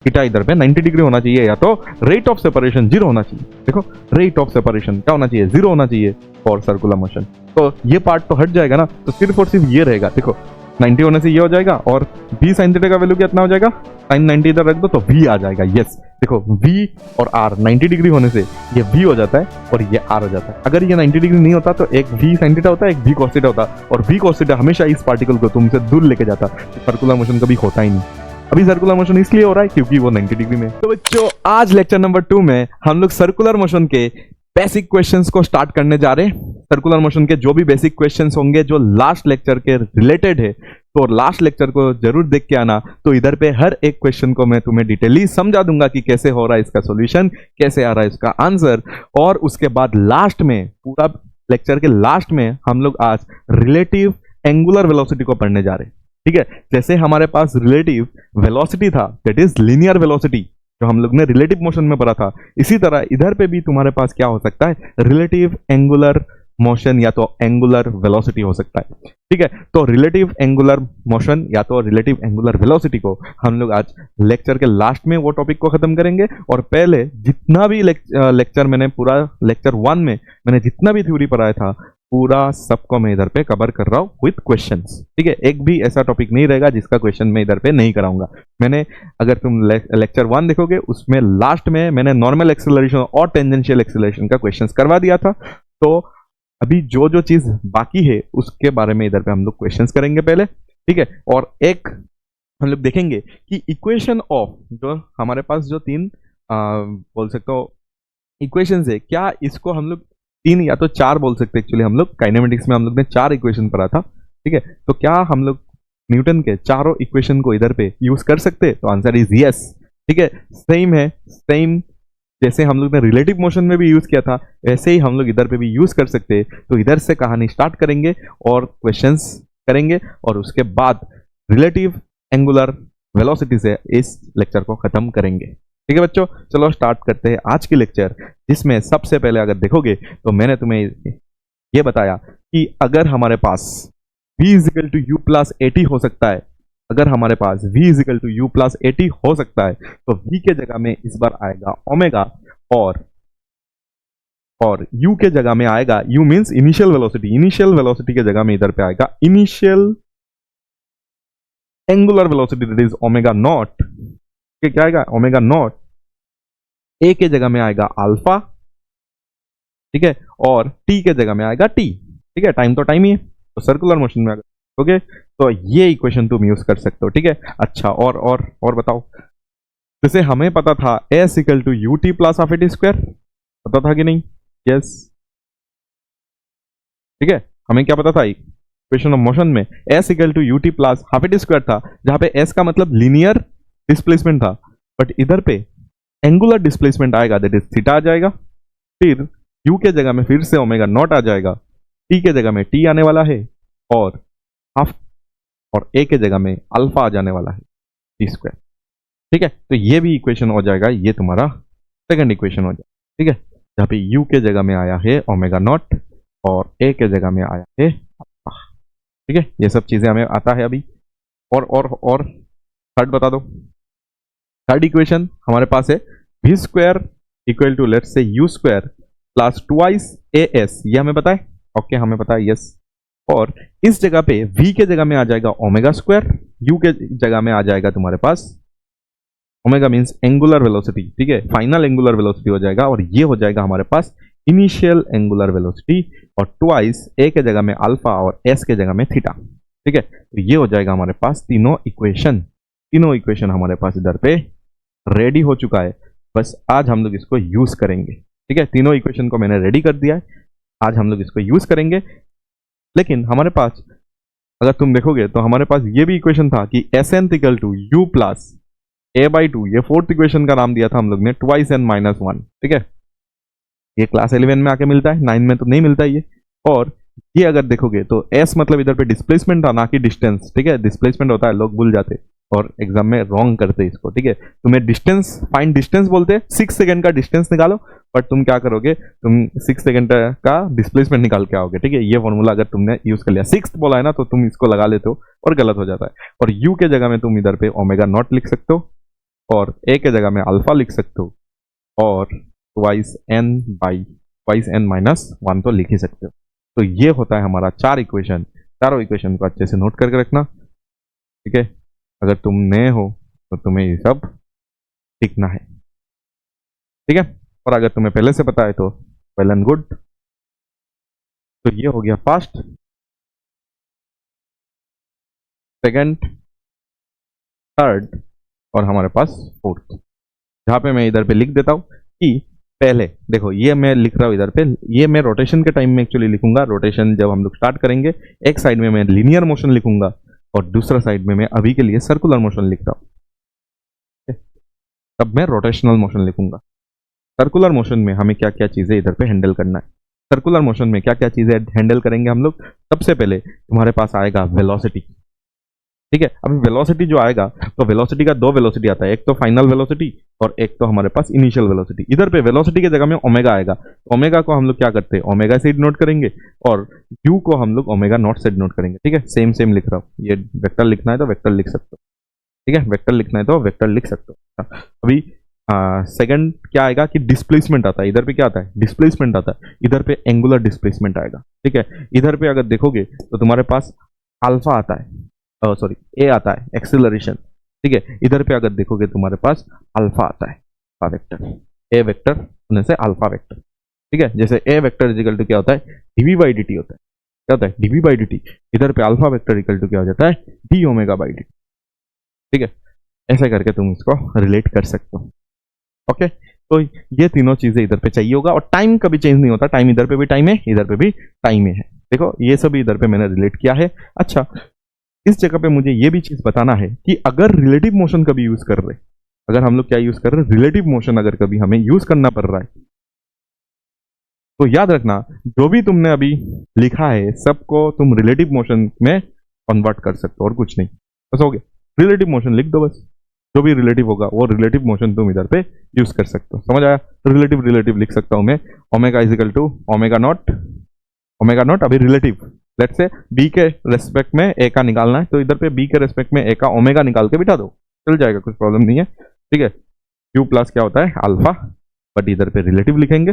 Theta इधर पे 90 degree होना चाहिए, या तो रेट ऑफ सेपरेशन 0 होना चाहिए। देखो रेट ऑफ सेपरेशन क्या होना चाहिए, 0 होना चाहिए फॉर सर्कुलर मोशन। तो ये पार्ट तो हट जाएगा ना, तो सिर्फ और सिर्फ ये रहेगा। देखो 90 होने से ये हो जाएगा, और v sin थीटा का वैल्यू कितना हो जाएगा, sin 90 इधर रख दो तो v आ जाएगा। यस देखो v और r 90 डिग्री होने से ये v हो जाता है और ये r हो जाता है। अगर ये 90 डिग्री नहीं होता तो एक v sin थीटा होता है, एक v cos थीटा होता, और v cos थीटा हमेशा इस पार्टिकल को तुमसे दूर लेके जाता, सर्कुलर मोशन कभी होता ही नहीं। अभी सर्कुलर मोशन इसलिए हो रहा है क्योंकि वो 90 डिग्री में। तो बच्चों आज लेक्चर नंबर 2 में हम लोग सर्कुलर मोशन के बेसिक क्वेश्चंस को स्टार्ट करने जा रहे हैं। सर्कुलर मोशन के जो भी बेसिक क्वेश्चंस होंगे जो लास्ट लेक्चर के रिलेटेड है, तो लास्ट लेक्चर को जरूर देख के आना। तो इधर पे हर एक क्वेश्चन को मैं तुम्हें डिटेली समझा दूंगा कि कैसे हो रहा है इसका सॉल्यूशन, कैसे आ रहा है इसका आंसर। और उसके बाद लास्ट में, पूरा लेक्चर के लास्ट में हम लोग आज रिलेटिव एंगुलर वेलोसिटी को पढ़ने जा रहे हैं। ठीक है, जैसे हमारे पास रिलेटिव वेलोसिटी था, दैट इज लीनियर वेलोसिटी, जो हम लोग ने रिलेटिव मोशन में पढ़ा था, इसी तरह इधर पे भी तुम्हारे पास क्या हो सकता है, रिलेटिव एंगुलर मोशन या तो एंगुलर वेलोसिटी हो सकता है। ठीक है, तो रिलेटिव एंगुलर मोशन या तो रिलेटिव एंगुलर वेलोसिटी को हम लोग आज लेक्चर के लास्ट में वो टॉपिक को खत्म करेंगे। और पहले जितना भी लेक्चर मैंने, पूरा लेक्चर 1 में मैंने जितना भी थ्योरी पढ़ाया था, पूरा सबको मैं इधर पे कवर कर रहा हूँ विथ क्वेश्चंस। ठीक है, एक भी ऐसा टॉपिक नहीं रहेगा जिसका क्वेश्चन मैं इधर पे नहीं कराऊंगा। मैंने, अगर तुम लेक्चर 1 देखोगे, उसमें लास्ट में मैंने नॉर्मल एक्सेलरेशन और टेंजेंशियल एक्सेलरेशन का क्वेश्चंस करवा दिया था। तो अभी जो जो चीज बाकी है उसके बारे में इधर पे हम लोग क्वेश्चंस करेंगे पहले। ठीक है, और एक हम लोग देखेंगे कि इक्वेशन ऑफ, जो हमारे पास जो 3 बोल सकते हो इक्वेशंस है, क्या इसको हम लोग 3 या तो 4 बोल सकते हैं। एक्चुअली हम लोग काइनेमेटिक्स में हम लोग ने 4 इक्वेशन पढ़ा था। ठीक है, तो क्या हम लोग न्यूटन के चारों इक्वेशन को इधर पे यूज कर सकते हैं? तो आंसर इज यस। ठीक है, सेम है, सेम जैसे हम लोग ने रिलेटिव मोशन में भी यूज किया था, ऐसे ही हम लोग इधर पे भी यूज कर सकते हैं। तो इधर से कहानी स्टार्ट करेंगे और क्वेश्चंस करेंगे, और उसके बाद रिलेटिव एंगुलर वेलोसिटी से इस लेक्चर को खत्म करेंगे। ठीक है बच्चों, चलो स्टार्ट करते हैं आज की लेक्चर, जिसमें सबसे पहले अगर देखोगे तो मैंने तुम्हें यह बताया कि अगर हमारे पास v is equal to U plus 80 हो सकता है, अगर हमारे पास v is equal to U plus 80 हो सकता है, तो v के जगह में इस बार आएगा ओमेगा, और u के जगह में आएगा, u means initial velocity, initial velocity के जगह में इधर पे आएगा initial angular velocity, that is omega naught. क्या आएगा, ओमेगा नॉट। a के जगह में आएगा अल्फा, ठीक है, और t के जगह में आएगा t। ठीक है, टाइम तो टाइम ही है, तो सर्कुलर मोशन में ओके, तो ये इक्वेशन तुम यूज कर सकते हो। ठीक है, अच्छा और बताओ, जैसे हमें पता था s equal to U T plus half A T square, पता था कि नहीं? यस, ठीक है, हमें क्या पता था इक्वेशन ऑफ मोशन में s equal to U T plus half A T square था, जहां पे s का मतलब लीनियर डिस्प्लेसमेंट था, बट इधर पे एंगुलर डिस्प्लेसमेंट आएगा, दैट इज थीटा आ जाएगा। फिर u के जगह में फिर से ओमेगा नॉट आ जाएगा, t के जगह में t आने वाला है, और हाफ, और a के जगह में अल्फा आ जाने वाला है, टी स्क्वायर। ठीक है, तो ये भी इक्वेशन हो जाएगा, ये तुम्हारा सेकंड इक्वेशन हो जाएगा। ठीक है, जहां पे u के जगह में आया है ओमेगा नॉट और a के जगह में आया है अल्फा। ठीक है, ये सब चीजें हमें आता है अभी। और थर्ड बता दो, थर्ड इक्वेशन हमारे पास है v square equal to let's say u square plus twice as, ये हमें पता है। ओके, हमें पता है, यस। और इस जगह पे v के जगह में आ जाएगा ओमेगा स्क्वायर, u के जगह में आ जाएगा तुम्हारे पास ओमेगा मींस एंगुलर वेलोसिटी। ठीक है, फाइनल एंगुलर वेलोसिटी हो जाएगा, और ये हो जाएगा हमारे पास इनिशियल एंगुलर वेलोसिटी, और ट्वाइस a के जगह में अल्फा और s के जगह में थीटा। ठीक है, तो ये हो जाएगा हमारे पास तीनों इक्वेशन हमारे पास इधर पे रेडी हो चुका है। बस आज हम लोग इसको यूज करेंगे। ठीक है, तीनों इक्वेशन को मैंने रेडी कर दिया है, आज हम लोग इसको यूज करेंगे। लेकिन हमारे पास अगर तुम देखोगे तो हमारे पास ये भी इक्वेशन था कि S N equal to U plus A by two, ये फोर्थ इक्वेशन का नाम दिया था हम लोग ने, ट्वाइस एन माइनस 1। ठीक है, ये क्लास 11 में आके मिलता है, 9 में तो नहीं मिलता ये। और ये अगर देखोगे तो s मतलब इधर पे डिस्प्लेसमेंट था, ना कि डिस्टेंस। ठीक है, डिस्प्लेसमेंट होता है, लोग भूल जाते और एग्जाम में रॉन्ग करते इसको। ठीक है, तुम्हें डिस्टेंस, फाइंड डिस्टेंस बोलते हैं, 6 सेकंड का डिस्टेंस निकालो, बट तुम क्या करोगे, तुम 6 सेकंड का डिस्प्लेसमेंट निकाल के आओगे। ठीक है, ये फॉर्मूला अगर तुमने यूज कर लिया, 6 बोला है ना, तो तुम इसको लगा लेते हो और गलत हो जाता है। और u के जगह में तुम इधर पे ओमेगा नॉट लिख सकते हो, और ए के जगह में अल्फा लिख सकते हो और twice N by twice N minus 1 तो लिख ही सकते हो। तो ये होता है हमारा 4 इक्वेशन। चारों इक्वेशन को अच्छे से नोट करके रखना, ठीक है। अगर तुम नए हो तो तुम्हें ये सब सीखना है, ठीक है। और अगर तुम्हें पहले से पता है तो वेल एंड गुड। तो ये हो गया फर्स्ट, सेकंड, थर्ड और हमारे पास फोर्थ। जहां पे मैं इधर पे लिख देता हूं कि पहले देखो, ये मैं लिख रहा हूं इधर पे, ये मैं रोटेशन के टाइम में एक्चुअली लिखूंगा। रोटेशन जब हम लोग स्टार्ट करेंगे, एक साइड में मैं लीनियर मोशन लिखूंगा और दूसरा साइड में मैं अभी के लिए सर्कुलर मोशन लिख रहा हूं, तब मैं रोटेशनल मोशन लिखूंगा। सर्कुलर मोशन में हमें क्या क्या चीजें इधर पे हैंडल करना है। सर्कुलर मोशन में क्या क्या चीजें हैंडल करेंगे हम लोग। सबसे पहले तुम्हारे पास आएगा वेलोसिटी, ठीक है। अभी वेलोसिटी जो आएगा, तो वेलोसिटी का दो वेलोसिटी आता है, एक तो फाइनल वेलोसिटी और एक तो हमारे पास इनिशियल वेलोसिटी। इधर पे वेलोसिटी की जगह में ओमेगा आएगा, ओमेगा को हम लोग क्या करते हैं, ओमेगा से डिनोट करेंगे और यू को हम लोग ओमेगा नॉट से डिनोट करेंगे, ठीक है। सेम सेम लिख रहा हूँ, ये वेक्टर लिखना है तो वेक्टर लिख सकते हो, ठीक है। वेक्टर लिखना है तो वेक्टर लिख सकते हो। अभी सेकंड क्या आएगा कि डिस्प्लेसमेंट आता है। इधर पे क्या आता है, डिस्प्लेसमेंट आता है। इधर पे एंगुलर डिस्प्लेसमेंट आएगा, ठीक है। इधर पे अगर देखोगे तो तुम्हारे पास अल्फा आता है, सॉरी ए आता है, एक्सेलरेशन, ठीक है। इधर पे अगर देखोगे तुम्हारे पास अल्फा आता है, अल्फा वेक्टर, ए वेक्टर होने से अल्फा वेक्टर, ठीक है। जैसे ए वेक्टर इक्वल टू क्या होता है, डीवी बाई डी टी होता है। क्या होता है, डीवी बाई डी टी। इधर पे अल्फा वेक्टर इक्वल टू क्या हो जाता है, डी ओमेगा बाई डी, ठीक है। ऐसा करके तुम इसको रिलेट कर सकते हो, ओके। तो ये तीनों चीजें इधर पे चाहिए होगा और टाइम कभी चेंज नहीं होता। टाइम इधर पे भी टाइम है, इधर पे भी टाइम है। देखो ये सब इधर पे मैंने रिलेट किया है। अच्छा, इस जगह पे मुझे ये भी चीज बताना है कि अगर रिलेटिव मोशन कभी यूज कर रहे, अगर हम लोग क्या यूज कर रहे हैं, रिलेटिव मोशन अगर कभी हमें यूज करना पड़ रहा है, तो याद रखना जो भी तुमने अभी लिखा है सबको तुम रिलेटिव मोशन में कन्वर्ट कर सकते हो और कुछ नहीं। बस हो गया, रिलेटिव मोशन लिख दो बस। जो भी रिलेटिव होगा वो रिलेटिव मोशन तुम इधर पे यूज कर सकते हो। समझ आया, रिलेटिव रिलेटिव लिख सकता हूं मैं, omega is equal to omega naught, omega naught अभी रिलेटिव, लेट्स से बी के रेस्पेक्ट में ए का निकालना है, तो इधर पे बी के रेस्पेक्ट में ए का ओमेगा निकाल के बिठा दो, चल जाएगा, कुछ प्रॉब्लम नहीं है, ठीक है। क्यू प्लस क्या होता है, अल्फा, बट इधर पे रिलेटिव लिखेंगे,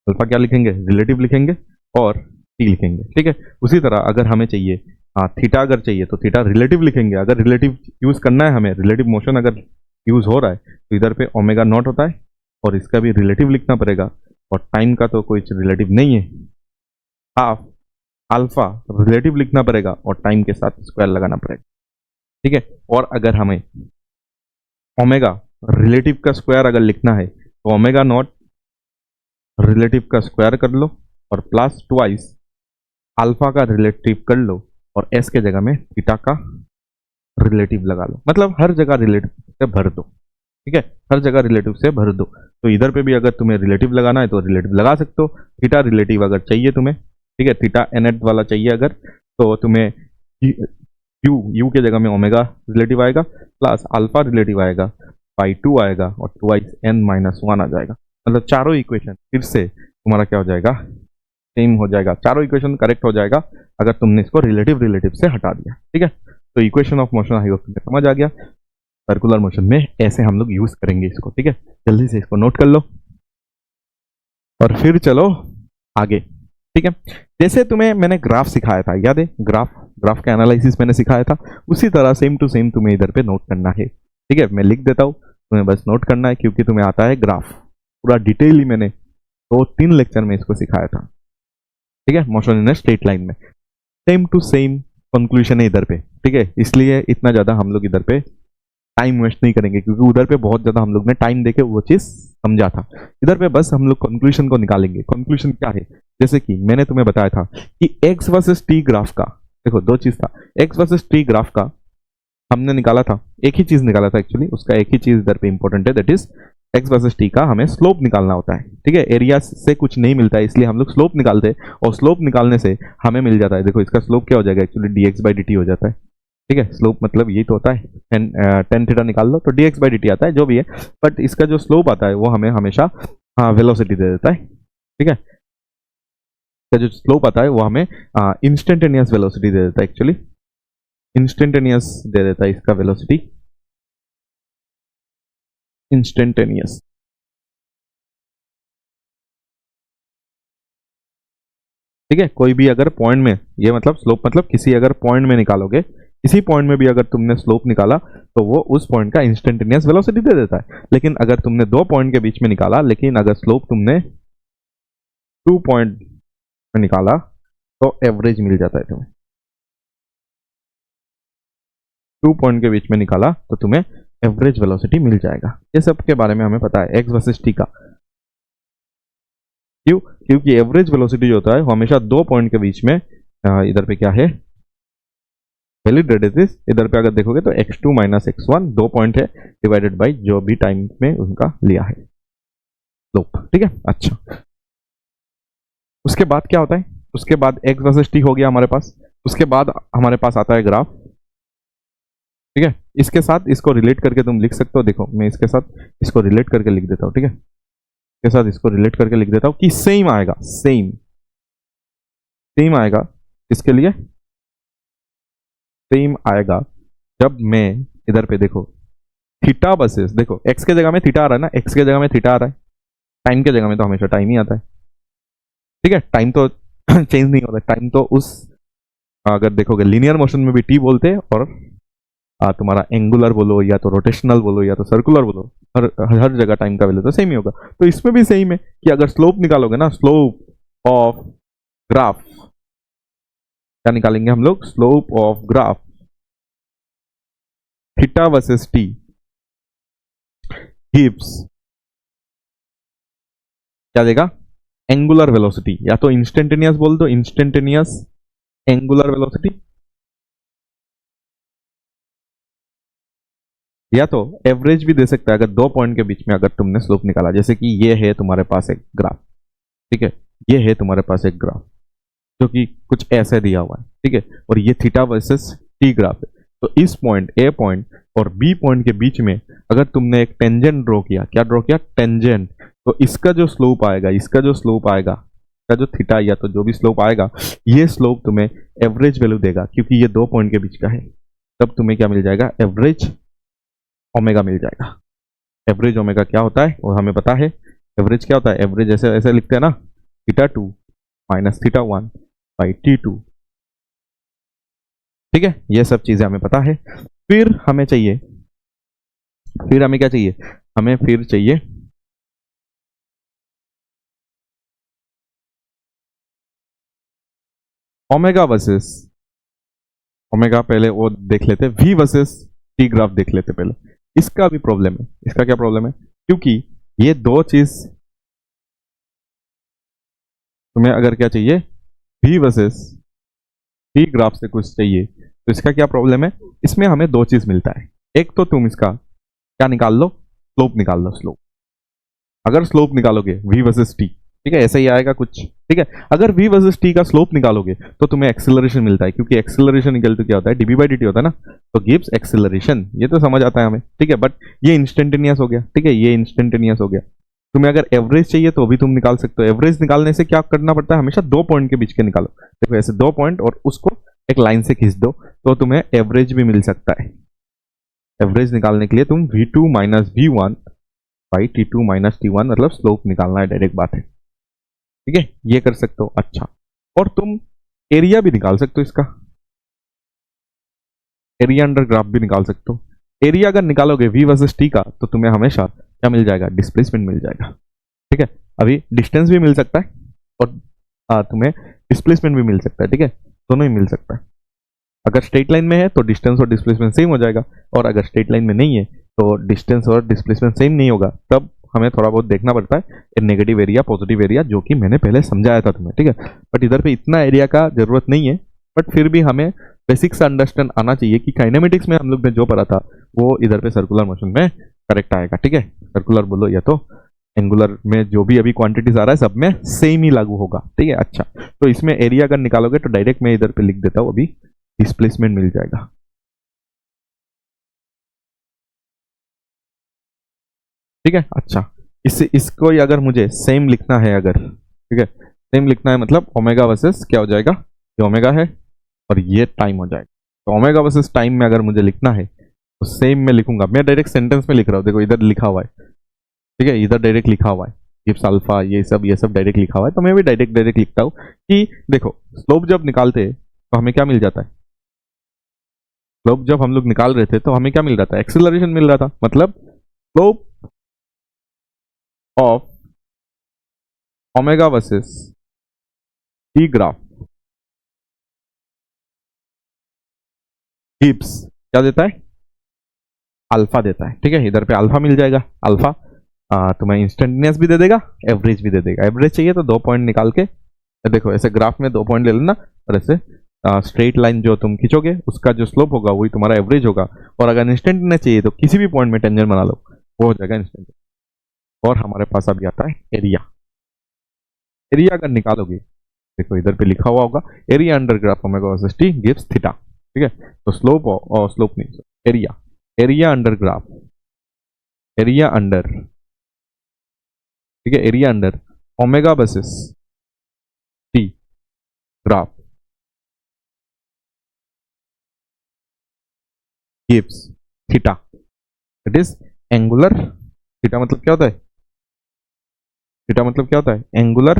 अल्फा क्या लिखेंगे, रिलेटिव लिखेंगे और टी लिखेंगे, ठीक है। उसी तरह अगर हमें चाहिए थीटा, अगर चाहिए तो थीटा रिलेटिव लिखेंगे। अगर रिलेटिव यूज करना है हमें, रिलेटिव मोशन अगर यूज हो रहा है तो इधर पे ओमेगा नॉट होता है और इसका भी रिलेटिव लिखना पड़ेगा और टाइम का तो कोई रिलेटिव नहीं है, हाफ अल्फा रिलेटिव लिखना पड़ेगा और टाइम के साथ स्क्वायर लगाना पड़ेगा, ठीक है। और अगर हमें ओमेगा रिलेटिव का स्क्वायर अगर लिखना है तो ओमेगा नॉट रिलेटिव का स्क्वायर कर लो और प्लस ट्वाइस अल्फा का रिलेटिव कर लो और एस के जगह में थीटा का रिलेटिव लगा लो। मतलब हर जगह रिलेटिव से भर दो, ठीक है, हर जगह रिलेटिव से भर दो। तो इधर पे भी अगर तुम्हें रिलेटिव लगाना है तो रिलेटिव लगा सकते हो। थीटा रिलेटिव अगर चाहिए तुम्हें, ठीक है, थीटा एनेट वाला चाहिए अगर, तो तुम्हें यू के जगह में ओमेगा रिलेटिव आएगा प्लस अल्फा रिलेटिव आएगा, बाई 2 आएगा और ट्वाइस एन माइनस 1 आ जाएगा। मतलब चारों इक्वेशन फिर से तुम्हारा क्या हो जाएगा, सेम हो जाएगा। चारों इक्वेशन करेक्ट हो जाएगा अगर तुमने इसको रिलेटिव रिलेटिव से हटा दिया, ठीक है। तो equation of motion I hope तुम्हें समझ आ गया। सर्कुलर मोशन में ऐसे हम लोग यूज करेंगे इसको, ठीक है। जल्दी से इसको नोट कर लो और फिर चलो आगे, ठीक है। जैसे तुम्हें मैंने ग्राफ सिखाया था, याद है, ग्राफ का एनालिसिस मैंने सिखाया था, उसी तरह सेम टू सेम तुम्हें इधर पे नोट करना है, ठीक है। मैं लिख देता हूँ, तुम्हें बस नोट करना है क्योंकि तुम्हें आता है ग्राफ। पूरा डिटेल ही मैंने 2-3 लेक्चर में इसको सिखाया था, ठीक है, मोशन इन स्ट्रेट लाइन में। सेम टू सेम कंक्लूजन है इधर पे, ठीक है। इसलिए इतना ज्यादा हम लोग इधर पे टाइम वेस्ट नहीं करेंगे क्योंकि उधर पे बहुत ज्यादा हम लोग ने टाइम देके वो चीज समझा था। इधर पे बस हम लोग कंक्लूजन को निकालेंगे। कंक्लूजन क्या है, जैसे कि मैंने तुम्हें बताया था कि एक्स वर्सेस टी ग्राफ का, देखो दो चीज था, एक्स वर्सेस टी ग्राफ का हमने निकाला था, एक ही चीज निकाला था एक्चुअली, उसका एक ही चीज इधर पे इंपॉर्टेंट है, that is x versus T का हमें स्लोप निकालना होता है, ठीक है। एरिया से कुछ नहीं मिलता है इसलिए हम लोग स्लोप निकालते हैं और स्लोप निकालने से हमें मिल जाता है, देखो इसका स्लोप क्या हो जाएगा, actually D x by D T हो जाता है, ठीक है। स्लोप मतलब यही तो होता है, टेन थीटा निकाल लो तो D x by D T आता है, जो भी है, बट इसका जो स्लोप आता है वो हमें हमेशा वेलोसिटी दे देता है, ठीक है। इसका जो स्लोप आता है वो हमें इंस्टेंटेनियस वेलोसिटी दे देता है, एक्चुअली इंस्टेंटेनियस दे देता है इसका वेलोसिटी, इंस्टेंटेनियस। ठीक है, कोई भी अगर पॉइंट में, ये मतलब स्लोप मतलब किसी अगर पॉइंट में निकालोगे, किसी पॉइंट में भी अगर तुमने स्लोप निकाला तो वो उस पॉइंट का इंस्टेंटेनियस वेलोसिटी दे देता है। लेकिन अगर तुमने दो पॉइंट के बीच में निकाला, लेकिन अगर स्लोप तुमने 2 पॉइंट में निकाला तो एवरेज मिल जाता है तुम्हें। 2 पॉइंट के बीच में निकाला तो तुम्हें एवरेज वेलोसिटी मिल जाएगा। ये सब के बारे में हमें पता है, एक्स वर्सेस टी का। क्यों? क्योंकि एवरेज वेलोसिटी जो होता है वो हमेशा 2 पॉइंट के बीच में, इधर पे क्या है, वैलिड रेडियस, इधर पे अगर देखोगे तो x2 माइनस x1 2 पॉइंट है, डिवाइडेड बाई जो भी टाइम में उनका लिया है स्लोप। ठीक है, अच्छा। उसके बाद क्या होता है? उसके बाद x वर्सेस t हो गया हमारे पास। उसके बाद हमारे पास आता है ग्राफ। ठीक है, इसके साथ इसको रिलेट करके तुम लिख सकते हो। देखो मैं इसके साथ इसको रिलेट करके लिख देता हूँ। ठीक है, इसके साथ इसको रिलेट करके लिख देता हूँ कि सेम आएगा, सेम सेम आएगा। इसके लिए सेम आएगा जब मैं इधर पे देखो थीटा वर्सेस, देखो x के जगह में थीटा आ रहा है ना, x के जगह में थीटा आ रहा है, टाइम के जगह में तो हमेशा टाइम ही आता है। ठीक है, टाइम तो चेंज नहीं होता, टाइम तो उस, अगर देखोगे लीनियर मोशन में भी t बोलते हैं, और तुम्हारा एंगुलर बोलो या तो रोटेशनल बोलो या तो सर्कुलर बोलो, हर हर जगह टाइम का वैल्यू तो सेम ही होगा। तो इसमें भी सेम है कि अगर स्लोप निकालोगे ना, स्लोप ऑफ ग्राफ, क्या निकालेंगे हम लोग? Slope of graph theta versus T gives, क्या देगा? एंगुलर वेलोसिटी, या तो इंस्टेंटेनियस बोल दो, इंस्टेंटेनियस एंगुलर वेलोसिटी, या तो एवरेज भी दे सकता है अगर 2 पॉइंट के बीच में अगर तुमने स्लोप निकाला। जैसे कि ये है तुम्हारे पास एक ग्राफ, ठीक है, ये है तुम्हारे पास एक ग्राफ जो कि कुछ ऐसे दिया हुआ है। ठीक है, और ये थीटा वर्सेस टी ग्राफ है। तो इस पॉइंट ए पॉइंट और बी पॉइंट के बीच में अगर तुमने एक टेंजेंट ड्रॉ किया, क्या ड्रॉ किया? टेंजेंट। तो इसका जो स्लोप आएगा, इसका जो स्लोप आएगा, इसका जो थीटा या तो जो भी स्लोप आएगा, ये स्लोप तुम्हें एवरेज वैल्यू देगा, क्योंकि ये 2 पॉइंट के बीच का है। तब तुम्हें क्या मिल जाएगा? एवरेज ओमेगा मिल जाएगा। एवरेज ओमेगा क्या होता है वो हमें पता है। एवरेज क्या होता है? एवरेज ऐसे ऐसे लिखते हैं ना, theta 2 minus theta 1 by T2। ठीक है, ये सब चीजें हमें पता है। फिर हमें चाहिए, फिर हमें क्या चाहिए? हमें फिर चाहिए ओमेगा वर्सेस, ओमेगा पहले वो देख लेते, वी वर्सेस टी ग्राफ देख लेते पहले। इसका भी प्रॉब्लम है। इसका क्या प्रॉब्लम है? क्योंकि ये दो चीज तुम्हें अगर क्या चाहिए, वी वर्सेस टी ग्राफ से कुछ चाहिए, तो इसका क्या प्रॉब्लम है? इसमें हमें दो चीज मिलता है। एक तो तुम इसका क्या निकाल लो? स्लोप निकाल लो, स्लोप। अगर स्लोप निकालोगे वी वर्सेस टी, ठीक है, ऐसा ही आएगा कुछ। ठीक है, अगर v वर्सेस t का स्लोप निकालोगे तो तुम्हें एक्सेलरेशन मिलता है, क्योंकि एक्सेलरेशन निकल तो क्या होता है? dv बाई dt होता है ना, तो गिव्स एक्सेलरेशन। ये तो समझ आता है हमें। ठीक है, बट ये इंस्टेंटेनियस हो गया। ठीक है, ये इंस्टेंटेनियस हो गया। तुम्हें अगर एवरेज चाहिए तो भी तुम निकाल सकते हो। एवरेज निकालने से क्या करना पड़ता है? हमेशा 2 पॉइंट के बीच के निकालो। देखो ऐसे 2 पॉइंट और उसको एक लाइन से खींच दो तो तुम्हें एवरेज भी मिल सकता है। एवरेज निकालने के लिए तुम v2 minus v1 by T2 minus T1, मतलब स्लोप निकालना है, डायरेक्ट बात है। ठीक है, ये कर सकते हो। अच्छा, और तुम एरिया भी निकाल सकते हो इसका, एरिया अंडर ग्राफ भी निकाल सकते हो। एरिया अगर निकालोगे v वर्सेस t का तो तुम्हें हमेशा क्या मिल जाएगा? डिस्प्लेसमेंट मिल जाएगा। ठीक है, अभी डिस्टेंस भी मिल सकता है और तुम्हें डिस्प्लेसमेंट भी मिल सकता है। ठीक है, दोनों ही मिल सकता है। अगर स्ट्रेट लाइन में है तो डिस्टेंस और डिस्प्लेसमेंट सेम हो जाएगा, और अगर स्ट्रेट लाइन में नहीं है तो डिस्टेंस और डिस्प्लेसमेंट सेम नहीं होगा। तब हमें थोड़ा बहुत देखना पड़ता है नेगेटिव एरिया, पॉजिटिव एरिया, जो कि मैंने पहले समझाया था तुम्हें। ठीक है, बट इधर पे इतना एरिया का जरूरत नहीं है, बट फिर भी हमें बेसिक से अंडरस्टैंड आना चाहिए कि काइनेमेटिक्स में हम लोग ने जो पढ़ा था वो इधर पे सर्कुलर मोशन में करेक्ट आएगा। ठीक है, सर्कुलर बोलो या तो एंगुलर में, जो भी अभी क्वांटिटीज आ रहा है सब में सेम ही लागू होगा। ठीक है, अच्छा, तो इसमें एरिया अगर निकालोगे तो डायरेक्ट मैं इधर पे लिख देता हूँ, अभी डिस्प्लेसमेंट मिल जाएगा। ठीक है, अच्छा, इसको ही अगर मुझे सेम लिखना है, अगर ठीक है सेम लिखना है, मतलब ओमेगा वर्सेस क्या हो जाएगा? ये ओमेगा है और ये टाइम हो जाएगा। तो ओमेगा वर्सेस टाइम में अगर मुझे लिखना है तो सेम में लिखूंगा। मैं डायरेक्ट सेंटेंस में लिख रहा हूँ, देखो इधर लिखा हुआ है, ठीक है, इधर डायरेक्ट लिखा हुआ है गिब्स अल्फा, ये सब डायरेक्ट लिखा हुआ है, तो मैं भी डायरेक्ट लिखता हूँ कि देखो स्लोप जब निकालते हैं तो हमें क्या मिल जाता है, स्लोप जब हम लोग निकाल रहे थे तो हमें क्या मिल रहा था, एक्सेलरेशन मिल रहा था, मतलब slope of omega versus T graph Gibbs क्या देता है, अल्फा देता है। ठीक है, इधर पे अल्फा मिल जाएगा, अल्फा तुम्हें इंस्टेंटेनियस भी दे देगा, एवरेज भी दे देगा। एवरेज चाहिए तो 2 पॉइंट निकाल के देखो, ऐसे ग्राफ में 2 पॉइंट ले लेना और ऐसे स्ट्रेट लाइन जो तुम खींचोगे उसका जो स्लोप होगा वही तुम्हारा एवरेज होगा। और अगर इंस्टेंटेनियस चाहिए तो किसी भी पॉइंट में टेंजेंट बना लो, वो हो जाएगा इंस्टेंट। और हमारे पास अभी आता है एरिया। एरिया अगर निकालोगे, देखो इधर पे लिखा हुआ होगा area under graph omega versus T gives theta. ठीक है, तो स्लोप और स्लोप नहीं, area, area under graph, area under, ठीक है, area under omega versus T graph gives theta, it is angular. Theta मतलब क्या होता है, थीटा मतलब क्या होता है, एंगुलर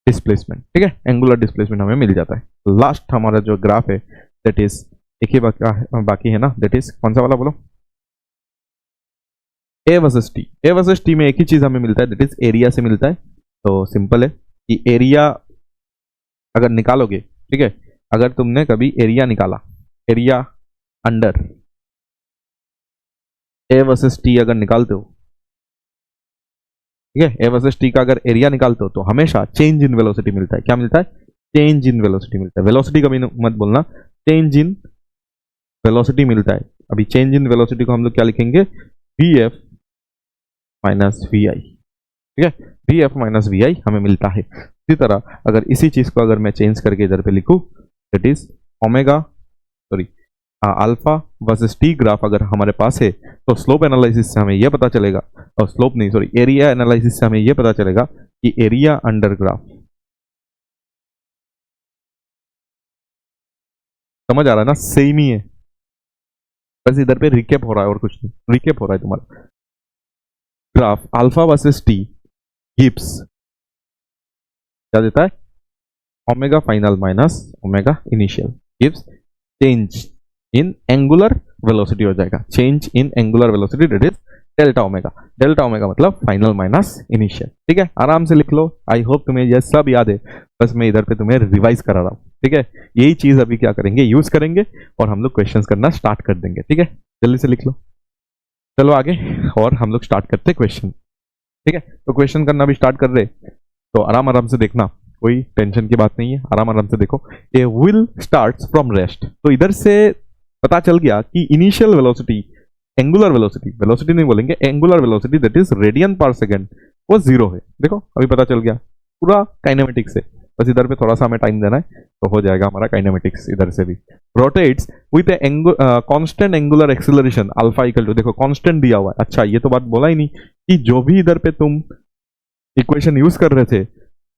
डिस्प्लेसमेंट। ठीक है, एंगुलर डिस्प्लेसमेंट हमें मिल जाता है। लास्ट हमारा जो ग्राफ है दैट इज एक ही बाकी है ना, दैट इज कौन सा वाला बोलो, A versus T. A versus T में एक ही चीज हमें मिलता है, दैट इज एरिया से मिलता है। तो सिंपल है कि एरिया अगर निकालोगे, ठीक है, अगर तुमने कभी एरिया निकाला, area under A versus T अगर निकालते हो, ठीक है, ए वर्सेस टी का अगर एरिया निकालते हो तो हमेशा चेंज इन वेलोसिटी मिलता है। क्या मिलता है, चेंज इन वेलोसिटी मिलता है। वेलोसिटी कभी मत बोलना, चेंज इन वेलोसिटी मिलता है। अभी चेंज इन वेलोसिटी को हम लोग क्या लिखेंगे, वी एफ माइनस वी आई। ठीक है, वी एफ माइनस वी आई हमें मिलता है। इसी तरह अगर इसी चीज को अगर मैं चेंज करके इधर पे लिखूं, that is omega sorry alpha versus T graph अगर हमारे पास है तो स्लोप एनालिसिस से हमें यह पता चलेगा, और स्लोप नहीं सॉरी एरिया एनालिसिस से हमें यह पता चलेगा कि एरिया अंडर ग्राफ, समझ आ रहा है ना, सेम ही है, बस इधर पे रिकेप हो रहा है और कुछ नहीं, रिकेप हो रहा है तुम्हारा। Graph alpha versus T gives क्या देता है, omega final minus omega initial gives change in angular velocity हो जाएगा, change in angular velocity that is delta omega. Delta omega मतलब फाइनल माइनस इनिशियल। ठीक है, आराम से लिख लो। आई होप तुम्हें यह सब याद है, बस मैं इधर पे तुम्हें रिवाइज करा रहा हूँ। ठीक है, यही चीज अभी क्या करेंगे, यूज करेंगे और हम लोग क्वेश्चंस करना स्टार्ट कर देंगे। ठीक है, जल्दी से लिख लो। चलो आगे और हम लोग स्टार्ट करते क्वेश्चन। ठीक है, तो क्वेश्चन करना भी स्टार्ट कर रहे, तो आराम आराम से देखना, कोई टेंशन की बात नहीं है, आराम आराम से देखो। A wheel starts from rest, तो इधर से पता चल गया कि initial velocity, angular velocity, velocity नहीं बोलेंगे, angular velocity that is radian per second वो 0 है। देखो अभी पता चल गया पूरा काइनेमेटिक्स से, बस इधर पे थोड़ा सा हमें टाइम देना है तो हो जाएगा हमारा काइनेमेटिक्स इधर से भी। Rotates with a constant angular acceleration alpha equal to, देखो कांस्टेंट दिया हुआ है। अच्छा, ये तो बात बोला ही नहीं कि जो भी इधर पे तुम इक्वेशन यूज कर रहे थे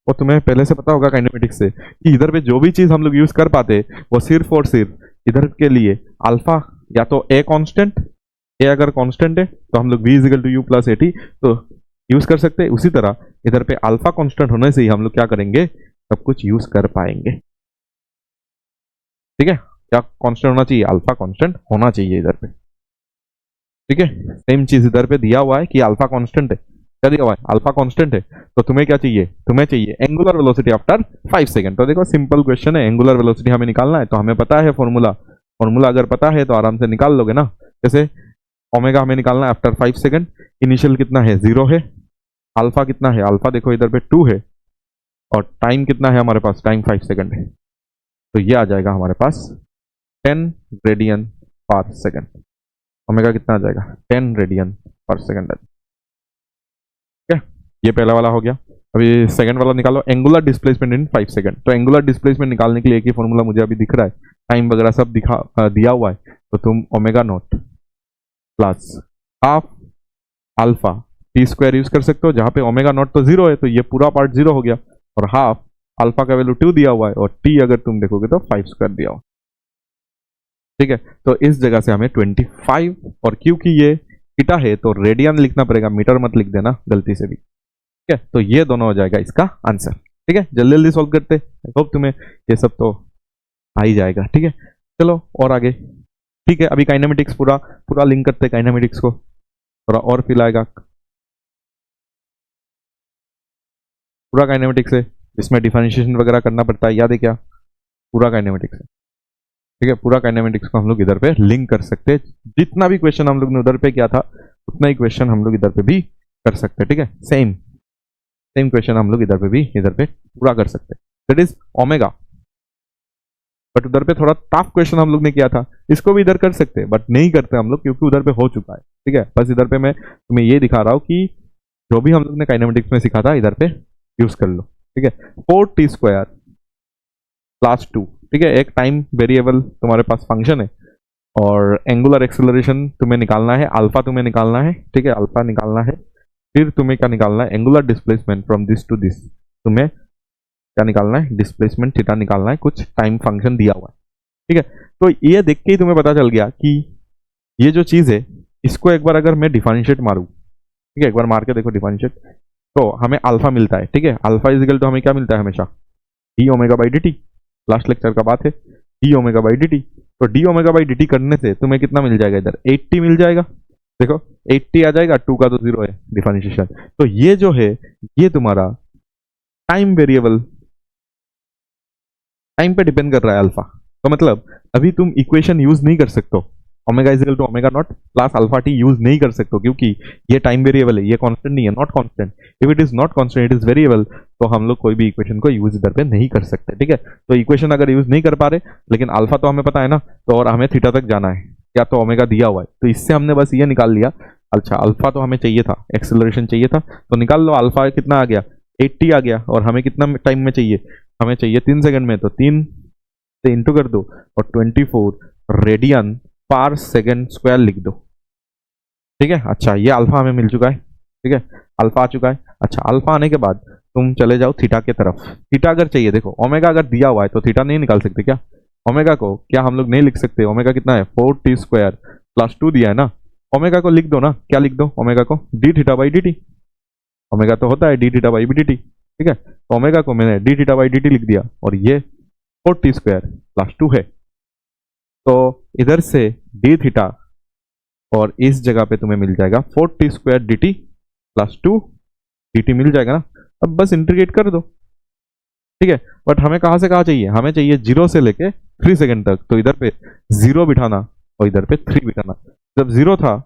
वो तुम्हें पहले से पता होगा काइनेमेटिक्स से, कि इधर पे जो भी चीज हम लोग यूज कर पाते वो सिर्फ और सिर्फ इधर के लिए अल्फा या तो ए कांस्टेंट, ए अगर कांस्टेंट है तो हम लोग v is equal to U plus AT तो यूज कर सकते हैं। उसी तरह इधर पे अल्फा कांस्टेंट होने से ही हम लोग क्या करेंगे, सब कुछ यूज कर पाएंगे। ठीक है, क्या कांस्टेंट होना चाहिए, अल्फा कांस्टेंट होना चाहिए इधर पे। ठीक है, सेम चीज इधर पे दिया हुआ है कि अल्फा कांस्टेंट है, क्या दिया हुआ है, अल्फा कांस्टेंट है, तो तुम्हें क्या चाहिए, तुम्हें चाहिए एंगुलर वेलोसिटी आफ्टर 5 सेकंड। तो देखो सिंपल क्वेश्चन है, एंगुलर वेलोसिटी हमें निकालना है तो हमें पता है फॉर्मूला, फॉर्मूला अगर पता है तो आराम से निकाल लोगे ना। जैसे ओमेगा हमें निकालना है आफ्टर 5 सेकंड, इनिशियल कितना है 0 है, अल्फा कितना है, अल्फा देखो इधर पे 2 है, और टाइम कितना है हमारे पास, टाइम 5 सेकंड है, तो ये आ जाएगा हमारे पास 10 रेडियन पर सेकंड। ओमेगा कितना आ जाएगा, 10 रेडियन पर सेकंड। ठीक है, ये पहला वाला हो गया। अभी सेकंड वाला निकालो, एंगुलर डिस्प्लेसमेंट इन 5 सेकंड। तो एंगुलर डिस्प्लेसमेंट निकालने के लिए एक ही फॉर्मूला मुझे अभी दिख रहा है, टाइम वगैरह सब दिया हुआ है, तो तुम omega naught plus half alpha T square use कर सकते हो, जहां पे ओमेगा नॉट तो 0 है तो ये पूरा पार्ट 0 हो गया, और हाफ अल्फा का वैल्यू 2 दिया हुआ है, और टी अगर तुम देखोगे तो 5 स्क्वायर दिया हुआ। ठीक है, तो इस जगह से हमें 25, और क्योंकि ये थीटा है तो रेडियन लिखना पड़ेगा, मीटर मत लिख देना गलती से भी। ठीक है, तो ये दोनों हो जाएगा इसका आंसर। ठीक है, जल्दी जल्दी सॉल्व करते, आई होप तुम्हें ये सब तो आ ही जाएगा। ठीक है, चलो और आगे। ठीक है, अभी काइनेमेटिक्स पूरा पूरा लिंक करते हैं, काइनेमेटिक्स को थोड़ा और फील आएगा। पूरा काइनेमेटिक्स है, इसमें डिफरेंशिएशन वगैरह करना पड़ता है, याद है क्या? पूरा काइनेमेटिक्स है। ठीक है, पूरा काइनेमेटिक्स को हम लोग इधर पे लिंक कर सकते हैं। जितना भी क्वेश्चन हम लोग ने उधर पे किया था उतना ही क्वेश्चन हम लोग इधर पे भी कर सकते हैं। ठीक है, सेम सेम क्वेश्चन हम लोग इधर पे भी इधर पे पूरा कर सकते हैं, दैट इज ओमेगा। बट उधर पे थोड़ा टफ क्वेश्चन हम लोग ने किया था, इसको भी इधर कर सकते हैं बट नहीं करते हम लोग क्योंकि उधर पे हो चुका है। ठीक है, बस इधर पे मैं तुम्हें ये दिखा रहा हूँ कि जो भी हम लोग ने काइनेमेटिक्स में सीखा था इधर पे यूज कर लो। ठीक है, 4t² प्लस 2। ठीक है, एक टाइम वेरिएबल तुम्हारे पास फंक्शन है और एंगुलर एक्सेलरेशन तुम्हें निकालना है, अल्फा तुम्हें निकालना है। ठीक है, अल्फा निकालना है, फिर तुम्हें क्या निकालना है? Angular displacement from this to this. तुम्हें क्या निकालना है? डिस्प्लेसमेंट थीटा निकालना है, कुछ टाइम फंक्शन दिया हुआ है। ठीक है, तो ये देख के ही तुम्हें पता चल गया कि ये जो चीज है इसको एक बार अगर मैं डिफरेंशिएट मारूं, ठीक है, एक बार मार के देखो डिफरेंशिएट, तो हमें अल्फा मिलता है। ठीक है, अल्फा इज इक्वल टू हमें क्या मिलता है हमेशा? D omega by D T. Last lecture का बात है, D omega by D T. तो D omega by D T करने से तुम्हें कितना मिल जाएगा? इधर 80 मिल जाएगा। देखो 80 आ जाएगा, 2 का तो 0 है डिफरेंशिएशन। तो ये जो है ये तुम्हारा टाइम वेरिएबल, टाइम पे डिपेंड कर रहा है अल्फा। तो मतलब अभी तुम इक्वेशन यूज नहीं कर सकते, omega is equal to omega naught plus alpha t use नहीं कर सकते क्योंकि ये टाइम वेरिएबल है, ये कांस्टेंट नहीं है, not constant. If it is not constant, it is variable, तो हम लोग कोई भी इक्वेशन को यूज इधर पे नहीं कर सकते। ठीक है, तो इक्वेशन अगर यूज नहीं कर पा रहे, लेकिन अल्फा तो हमें पता है ना, तो और हमें थीटा तक जाना है, या तो ओमेगा दिया हुआ है, तो इससे हमने बस ये निकाल लिया। अच्छा, अल्फा तो हमें चाहिए था, एक्सेलरेशन चाहिए था, तो निकाल लो। अल्फा कितना आ गया? 80 आ गया। और हमें कितना टाइम में चाहिए? हमें चाहिए 3 सेकंड में, तो 3 से इंटू कर दो और 24 रेडियन पर सेकेंड स्क्वायर लिख दो। ठीक है, अच्छा ये अल्फा हमें मिल चुका है। ठीक है, अल्फा आ चुका है। अच्छा, अल्फा आने के बाद तुम चले जाओ थीटा के तरफ। थीटा अगर चाहिए, देखो ओमेगा अगर दिया हुआ है तो थीटा नहीं निकाल सकते क्या? ओमेगा को क्या हम लोग नहीं लिख सकते? ओमेगा कितना है? 4t² प्लस 2 दिया है ना, ओमेगा को लिख दो ना। क्या लिख दो ओमेगा को? D theta by D T. Omega तो होता है D theta by D T. ठीक है, तो ओमेगा को मैंने D theta by D T लिख दिया, और ये 4t² प्लस 2 है। तो इधर से डी थीटा, और इस जगह पे तुम्हें मिल जाएगा 4t² D T plus 2 D T मिल जाएगा ना। अब बस इंटीग्रेट कर दो। ठीक है, बट हमें कहां से कहां चाहिए? हमें चाहिए 0 से लेके 3 सेकंड तक, तो इधर पे 0 बिठाना और इधर पे 3 बिठाना। जब 0 था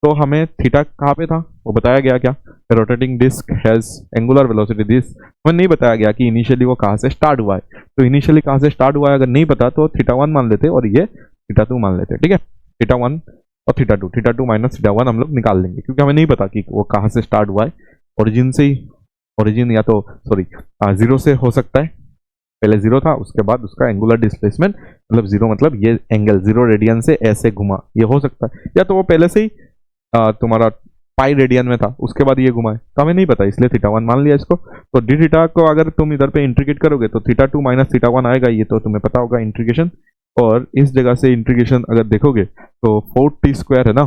तो हमें थीटा कहाँ पे था वो बताया गया क्या? Rotating disc has angular velocity this. हमें नहीं बताया गया कि इनिशियली वो कहाँ से स्टार्ट हुआ है, तो इनिशियली कहाँ से स्टार्ट हुआ है अगर नहीं पता तो थीटा 1 मान लेते और ये थीटा 2 मान लेते। ठीक है, थीटा 1 और थीटा 2 माइनस थीटा 1 हम लोग निकाल लेंगे क्योंकि हमें नहीं पता कि वो कहाँ से स्टार्ट हुआ है। ओरिजिन से ही, ओरिजिन या तो सॉरी 0 से हो सकता है, पहले 0 था उसके बाद उसका एंगुलर डिस्प्लेसमेंट, मतलब 0 मतलब ये एंगल 0 रेडियन से ऐसे घुमा, ये हो सकता है। या तो वो पहले से ही तुम्हारा पाई रेडियन में था उसके बाद ये घुमाए, तो हमें नहीं पता इसलिए थीटा 1 मान लिया इसको। तो डी थीटा को अगर तुम इधर पे इंटीग्रेट करोगे तो थीटा 2 माइनस थीटा 1 आएगा, ये तो तुम्हें पता होगा इंटीग्रेशन। और इस जगह से इंटीग्रेशन अगर देखोगे तो 4t² है ना,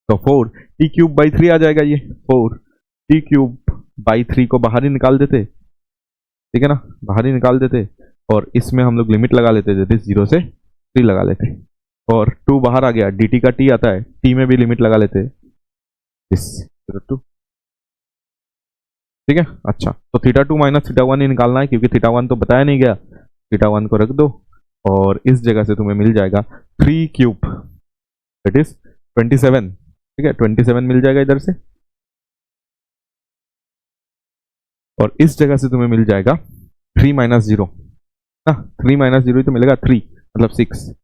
तो 4t³/3 आ जाएगा। ये 4t³/3 को बाहर ही निकाल देते, ठीक है ना, बाहर ही निकाल देते, और इसमें हम लोग लिमिट लगा लेते, जैसे 0 से 3 लगा लेते, और 2 बाहर आ गया, dt का t आता है, t में भी लिमिट लगा लेते, इस 2। ठीक है, अच्छा तो थीटा 2 माइनस थीटा 1 ही निकालना है क्योंकि थीटा 1 तो बताया नहीं गया, थीटा 1 को रख दो, और इस जगह से तुम्हें मिल जाएगा 3³ दैट इज 27। ठीक है, 27 मिल जाएगा इधर से, और इस जगह से तुम्हें मिल जाएगा 3 माइनस 0 ना, 3 माइनस 0 ही तो मिलेगा, 3 मतलब 6।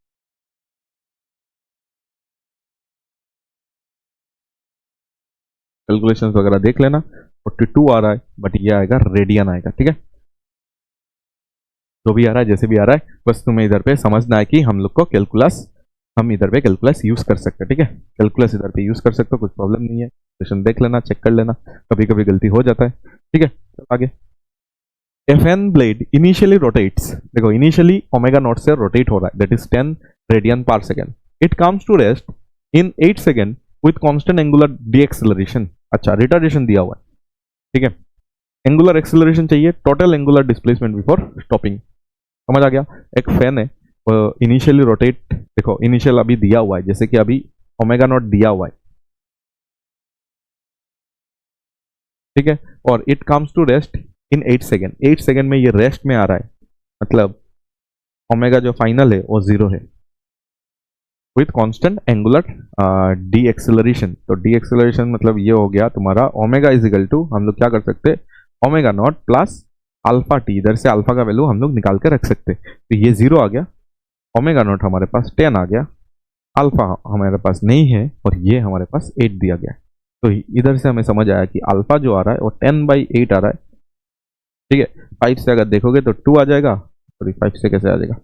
कैलकुलेशंस वगैरह देख लेना, 42 आ रहा है बट ये आएगा रेडियन आएगा। ठीक है, जो भी आ रहा है जैसे भी आ रहा है, बस तुम्हें इधर पे समझना है कि हम लोग को कैलकुलस, हम इधर पे कैलकुलस यूज कर सकते हैं। ठीक है, कैलकुलस इधर पे यूज कर सकते हो, कुछ प्रॉब्लम नहीं है, क्वेश्चन देख लेना, चेक कर लेना, कभी कभी गलती हो जाता है। ठीक है, तो आगे fan blade initially rotates, देखो इनिशियली ओमेगा नॉट से रोटेट हो रहा है, दैट इज 10 रेडियन पर second. It comes to rest in 8 second with constant angular deceleration. अच्छा, रिटार्डेशन दिया हुआ है, ठीक है. एंगुलर एक्सेलरेशन चाहिए, total angular displacement before stopping. समझ आ गया. एक फैन है, इनिशियली रोटेट, देखो इनिशियल अभी दिया हुआ है, जैसे कि अभी ओमेगा नॉट दिया हुआ है, ठीक है. और it comes to rest in 8 second. 8 second में ये रेस्ट में आ रहा है, मतलब ओमेगा जो फाइनल है वो 0 है with constant angular D acceleration. तो डी एक्सेलरेशन मतलब ये हो गया तुम्हारा ओमेगा इज इक्वल टू, हम लोग क्या कर सकते हैं, omega naught plus alpha T. इधर से अल्फा का वैल्यू हम लोग निकाल के रख सकते हैं. तो ये 0 आ गया, ओमेगा नॉट हमारे पास 10 आ गया, अल्फा हमारे पास नहीं है, और ये हमारे पास 8 दिया गया है. तो इधर से हमें समझ आया कि अल्फा जो आ रहा है वो 10/8 आ रहा है, ठीक है. 5 से अगर देखोगे तो 2 आ जाएगा, सॉरी 5 से कैसे आ जाएगा,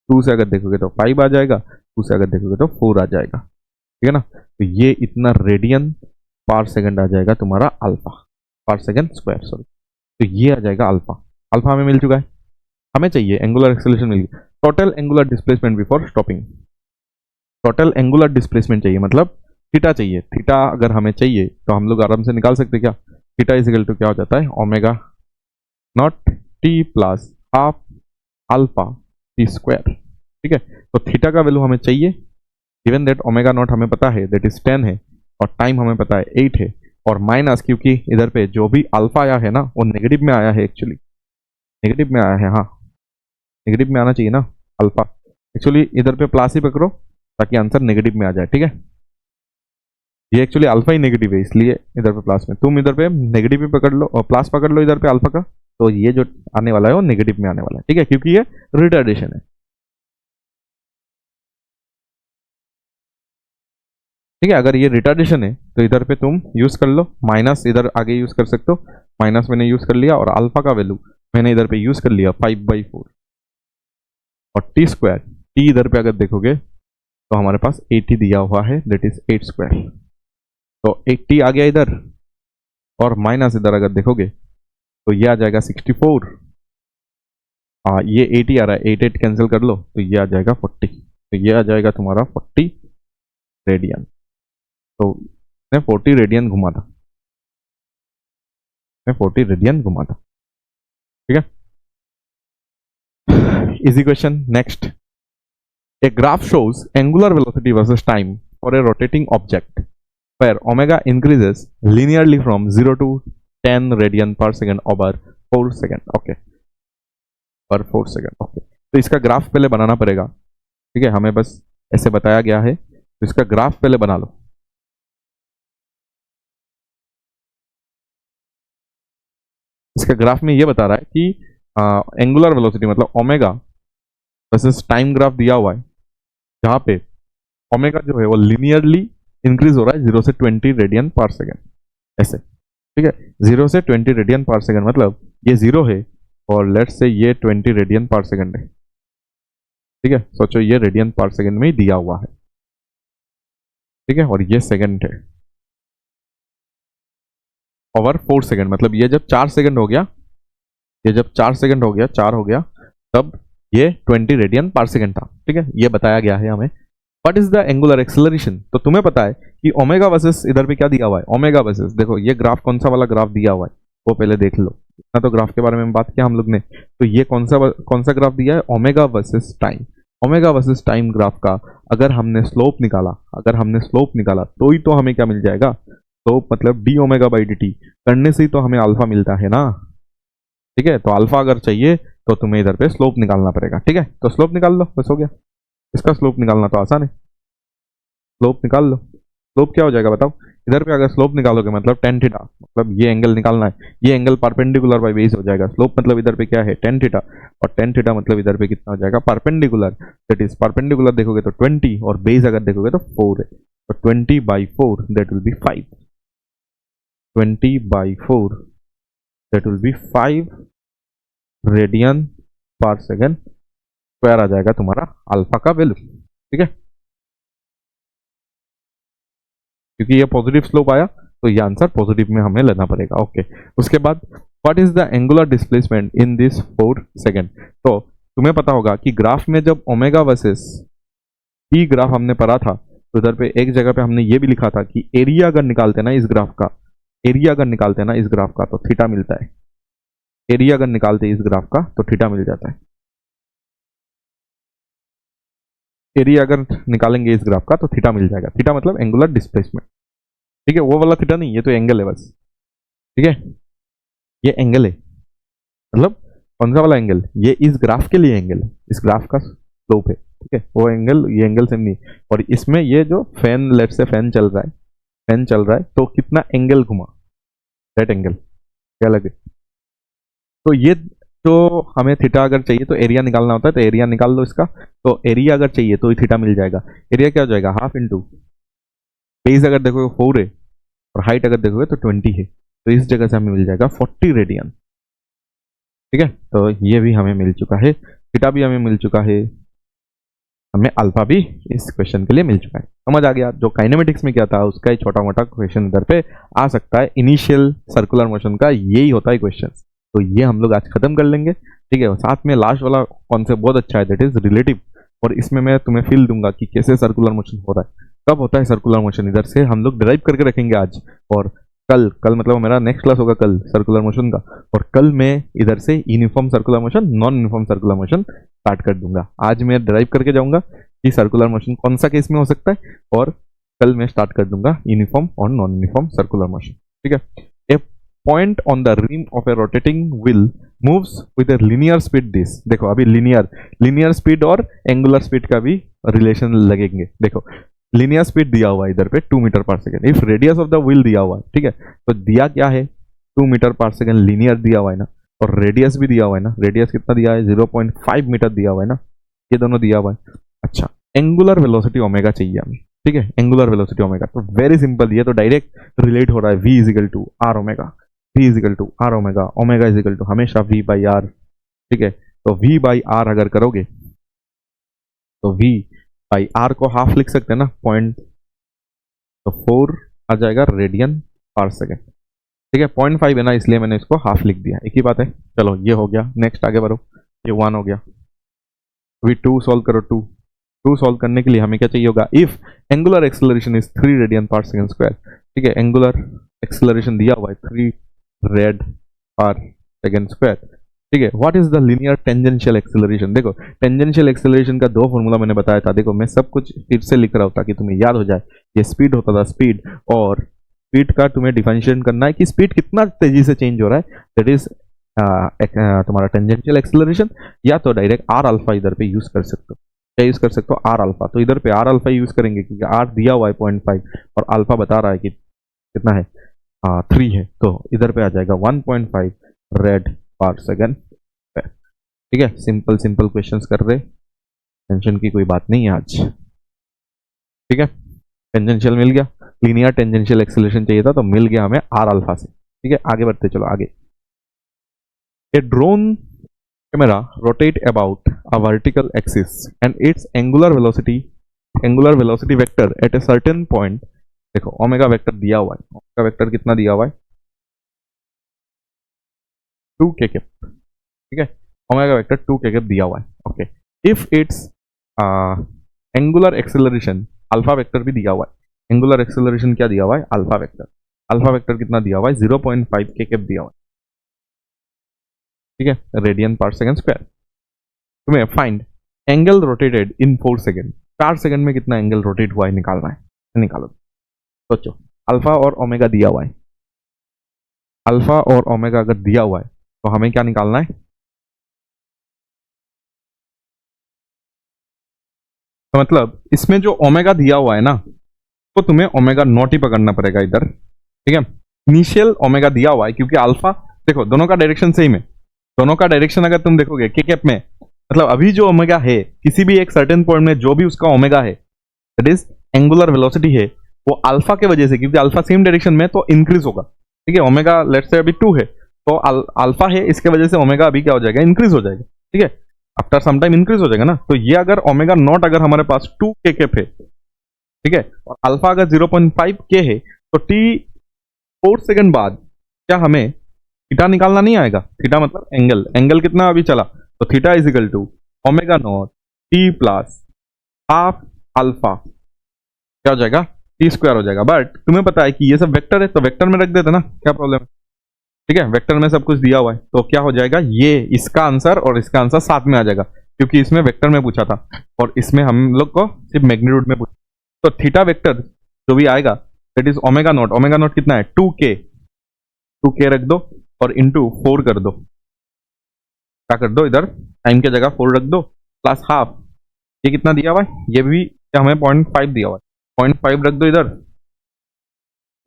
2 से अगर देखोगे तो 5 आ जाएगा, 2 से अगर देखोगे तो 4 आ जाएगा, ठीक है ना. तो ये इतना रेडियन पर सेकंड आ जाएगा तुम्हारा अल्फा, पर सेकंड स्क्वायर, सॉरी. तो ये आ जाएगा अल्फा. अल्फा हमें मिल चुका है. हमें चाहिए एंगुलर एक्सेलरेशन मिल गई. Total angular displacement before stopping. Total angular displacement चाहिए, मतलब थीटा चाहिए. थीटा अगर हमें चाहिए तो हम लोग आराम से निकाल सकते क्या. थीटा इज इक्वल टू क्या हो जाता है, omega naught t plus half alpha T square, ठीक है. तो थीटा का वैल्यू हमें चाहिए, गिवन दैट ओमेगा नॉट हमें पता है दैट इज 10 है, और टाइम हमें पता है 8 है, और माइनस, क्योंकि इधर पे जो भी अल्फा आया है ना वो नेगेटिव में आया है, एक्चुअली नेगेटिव में आया है. हाँ, नेगेटिव में आना चाहिए ना अल्फा. एक्चुअली इधर पे प्लस ही पकड़ो ताकि आंसर नेगेटिव में आ जाए, ठीक है. ये एक्चुअली अल्फा ही नेगेटिव है, इसलिए इधर पे प्लस में, तुम इधर पे नेगेटिव भी पकड़ लो और प्लस पकड़ लो इधर पे अल्फा का, तो ये जो आने वाला है वो नेगेटिव में आने वाला है, ठीक है, क्योंकि ये रिटार्डेशन है, ठीक है. अगर ये रिटार्डेशन है तो इधर पे तुम यूज कर लो माइनस, इधर आगे यूज कर सकते हो. माइनस मैंने यूज कर लिया, और अल्फा का वैल्यू मैंने इधर पे यूज कर लिया 5/4, और टी स्क्वायर, टी इधर पे अगर देखोगे तो हमारे पास 80 दिया हुआ है, दैट इज 8 स्क्वायर. तो 80 आ गया इधर, और माइनस इधर अगर देखोगे तो ये आ जाएगा 64. हाँ, ये 80 आ रहा है, 8 कैंसिल कर लो तो ये आ जाएगा 40. तो ये आ जाएगा तुम्हारा 40 रेडियन. तो मैं 40 रेडियन घुमा था, मैं 40 रेडियन घुमा था, ठीक है. Easy question next. A graph shows angular velocity versus time for a rotating object where omega increases linearly from 0 to 10 radian per second over 4 second. Okay, per 4 second. Okay, तो इसका graph पहले बनाना पड़ेगा, ठीक है. हमें बस ऐसे बताया गया है, तो इसका ग्राफ पहले बना लो. इसका ग्राफ में ये बता रहा है कि एंगुलर वेलोसिटी मतलब ओमेगा वर्सेस टाइम ग्राफ दिया हुआ है, जहां पे ओमेगा जो है वो लिनियरली इंक्रीज हो रहा है 0 से 20 रेडियन पर सेकेंड, ऐसे, ठीक है. 0 से 20 रेडियन पर सेकेंड मतलब ये 0 है, और लेट्स से ये 20 रेडियन पर सेकेंड है, ठीक है. सोचो ये रेडियन पर सेकेंड में ही दिया हुआ है, ठीक है, और ये सेकेंड है. ओवर 4 सेकेंड मतलब ये जब 4 सेकेंड हो गया, ये जब 4 सेकेंड हो गया, 4 हो गया, तब ये 20 रेडियन पर सेकेंड था, ठीक है. ये बताया गया है हमें. What is the angular acceleration, तो तुम्हें पता है कि ओमेगा वर्सेस, इधर पे क्या दिया हुआ है, ओमेगा वर्सेस, देखो ये ग्राफ कौन सा वाला ग्राफ दिया हुआ है वो पहले देख लो. इतना तो ग्राफ के बारे में बात किया हम लोग ने. तो ये कौन सा ग्राफ दिया है, omega versus time. Omega versus time graph का अगर हमने स्लोप निकाला, अगर हमने स्लोप निकाला तो ही तो हमें क्या मिल जाएगा, स्लोप मतलब D omega by D T करने से ही तो हमें अल्फा मिलता है ना, ठीक है. तो अल्फा अगर चाहिए तो तुम्हें इधर पे स्लोप निकालना पड़ेगा, ठीक है. तो स्लोप निकाल लो, बस हो गया. इसका स्लोप निकालना तो आसान है, स्लोप निकाल लो. स्लोप क्या हो जाएगा बताओ, इधर पे अगर स्लोप निकालोगे मतलब टेन थीटा, मतलब ये एंगल निकालना है, ये एंगल परपेंडिकुलर बाई बेस हो जाएगा. स्लोप मतलब इधर पे क्या है, टेन थीटा, और टेन थीटा मतलब इधर पे कितना हो जाएगा, परपेंडिकुलर, दैट इज परपेंडिकुलर देखोगे तो 20, और बेस अगर देखोगे तो 4 है. तो 20/4 that will be 5, 20/4 that will be 5 radian पर सेकेंड स्क्वायर आ जाएगा तुम्हारा अल्फा का वैल्यू, ठीक है. क्योंकि ये पॉजिटिव स्लोप आया तो ये आंसर पॉजिटिव में हमें लेना पड़ेगा. ओके, उसके बाद what is the angular displacement in this 4 second. तो तुम्हें पता होगा कि ग्राफ में जब ओमेगा वर्सेस टी ग्राफ हमने पढ़ा था, तो इधर पे एक जगह पे हमने ये भी लिखा था कि एरिया अगर निकालते हैं ना इस ग्राफ का, एरिया अगर निकालते हैं ना इस ग्राफ का तो थीटा मिलता है। एरिया अगर निकालते हैं इस ग्राफ का तो थीटा मिल जाता है। एरिया अगर निकालेंगे इस ग्राफ का तो थीटा मिल जाएगा। थीटा मतलब एंगुलर डिस्प्लेसमेंट, ठीक है, वो वाला थीटा नहीं, ये तो एंगल है बस, ठीक है, ये एंगल है, मतलब कौन सा वाला एंगल, ये इस ग्राफ के लिए एंगल है, इस ग्राफ का स्लोप है, ठीक है, वो एंगल, ये एंगल सेम नहीं। और इसमें ये जो फैन, लेट से फैन चल रहा है, फैन चल रहा है तो कितना एंगल घुमा, दैट एंगल क्या लगे। तो ये तो हमें थीटा अगर चाहिए तो एरिया निकालना होता है, तो एरिया निकाल लो इसका। तो एरिया अगर चाहिए तो थीटा मिल जाएगा। एरिया क्या हो जाएगा, हाफ इंटू बेस अगर देखोगे 4 है और हाइट अगर देखोगे तो 20 है, तो इस जगह से हमें मिल जाएगा 40 रेडियन, ठीक है। तो ये भी हमें मिल चुका है, थीटा भी हमें मिल चुका है, हमें अल्फा भी इस क्वेश्चन के लिए मिल चुका है। समझ आ गया, जो काइनेमेटिक्स में क्या था उसका ही छोटा मोटा क्वेश्चन इधर पे आ सकता है। इनिशियल सर्कुलर मोशन का यही होता है क्वेश्चन। तो ये हम लोग आज खत्म कर लेंगे, ठीक है। साथ में लास्ट वाला कॉन्सेप्ट बहुत अच्छा है, दैट इज रिलेटिव, और इसमें मैं तुम्हें फील दूंगा कि कैसे सर्कुलर मोशन हो रहा है, कब होता है सर्कुलर मोशन, इधर से हम लोग डिराइव करके रखेंगे आज। और कल मतलब मेरा नेक्स्ट क्लास होगा कल सर्कुलर मोशन का, और कल मैं इधर से uniform circular motion, non uniform circular motion start कर दूंगा। आज मैं डिराइव करके जाऊंगा कि सर्कुलर मोशन कौन सा केस में हो सकता है, और कल मैं स्टार्ट कर दूंगा यूनिफॉर्म और नॉन यूनिफॉर्म सर्कुलर मोशन, ठीक है। A point on the rim of a rotating wheel moves with a linear speed this, देखो अभी लिनियर स्पीड और एंगुलर स्पीड का भी रिलेशन लगेंगे। देखो लिनियर स्पीड दिया हुआ है इधर पे 2 मीटर पर second, if radius of the wheel दिया हुआ है, ठीक है, तो दिया क्या है 2 मीटर पर सेकेंड लिनियर दिया हुआ है ना, और रेडियस भी दिया हुआ है ना, रेडियस कितना दिया है 0.5 मीटर दिया हुआ है ना, ये दोनों दिया हुआ है। अच्छा, एंगुलर वेलोसिटी ओमेगा चाहिए हमें, ठीक है, एंगुलर वेलोसिटी ओमेगा, तो वेरी सिंपल, ये तो डायरेक्ट रिलेट हो रहा है, v is equal to r omega, v is equal to r omega, omega is equal to हमेशा v बाई आर, ठीक है। तो v बाई आर अगर करोगे तो v बाई आर को हाफ लिख सकते हैं ना, पॉइंट, तो 4 आ जाएगा रेडियन पर सेकेंड, ठीक है। 0.5 है ना, इसलिए मैंने इसको हाफ लिख दिया, एक ही बात है। चलो ये हो गया, नेक्स्ट आगे बढ़ो, ये 1 हो गया, अभी 2 सॉल्व करो। 2 सॉल्व करने के लिए हमें क्या चाहिए होगा, if angular acceleration is 3 radian पर सेकेंड स्क्वायर, ठीक है, एंगुलर एक्सेलरेशन दिया हुआ है 3 रेड पर सेकेंड स्क्वायर, ठीक है। What is the linear tangential acceleration, देखो टेंजेंशियल एक्सेलरेशन का 2 फॉर्मूला मैंने बताया था, देखो मैं सब कुछ फिर से लिख रहा हूँ ताकि तुम्हें याद हो जाए। ये स्पीड होता था, स्पीड, और स्पीड का तुम्हें डिफरेंशिएट करना है कि स्पीड कितना तेजी से चेंज हो रहा है, दैट इज तुम्हारा टेंजेंशियल एक्सेलरेशन, या तो डायरेक्ट आर अल्फा इधर पे यूज कर सकते हो। क्या यूज कर सकते हो, आर अल्फा, तो इधर पे आर अल्फा यूज करेंगे क्योंकि आर दिया हुआ है 0.5 और अल्फा बता रहा है कि कितना है 3 है, तो इधर पे आ जाएगा 1.5 रेड पर सेकेंड, ठीक है। सिंपल सिंपल क्वेश्चंस कर रहे, टेंशन की कोई बात नहीं है आज, ठीक है। टेंजेंशियल मिल गया, लीनियर टेंजेंशियल एक्सेलरेशन चाहिए था तो मिल गया हमें आर अल्फा से, ठीक है। आगे बढ़ते चलो आगे। ए drone camera rotate about a vertical axis and its angular velocity vector at a certain point, देखो ओमेगा वेक्टर दिया हुआ है, ओमेगा वेक्टर कितना दिया हुआ है 2 kk, ठीक है, ओमेगा वेक्टर 2 kk दिया हुआ है, okay. If it's angular acceleration alpha vector भी दिया हुआ है, एंगुलर एक्सेलरेशन क्या दिया हुआ है अल्फा वेक्टर कितना दिया हुआ है 0.5 kk दिया हुआ है, ठीक है, रेडियन पर सेकेंड स्क्वायर। तुम्हें फाइंड एंगल रोटेटेड इन 4 सेकेंड, 4 सेकेंड में कितना एंगल रोटेट हुआ है निकालना है, निकालो। सोचो, अल्फा और ओमेगा दिया हुआ है, अल्फा और ओमेगा अगर दिया हुआ है तो हमें क्या निकालना है, तो मतलब इसमें जो ओमेगा दिया हुआ है ना, तो तुम्हें ओमेगा नॉट ही पकड़ना पड़ेगा इधर, ठीक है। इनिशियल ओमेगा दिया हुआ है क्योंकि अल्फा, देखो दोनों का डायरेक्शन सेम है, दोनों का डायरेक्शन अगर तुम देखोगे के कैप में, मतलब अभी जो ओमेगा है किसी भी एक सर्टेन पॉइंट में जो भी उसका ओमेगा है, दैट इज एंगुलर वेलोसिटी है, वो अल्फा के वजह से, क्योंकि अल्फा सेम डायरेक्शन में तो इंक्रीज होगा, ठीक है। ओमेगा लेट्स से अभी 2 है तो अल्फा है, इसके वजह से ओमेगा अभी क्या हो जाएगा, इंक्रीज हो जाएगा, ठीक है, आफ्टर सम टाइम इंक्रीज हो जाएगा ना। तो ये अगर ओमेगा नॉट अगर हमारे पास 2 के कैप है, ठीक है, और अल्फा अगर 0.5 के है, तो टी 4 सेकंड बाद क्या हमें थीटा निकालना नहीं आएगा, थीटा मतलब एंगल, एंगल कितना अभी चला, तो theta is equal to omega naught t plus half alpha क्या हो जाएगा, टी स्क्वायर हो जाएगा। बट तुम्हें पता है कि ये सब वेक्टर है, तो वेक्टर में रख देते ना, क्या प्रॉब्लम है। ठीक है, वेक्टर में सब कुछ दिया हुआ है, तो क्या हो जाएगा, ये इसका आंसर और इसका आंसर साथ में आ जाएगा, क्योंकि इसमें वेक्टर में पूछा था और इसमें हम लोग को सिर्फ मैग्नीट्यूड में पूछा। तो थीटा वेक्टर जो भी आएगा that is omega naught. Omega not कितना है, 2k, 2k रख दो और इंटू 4 कर दो। क्या कर दो, इधर टाइम की जगह 4 रख दो, प्लस हाफ। ये कितना दिया हुआ है, ये भी हमें 0.5 दिया हुआ है, 0.5 रख दो इधर।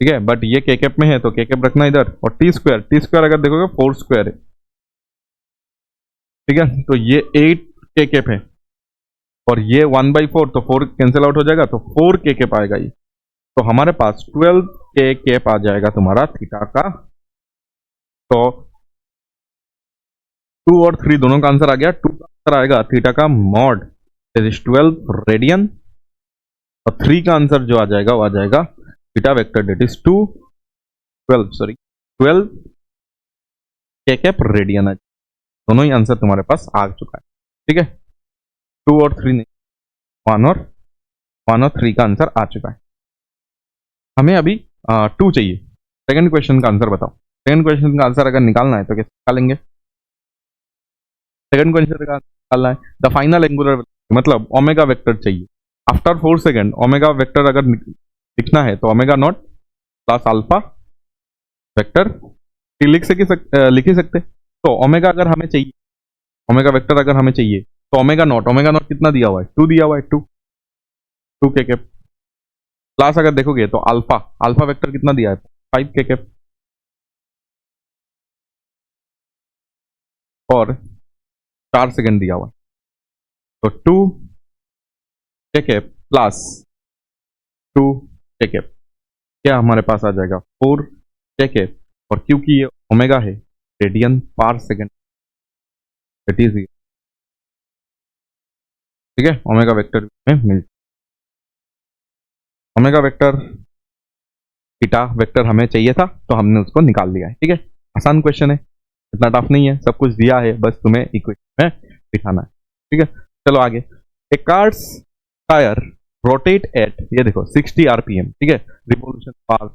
ठीक है, बट ये के कैप में है तो के कैप रखना इधर, और टी स्क्वायर अगर देखोगे 4 स्क्वायर है। ठीक है, तो ये 8 के कैप है और ये 1/4, तो 4 कैंसिल आउट हो जाएगा, तो 4 के कैप आएगा ये। तो हमारे पास 12 के कैप आ जाएगा तुम्हारा थीटा का। तो 2 और 3 दोनों का आंसर आ गया। 2 का आंसर आएगा थीटा का मॉड दैट इज 12 रेडियन, और 3 का आंसर जो आ जाएगा वो आ जाएगा थीटा वेक्टर दैट इज 12 के कैप रेडियन है। दोनों ही आंसर तुम्हारे पास आ चुका है। ठीक है, 2 और 3 नहीं, 1 और 3 का आंसर आ चुका है। हमें अभी 2 चाहिए। सेकंड क्वेश्चन का आंसर बताओ। सेकंड क्वेश्चन का आंसर अगर निकालना है तो कैसे निकालेंगे। सेकंड क्वेश्चन का निकालना है द फाइनल एंगुलर, मतलब ओमेगा वेक्टर चाहिए आफ्टर 4 सेकंड। ओमेगा वेक्टर अगर लिखना है तो omega naught plus alpha vector लिख ही सकते। तो ओमेगा अगर हमें चाहिए, ओमेगा वेक्टर अगर हमें चाहिए, तो ओमेगा नॉट कितना दिया हुआ है, 2 दिया हुआ है, 2 के कैप। प्लस अगर देखोगे तो अल्फा वेक्टर कितना दिया है, 5 के कैप, और 4 सेकंड दिया हुआ है, तो 2 के कैप प्लस 2 के कैप, क्या हमारे पास आ जाएगा 4 के कैप। और क्योंकि ये ओमेगा है, radian per second, it is, ठीक है, ओमेगा वेक्टर में मिल, ओमेगा वेक्टर थीटा वेक्टर हमें चाहिए था तो हमने उसको निकाल लिया है। ठीक है, आसान क्वेश्चन है, इतना टफ नहीं है, सब कुछ दिया है, बस तुम्हें इक्वेशन में दिखाना है। ठीक है, चलो आगे। ए कार्स टायर रोटेट एट, ये देखो 60 आरपीएम। ठीक है, रिवोल्यूशन पर,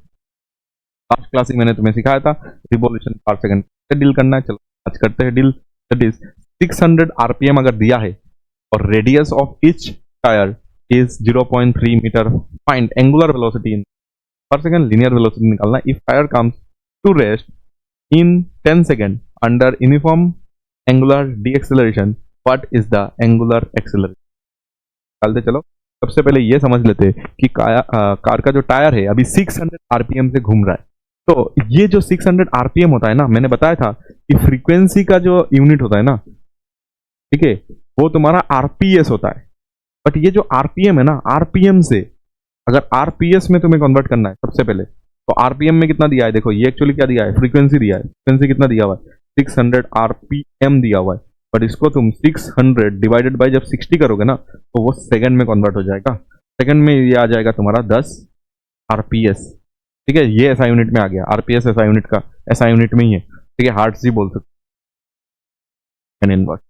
लास्ट क्लास में मैंने तुम्हें सिखाया था रिवोल्यूशन पर सेकंड से डील करना है। चलो आज करते हैं डील। दैट इज 600 आरपीएम अगर दिया है और radius of each tyre is 0.3 metre, find angular velocity in per second, linear velocity निकालना। If tyre comes to rest in 10 second under uniform angular deceleration, what is the angular acceleration. निकालते चलो। सबसे पहले ये समझ लेते कि कार का जो टायर है अभी 600 आरपीएम से घूम रहा है। तो ये जो 600 आरपीएम होता है ना, मैंने बताया था कि फ्रीक्वेंसी का जो यूनिट होता है ना, ठीक है, वो तुम्हारा आरपीएस होता है। बट ये जो आरपीएम है ना, आरपीएम से अगर आरपीएस में तुम्हें कन्वर्ट करना है सबसे पहले, तो आरपीएम में कितना दिया है, देखो ये एक्चुअली क्या दिया है, फ्रीक्वेंसी दिया है। फ्रीक्वेंसी कितना दिया हुआ है, 600 आरपीएम दिया हुआ है। बट इसको तुम 600 डिवाइडेड बाय जब 60 करोगे ना, तो वो सेकंड में कन्वर्ट हो जाएगा। सेकंड में ये आ जाएगा तुम्हारा 10 आरपीएस। ठीक है, ये ऐसा यूनिट में आ गया, आरपीएस ऐसा यूनिट का, ऐसा यूनिट में ही है। ठीक है, हार्ट्स ही बोल सकते हैं इनवर्ट।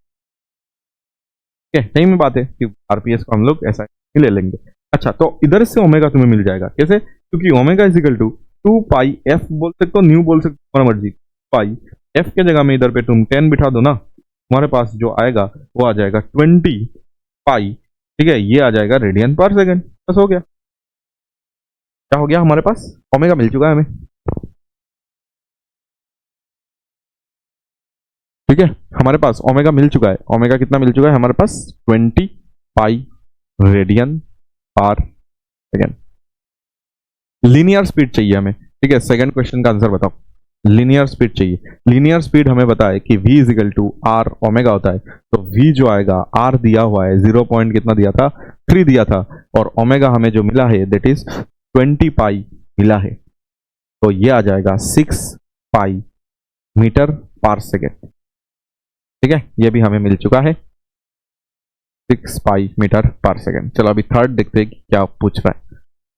ठीक है, सही में बात है कि आरपीएस को हम लोग ऐसा ही ले लेंगे। अच्छा, तो इधर से ओमेगा तुम्हें मिल जाएगा कैसे, क्योंकि omega is equal to 2 pi f बोल सकते हो, न्यू बोल सकते हो, तुम्हारा मर्जी। पाई एफ के जगह में इधर पे तुम 10 बिठा दो ना, तुम्हारे पास जो आएगा वो आ जाएगा 20 पाई। ठीक है, ये आ जाएगा रेडियन पर सेकंड। बस हो गया, क्या हो गया, हमारे पास ओमेगा मिल चुका है हमें। ठीक है, हमारे पास ओमेगा मिल चुका है। ओमेगा कितना मिल चुका है हमारे पास, 20 pi radian per second. Linear speed चाहिए हमें। ठीक है, सेकंड क्वेश्चन का आंसर बताओ। लीनियर स्पीड चाहिए। लीनियर स्पीड हमें पता है कि v is equal to r omega होता है। तो v जो आएगा, r दिया हुआ है 0 पॉइंट कितना दिया था, 3 दिया था, और ओमेगा हमें जो मिला है दैट इज 20 पाई मिला है। तो ये आ जाएगा 6 पाई मीटर पर सेकेंड। ठीक है, ये भी हमें मिल चुका है, 6 पाई मीटर पर सेकेंड। चलो अभी थर्ड देखते हैं कि क्या पूछ रहा है।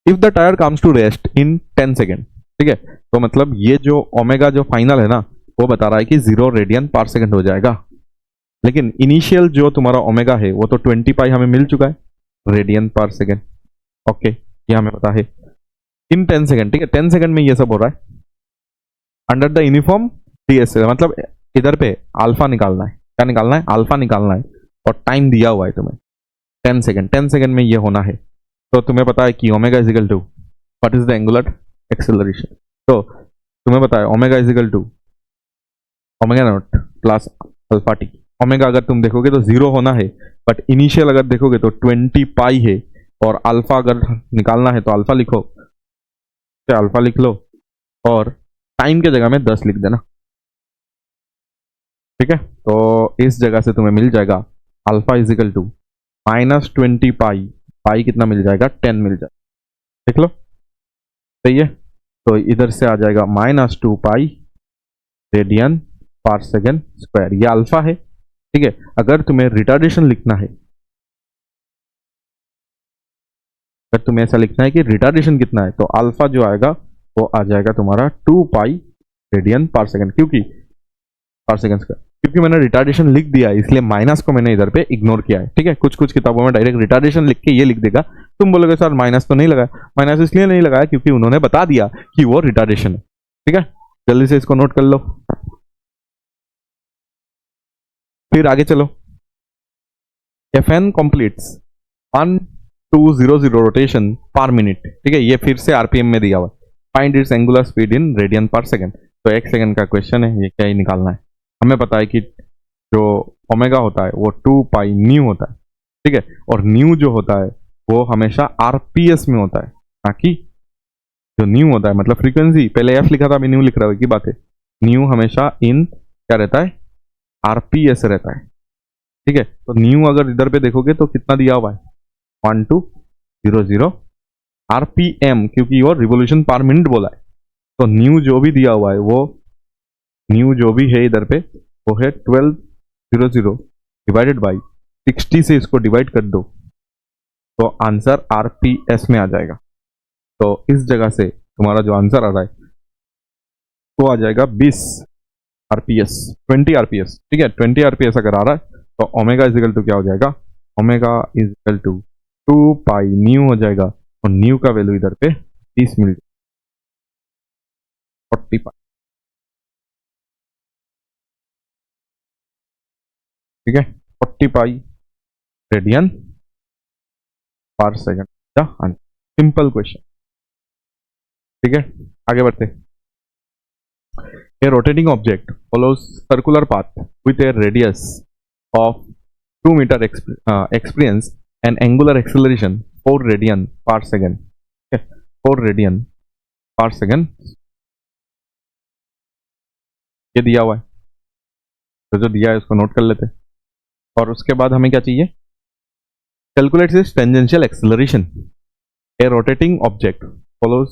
If the tyre comes to rest in 10 second. ठीक है, तो मतलब ये जो ओमेगा जो फाइनल है ना, वो बता रहा है कि 0 रेडियन पर सेकेंड हो जाएगा। लेकिन इनिशियल जो तुम्हारा ओमेगा है वो तो 20 पाई हमें मिल चुका है। रेडियन पर सेकेंड। ओके, ये हमें पता है इन 10 सेकेंड। ठीक है, 10 सेकेंड में ये सब हो रहा है अंडर द यूनिफॉर्म टीएस, मतलब इधर पे अल्फा निकालना है। क्या निकालना है? अल्फा निकालना है, और टाइम दिया हुआ है तुम्हें 10 सेकेंड। 10 सेकेंड में ये होना है। तो तुम्हें पता है कि omega is equal to what is the angular acceleration. तो तुम्हें पता है omega is equal to omega naught plus alpha t. Omega अगर तुम देखोगे तो 0 होना है, बट इनिशियल अगर देखोगे तो 20 पाई है, और अल्फा अगर निकालना है तो अल्फा लिखो, तो अल्फा लिख लो, और टाइम के जगह में 10 लिख देना। ठीक है, तो इस जगह से तुम्हें मिल जाएगा अल्फा इज इक्वल टू -20 पाई। पाई कितना मिल जाएगा? 10 मिल जाएगा। देख लो, सही है। तो इधर से आ जाएगा -2 पाई रेडियन पर सेकेंड स्क्वायर। ये अल्फा है। ठीक है, अगर तुम्हें रिटार्डेशन लिखना है, अगर तुम्हें ऐसा लिखना है कि रिटार्डेशन कितना है, तो अल्फा जो आएगा वो आ जाएगा तुम्हारा 2 पाई रेडियन पर सेकेंड, क्योंकि पर सेकेंड स्क्वायर, क्योंकि मैंने रिटार्डेशन लिख दिया है, इसलिए माइनस को मैंने इधर पे इग्नोर किया है। ठीक है, कुछ कुछ किताबों में डायरेक्ट रिटार्डेशन लिख के ये लिख देगा, तुम बोलोगे सर माइनस तो नहीं लगाया। माइनस इसलिए नहीं लगाया क्योंकि उन्होंने बता दिया कि वो रिटार्डेशन है। ठीक है, जल्दी से इसको नोट कर लो, फिर आगे चलो। Fan completes 1200 rotation per minute. ठीक है, ये फिर से आरपीएम में दिया हुआ। Find its angular speed in radian पर सेकेंड। तो एक सेकेंड का क्वेश्चन है, ये क्या ही निकालना है। हमें पता है कि जो ओमेगा होता है वो 2 पाई न्यू होता है। ठीक है, और न्यू जो होता है वो हमेशा आरपीएस में होता है, ना कि जो न्यू होता है मतलब फ्रीक्वेंसी। पहले एफ लिखा था, अभी न्यू लिख रहा हूँ, की बात है। न्यू हमेशा इन क्या रहता है? आरपीएस रहता है। ठीक है, तो न्यू अगर इधर पे देखोगे तो कितना दिया हुआ है? 1200 आरपीएम, क्योंकि वो रिवोल्यूशन पर मिनट बोला है। तो न्यू जो भी दिया हुआ है, वो न्यू जो भी है इधर पे वो है 1200 डिवाइडेड बाई 60 से इसको डिवाइड कर दो, तो आंसर आरपीएस में आ जाएगा। तो इस जगह से तुम्हारा जो आंसर आ रहा है वो आ जाएगा 20 आरपीएस, 20 आरपीएस। ठीक है, 20 आरपीएस अगर आ रहा है तो ओमेगा इज इक्वल टू क्या हो जाएगा? Omega is equal to 2 pi nu हो जाएगा, और न्यू का वैल्यू इधर पे 30 मिल जाएगा, 40 पाई। ठीक है, 40 पाई रेडियन पर सेकेंड। Simple question. ठीक है, आगे बढ़ते। A rotating object follows circular path with a radius of 2 meter experience an angular acceleration 4 radian per second. Okay, 4 radian per second ये दिया हुआ है। तो जो दिया है उसको नोट कर लेते हैं, और उसके बाद हमें क्या चाहिए? Calculate this tangential acceleration. A rotating object follows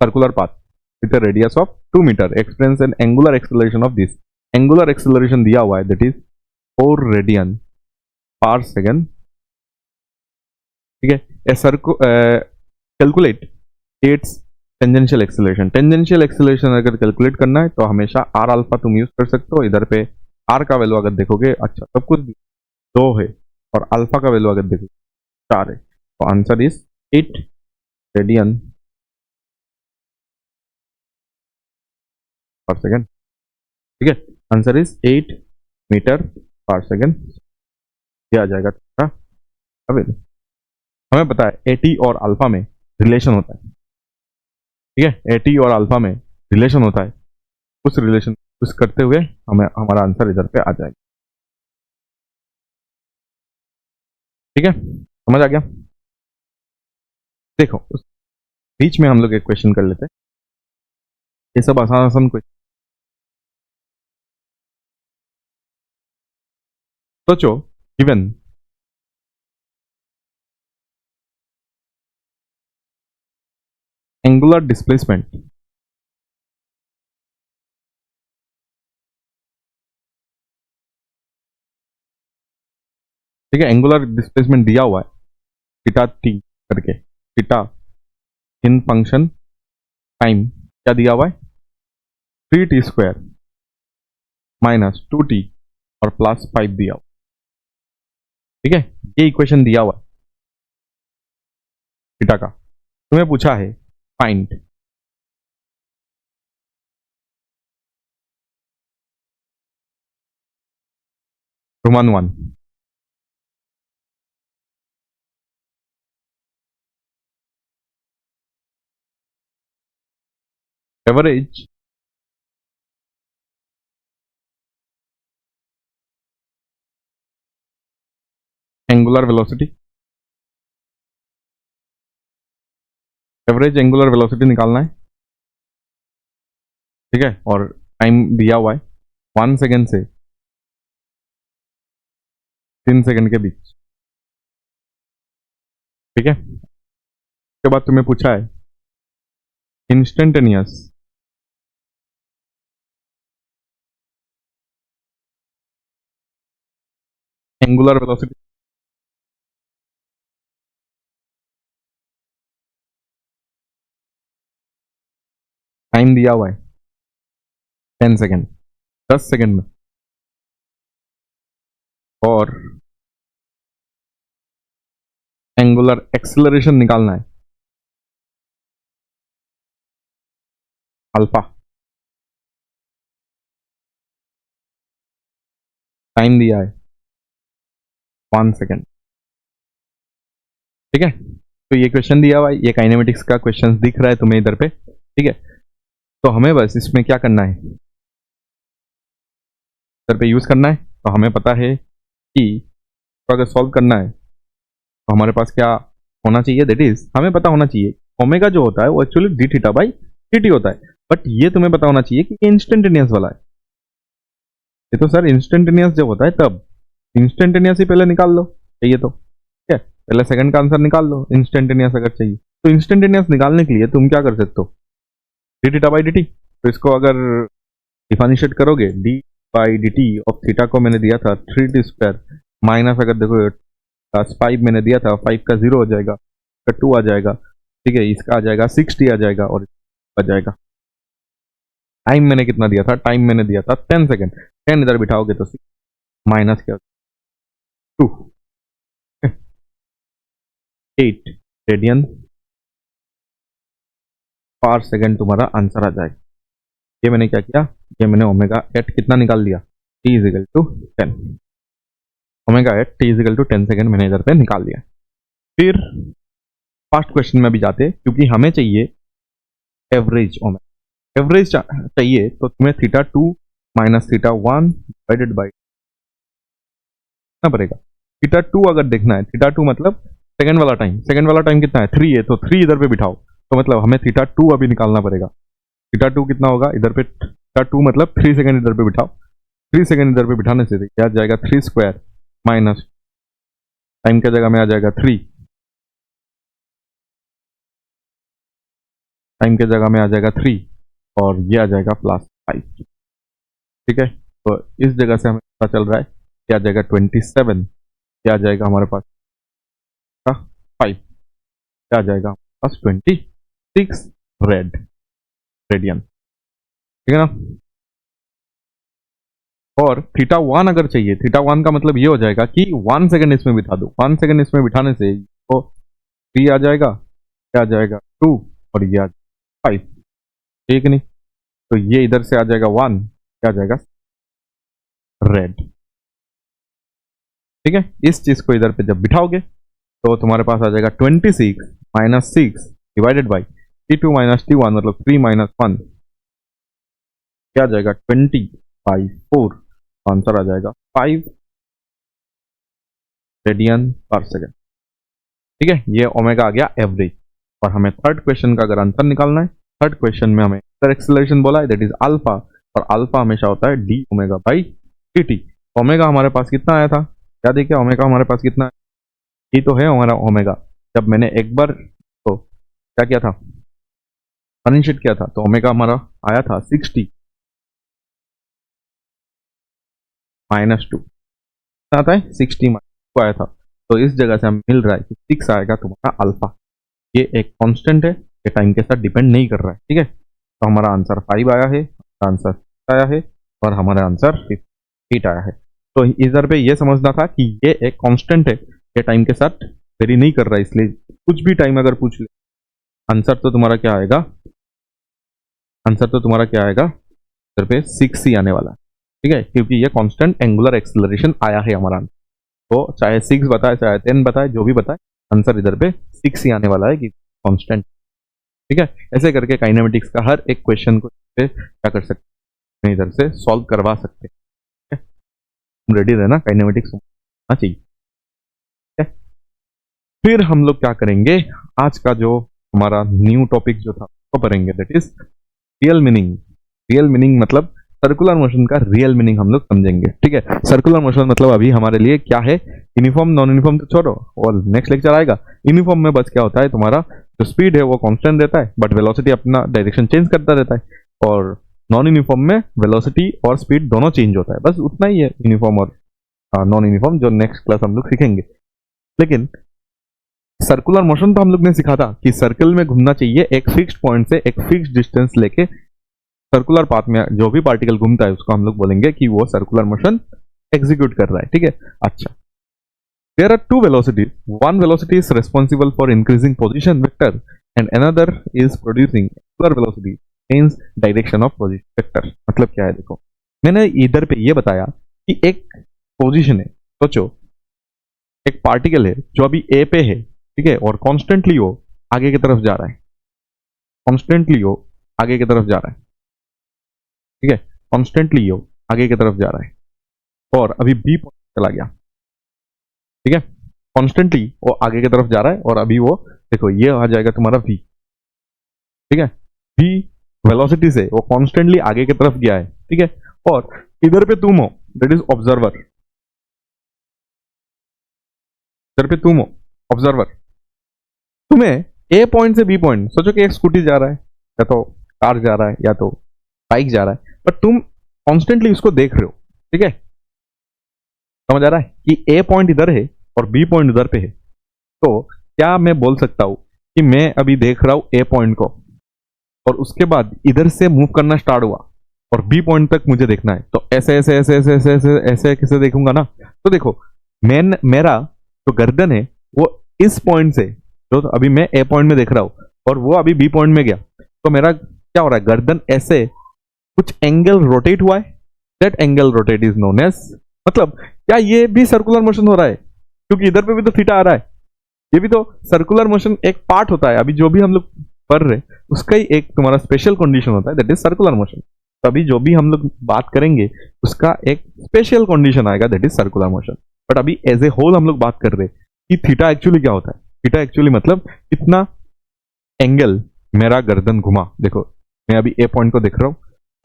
circular path with a radius of 2 meter experience an angular acceleration of this angular acceleration दिया हुआ है, that is 4 radian per second। ठीक है, ए सर्कु calculate its tangential acceleration. Tangential acceleration अगर calculate करना है तो हमेशा आर अल्फा तुम यूज कर सकते हो। इधर पे आर का वैल्यू अगर देखोगे, अच्छा सब कुछ 2 है, और अल्फा का वैल्यू अगर देखोगे 4 है, तो आंसर इज 8 रेडियन पर सेकेंड। ठीक है, आंसर इज 8 मीटर पर सेकेंड। ये आ जाएगा तुम्हारा वैल्यू। हमें पता है एटी और अल्फा में रिलेशन होता है। ठीक है, एटी और अल्फा में रिलेशन होता है, उस रिलेशन उस करते हुए हमें हमारा आंसर इधर पे आ जाएगा। ठीक है, समझ आ गया? देखो, उस बीच में हम लोग एक क्वेश्चन कर लेते हैं। ये सब आसान आसान क्वेश्चन। सोचो, गिवन एंगुलर डिस्प्लेसमेंट, ठीक है, एंगुलर डिस्प्लेसमेंट दिया हुआ है थीटा टी करके, थीटा इन फंक्शन टाइम क्या दिया हुआ है? 3t स्क्वायर माइनस 2t और प्लस 5 दिया हुआ। ठीक है, ये इक्वेशन दिया हुआ है। थीटा का। तुम्हें पूछा है find Roman 1 average angular velocity, average angular velocity निकालना है, ठीक है, और टाइम दिया हुआ है 1 सेकेंड से 3 सेकेंड के बीच, ठीक है। उसके बाद तुम्हें पूछा है इंस्टेंटेनियस एंगुलर वेलोसिटी, टाइम दिया हुआ है 10 सेकेंड, 10 सेकेंड में, और एंगुलर एक्सेलरेशन निकालना है अल्फा, टाइम दिया है 1 सेकेंड, ठीक है। तो ये क्वेश्चन दिया हुआ है, ये काइनेमेटिक्स का क्वेश्चन दिख रहा है तुम्हें इधर पे, ठीक है। तो हमें बस इसमें क्या करना है, इधर पे यूज करना है। तो हमें पता है कि तो अगर सॉल्व करना है तो हमारे पास क्या होना चाहिए, दैट इज हमें पता होना चाहिए ओमेगा जो होता है वो actually D theta by D T होता है, बट ये तुम्हें पता होना चाहिए कि ये इंस्टेंटेनियस वाला है। ये तो सर इंस्टेंटेनियस जब होता है तब इंस्टेंटेनियस ही पहले निकाल लो, चाहिए तो ठीक है, पहले सेकंड का आंसर निकाल लो इंस्टेंटेनियस अगर चाहिए। तो इंस्टेंटेनियस निकालने के लिए तुम क्या कर सकते हो, D theta by D T. तो इसको अगर डिफरेंशिएट करोगे, D by D T of theta को मैंने दिया था 3t² माइनस, अगर देखो प्लस 5 मैंने दिया था, 5 का 0 हो जाएगा, का 2 आ जाएगा, ठीक है, इसका आ जाएगा 60 आ जाएगा, और आ जाएगा। टाइम मैंने कितना दिया था, टाइम मैंने दिया था 10 सेकेंड, 10 इधर बिठाओगे तो 6 माइनस क्या 2 8 रेडियन पर सेकेंड तुम्हारा आंसर आ जाएगा। ये मैंने क्या किया, ये मैंने ओमेगा एट कितना निकाल लिया, t is equal to 10, omega at t is equal to 10 second मैंने इधर पे निकाल लिया। फिर फर्स्ट क्वेश्चन में भी जाते, क्योंकि हमें चाहिए एवरेज ओमेगा, एवरेज चाहिए तो तुम्हें theta 2 minus theta 1 divided by कितना पड़ेगा, थीटा 2 अगर देखना है, थीटा 2 मतलब सेकंड वाला टाइम, सेकंड वाला टाइम कितना है 3 है, तो 3 इधर पे बिठाओ, तो मतलब हमें थीटा 2 अभी निकालना पड़ेगा। थीटा 2 कितना होगा इधर पे, थीटा 2 मतलब 3 सेकंड इधर पे बिठाओ, 3 सेकंड इधर पे बिठाने से क्या आ जाएगा 3² माइनस टाइम की जगह में आ जाएगा 3, टाइम की जगह में आ जाएगा 3, और ये आ जाएगा +5, ठीक है। तो इस जगह से हमें पता चल रहा है क्या आ जाएगा 27, क्या आ जाएगा हमारे पास 5, क्या आ जाएगा हमारे पास 26 रेडियन, ठीक है ना। और थीटा 1 अगर चाहिए, थीटा 1 का मतलब ये हो जाएगा कि 1 सेकंड इसमें बिठा दो, 1 सेकंड इसमें बिठाने से तो 3 आ जाएगा, क्या आ जाएगा 2, और ये आ जाएगा 5, ठीक नहीं। तो ये इधर से आ जाएगा 1, क्या आ जाएगा रेड, ठीक है। इस चीज को इधर पे जब बिठाओगे तो तुम्हारे पास आ जाएगा 26 minus 6 divided by T2 minus T1 मतलब 3 माइनस 1, क्या आ जाएगा 20/4, आंसर आ जाएगा 5 रेडियन पर सेकेंड, ठीक है। ये ओमेगा आ गया एवरेज। और हमें थर्ड क्वेश्चन का अगर आंसर निकालना है, थर्ड क्वेश्चन में हमें एक्सेलरेशन बोला है, दैट इज अल्फा, और अल्फा हमेशा होता है D omega by D T. Omega हमारे पास कितना आया था, क्या देखिए ओमेगा हमारे पास कितना है, ये तो है हमारा ओमेगा। जब मैंने एक बार तो क्या किया था, डिफरेंशिएट किया था, तो ओमेगा हमारा आया था 60 -2, आता है 60 -2 आया था। तो इस जगह से हमें मिल रहा है कि 6 आएगा तुम्हारा अल्फा। ये एक कांस्टेंट है, ये टाइम के साथ डिपेंड नहीं कर रहा है, ठीक है। तो हमारा आंसर 5 आया है, आंसर आया है, और हमारा आंसर 8 आया है। तो इधर पे ये समझना था कि ये एक कांस्टेंट है, ये टाइम के साथ वेरी नहीं कर रहा, इसलिए कुछ भी टाइम अगर पूछ ले आंसर तो तुम्हारा क्या आएगा, आंसर तो तुम्हारा क्या आएगा इधर पे 6 ही आने वाला है, ठीक है, क्योंकि ये कांस्टेंट एंगुलर एक्सेलरेशन आया है हमारा। तो चाहे 6 बताए चाहे 10 बताए जो भी बताए, आंसर इधर पे 6 ही आने वाला है कि कांस्टेंट, ठीक है। ऐसे करके काइनेमेटिक्स का हर एक क्वेश्चन को क्या कर सकते हैं, इधर से सॉल्व करवा सकते हैं। रेडी रहना, काइनेमेटिक्स होना चाहिए, ठीक है। फिर हम लोग क्या करेंगे, आज का जो हमारा न्यू टॉपिक जो था वो पढ़ेंगे, that is real meaning. Real meaning मतलब सर्कुलर मोशन का रियल मीनिंग हम लोग समझेंगे, ठीक है। सर्कुलर मोशन मतलब अभी हमारे लिए क्या है, यूनिफॉर्म नॉन यूनिफॉर्म तो छोड़ो, और नेक्स्ट लेक्चर आएगा। यूनिफॉर्म में बस क्या होता है, तुम्हारा जो स्पीड है वो कांस्टेंट रहता है, बट वेलोसिटी अपना डायरेक्शन चेंज करता रहता है, और नॉन यूनिफॉर्म में वेलोसिटी और स्पीड दोनों चेंज होता है, बस उतना ही है यूनिफॉर्म और नॉन यूनिफॉर्म, जो नेक्स्ट क्लास हम लोग सीखेंगे। लेकिन सर्कुलर मोशन तो हम लोग ने सीखा था कि सर्कल में घूमना चाहिए, एक फिक्स्ड पॉइंट से एक फिक्स्ड डिस्टेंस लेके सर्कुलर पाथ में जो भी पार्टिकल घूमता है उसको हम लोग बोलेंगे कि वो सर्कुलर मोशन एग्जीक्यूट कर रहा है, ठीक है। अच्छा, there are two velocities, one velocity is responsible for increasing position vector and another is producing angular velocity means direction of position vector. मतलब क्या है, देखो मैंने इधर पे ये बताया कि एक पोजीशन है, सोचो एक पार्टिकल है जो अभी ए पे है, ठीक है, और कॉन्स्टेंटली वो आगे की तरफ जा रहा है, कॉन्स्टेंटली वो आगे की तरफ जा रहा है, ठीक है, कॉन्स्टेंटली वो आगे की तरफ जा रहा है, और अभी बी पॉइंट चला गया, ठीक है, कॉन्स्टेंटली वो आगे की तरफ जा रहा है, और अभी वो देखो ये आ जाएगा तुम्हारा वी, ठीक है, वी वेलोसिटी से वो कॉन्स्टेंटली आगे की तरफ गया है, ठीक है, और इधर पे तुम हो, दैट इज ऑब्जर्वर, इधर पे तुम हो ऑब्जर्वर, तुम्हें ए पॉइंट से बी पॉइंट, सोचो कि एक स्कूटी जा रहा है या तो कार जा रहा है या तो बाइक जा रहा है, बट तुम कॉन्स्टेंटली उसको देख रहे हो, ठीक है, समझ आ रहा है कि ए पॉइंट इधर है और बी पॉइंट उधर पे है। तो क्या मैं बोल सकता हूं कि मैं अभी देख रहा हूं ए पॉइंट को, और उसके बाद इधर से मूव करना स्टार्ट हुआ और बी पॉइंट तक मुझे देखना है, तो ऐसे ऐसे ऐसे ऐसे ऐसे ऐसे ऐसे कैसे देखूंगा ना। तो देखो मेरा जो गर्दन है वो इस पॉइंट से, जो अभी मैं ए पॉइंट में देख रहा हूं और वो अभी बी पॉइंट में गया, तो मेरा क्या हो रहा है, गर्दन ऐसे कुछ एंगल रोटेट हुआ है, that angle rotate is known as, मतलब क्या ये भी सर्कुलर मोशन हो रहा है, क्योंकि इधर पे भी तो थीटा आ रहा है, ये भी तो सर्कुलर मोशन एक पार्ट होता है, अभी जो भी हम लोग पढ़ रहे उसका ही एक तुम्हारा स्पेशल कंडीशन होता है, दैट इज सर्कुलर मोशन। तो अभी जो भी हम लोग बात करेंगे उसका एक स्पेशल कंडीशन आएगा, that is circular motion. But अभी एज ए होल हम लोग बात कर रहे कि थीटा एक्चुअली क्या होता है। थीटा एक्चुअली मतलब कितना एंगल मेरा गर्दन घुमा, देखो मैं अभी ए पॉइंट को देख रहा हूं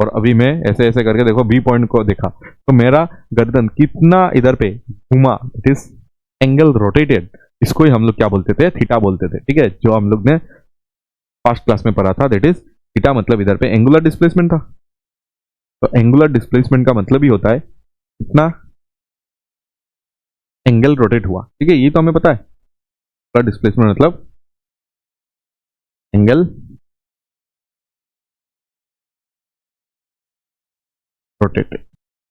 और अभी मैं ऐसे ऐसे करके देखो बी पॉइंट को देखा, तो मेरा गर्दन कितना इधर पे घुमा, इट इज एंगल रोटेटेड, इसको ही हम लोग क्या बोलते थे, थीटा बोलते थे, ठीक है, जो हम लोग ने फर्स्ट क्लास में पढ़ा था, दैट इज थीटा। मतलब इधर पे एंगुलर डिस्प्लेसमेंट था, तो एंगुलर डिस्प्लेसमेंट का मतलब ही होता है कितना एंगल रोटेट हुआ, ठीक है, ये तो हमें पता है। डिस्प्लेसमेंट मतलब एंगल रोटेटेड,